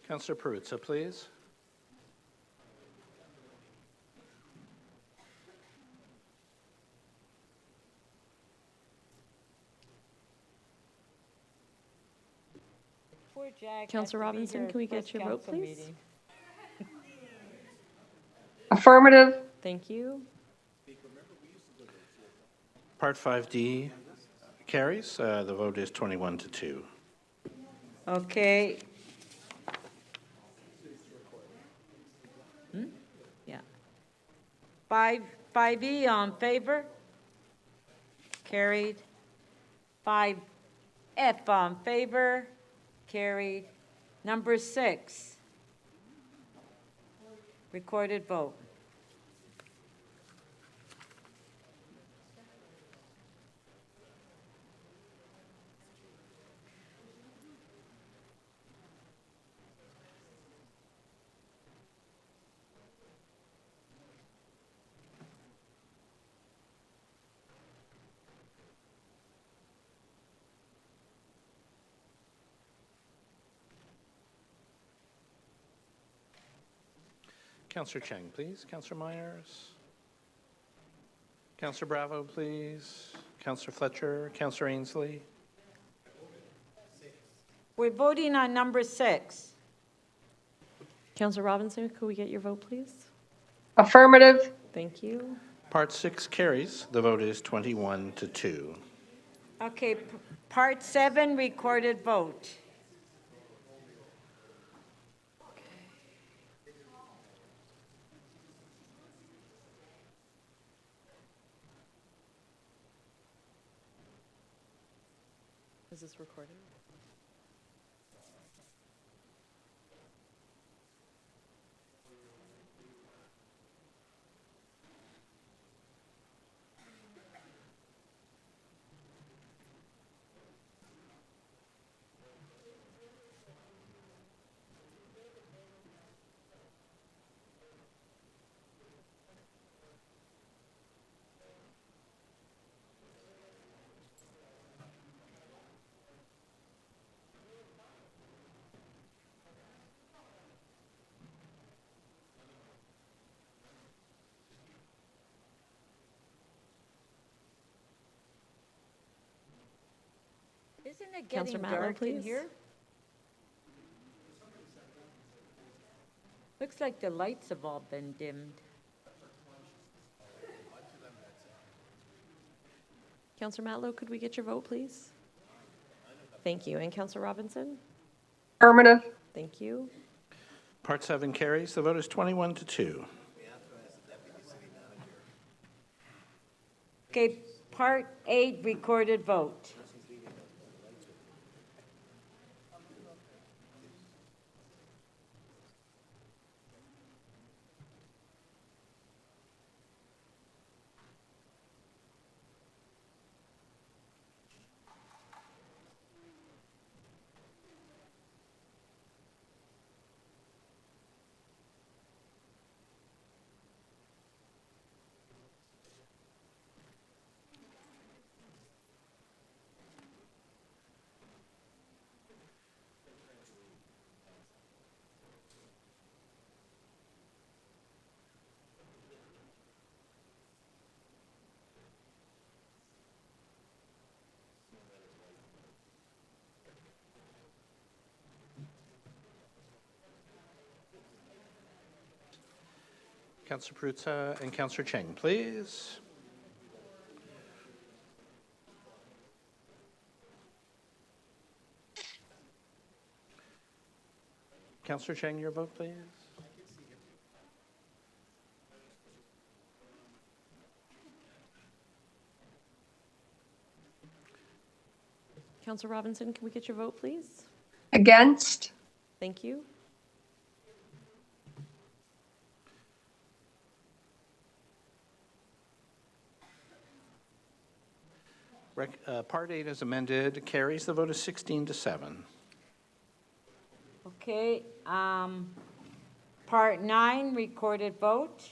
Councillor Perruzza, please. Poor Jack. Councillor Robinson, can we get your vote, please? Affirmative. Thank you. Part 5D carries. The vote is 21 to 2. Okay. Yeah. 5E on favor? Carried. 5F on favor? Carried. Number 6. Recorded vote. Councillor Cheng, please. Councillor Myers. Councillor Bravo, please. Councillor Fletcher. Councillor Ainsley. We're voting on number 6. Councillor Robinson, could we get your vote, please? Affirmative. Thank you. Part 6 carries. The vote is 21 to 2. Okay, part 7, recorded vote. Is this recorded? Isn't it Councillor getting Matlow, dark in please. here? Looks like the lights have all been dimmed. Councillor Matlow, could we get your vote, please? Thank you. And Councillor Robinson? Affirmative. Thank you. Part 7 carries. The vote is 21 to 2. Okay, part 8, recorded vote. Councillor Perruzza and Councillor Cheng, please. Councillor Cheng, your vote, please. Councillor Robinson, can we get your vote, please? Against. Thank you. Part 8 is amended. Carries. The vote is 16 to 7. Okay, part 9, recorded vote.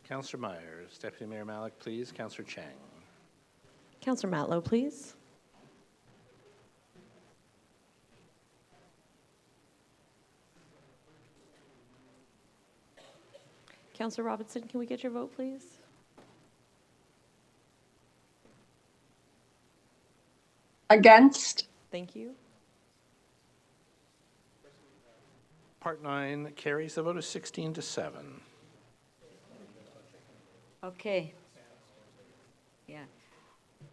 Councillor Myers. Deputy Mayor Malik, please. Councillor Chang. Councillor Matlow, please. Councillor Robinson, can we get your vote, please? Against? Thank you. Part 9 carries. The vote is 16-7. Okay. Yeah.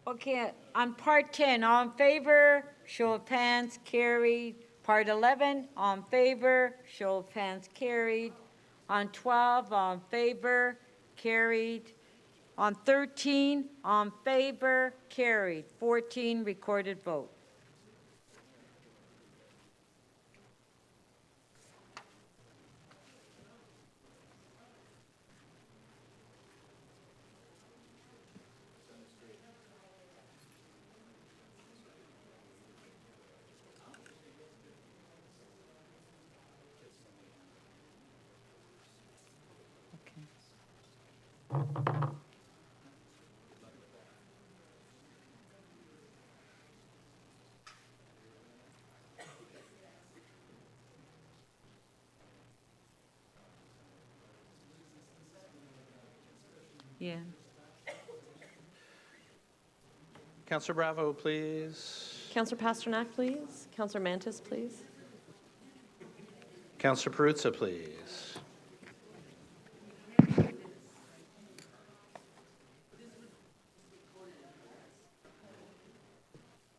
Okay, on part 10, all in favor, show of hands, carried. Part 11, all in favor, show of hands, carried. On 12, all in favor, carried. On 13, all in favor, carried. 14, recorded vote. Yeah. Councillor Bravo, please. Councillor Pasternak, please. Councillor Mantis, please. Councillor Perruzza, please.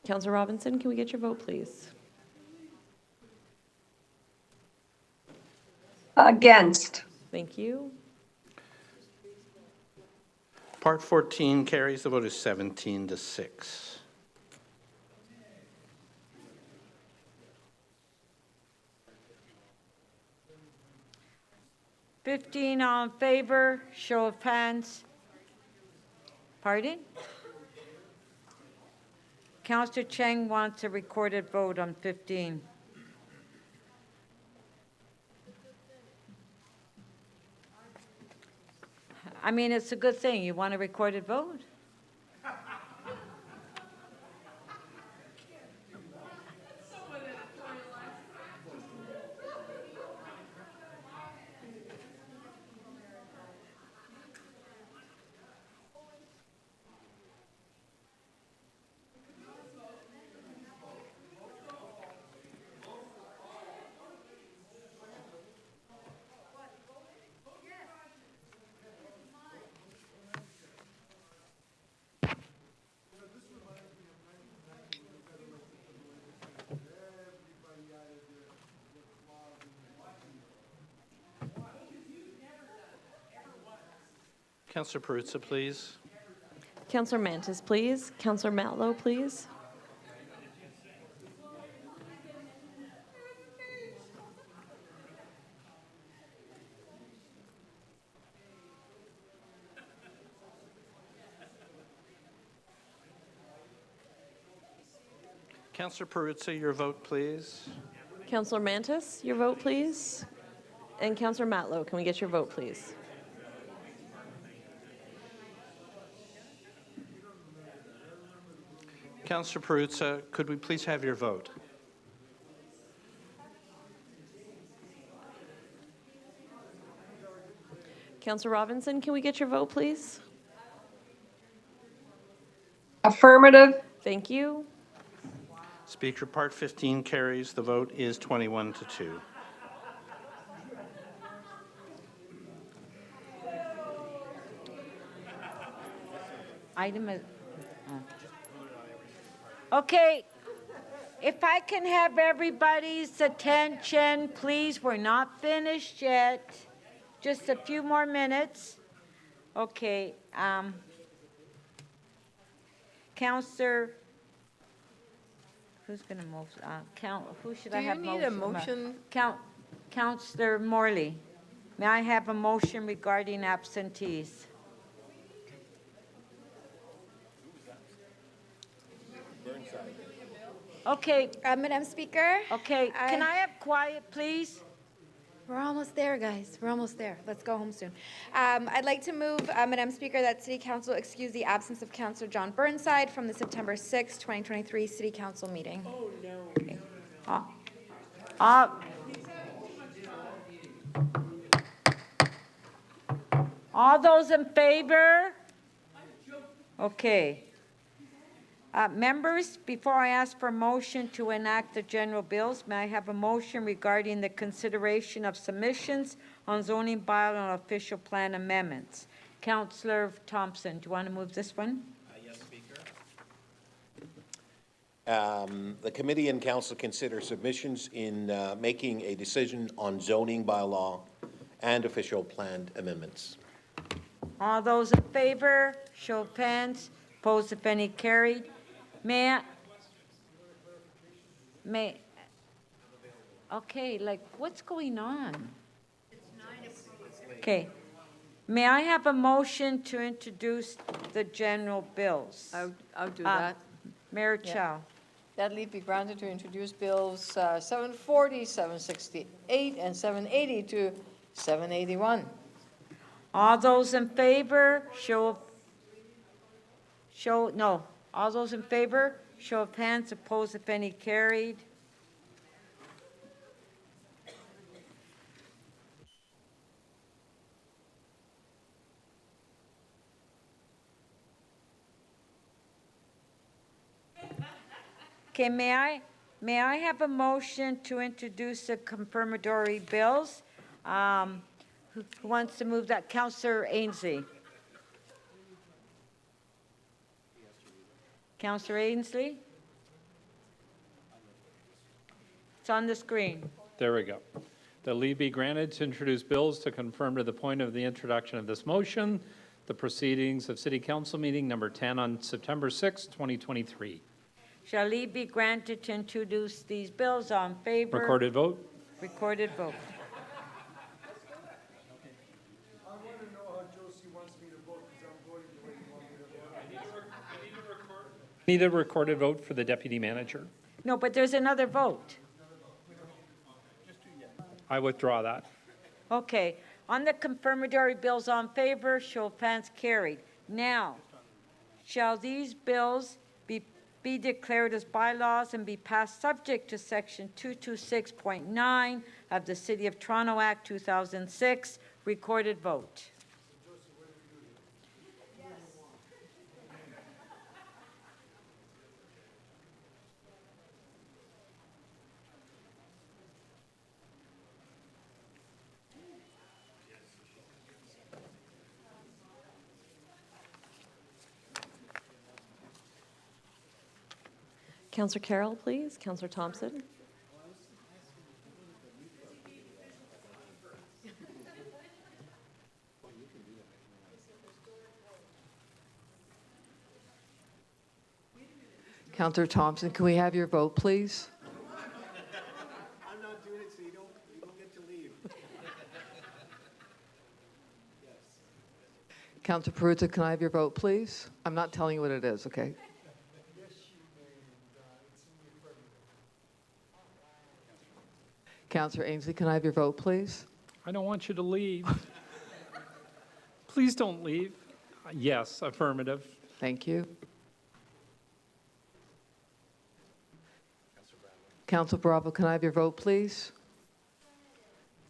Councillor Robinson, can we get your vote, please? Against? Thank you. Part 14 carries. The vote is 17-6. Fifteen, all in favor, show of hands. Pardon? Councillor Cheng wants a recorded vote on 15. I mean, it's a good thing. You want a recorded vote? Councillor Perruzza, please. Councillor Mantis, please. Councillor Matlow, please. Councillor Perruzza, your vote, please. Councillor Mantis, your vote, please. And Councillor Matlow, can we get your vote, please? Councillor Perruzza, could we please have your vote? Councillor Robinson, can we get your vote, please? Affirmative. Thank you. Speaker, Part 15 carries. The vote is 21-2. Item is, okay, if I can have everybody's attention, please, we're not finished yet. Just a few more minutes. Okay, Councillor, who's going to move? Who should I have motion? Do you need a motion? Councillor Morley, may I have a motion regarding absentees? Okay. Madam Speaker. Okay, can I have quiet, please? We're almost there, guys. We're almost there. Let's go home soon. I'd like to move, Madam Speaker, that City Council excuse the absence of Councillor John Burnside from the September 6, 2023 City Council meeting. Oh, no. Okay. All those in favor? Okay. Members, before I ask for a motion to enact the general bills, may I have a motion regarding the consideration of submissions on zoning bylaw and official plan amendments? Councillor Thompson, do you want to move this one? Yes, Speaker. The committee and council consider submissions in making a decision on zoning bylaw and official plan amendments. All those in favor, show of hands. Opposed, if any, carried. Okay, like, what's going on? Okay. May I have a motion to introduce the general bills? I'll do that. Mayor Chow. That leave be granted to introduce bills 740, 768, and 780 to 781. All those in favor, all those in favor, show of hands. Opposed, if any, carried. Okay, may I have a motion to introduce the confirmatory bills? Who wants to move that? Councillor Ainsley. Councillor Ainsley? It's on the screen. There we go. The leave be granted to introduce bills to confirm to the point of the introduction of this motion the proceedings of City Council meeting number 10 on September 6, 2023. Shall leave be granted to introduce these bills? On favor? Recorded vote. Recorded vote. Need a recorded vote for the deputy manager. No, but there's another vote. I withdraw that. Okay. On the confirmatory bills, on favor, show of hands, carried. Now, shall these bills be declared as bylaws and be passed subject to Section 226.9 of the City of Toronto Act 2006? Recorded vote. Councillor Carroll, please. Councillor Thompson. Councillor Thompson, can we have your vote, please? I'm not doing it, so you don't get to leave. Councillor Peruzza, can I have your vote, please? I'm not telling you what it is, okay? Councillor Ainsley, can I have your vote, please? I don't want you to leave. Please don't leave. Yes, affirmative. Thank you. Councillor Bravo, can I have your vote, please?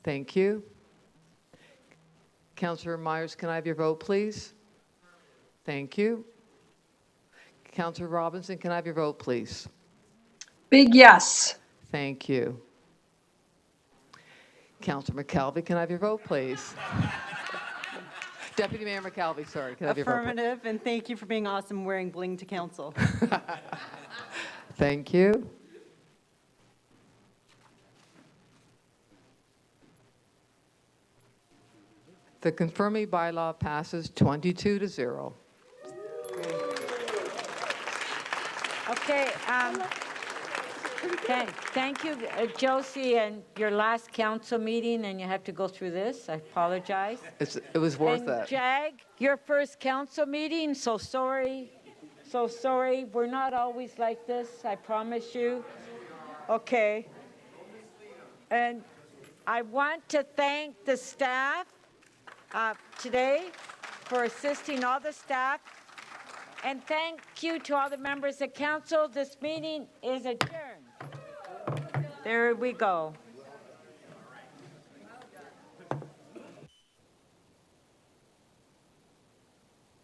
Thank you. Councillor Myers, can I have your vote, please? Thank you. Councillor Robinson, can I have your vote, please? Big yes. Thank you. Councillor McKelvey, can I have your vote, please? Deputy Mayor McKelvey, sorry, can I have your vote, please? Affirmative, and thank you for being awesome wearing bling to council. Thank you. The confirming bylaw passes 22-0. Okay. Thank you, Josie, and your last council meeting, and you have to go through this. I apologize. It was worth And that. Jag, your first council meeting, so sorry. So sorry. We're not always like this, I promise you. Okay. And I want to thank the staff today for assisting all the staff. And thank you to all the members of council. This meeting is adjourned. There we go.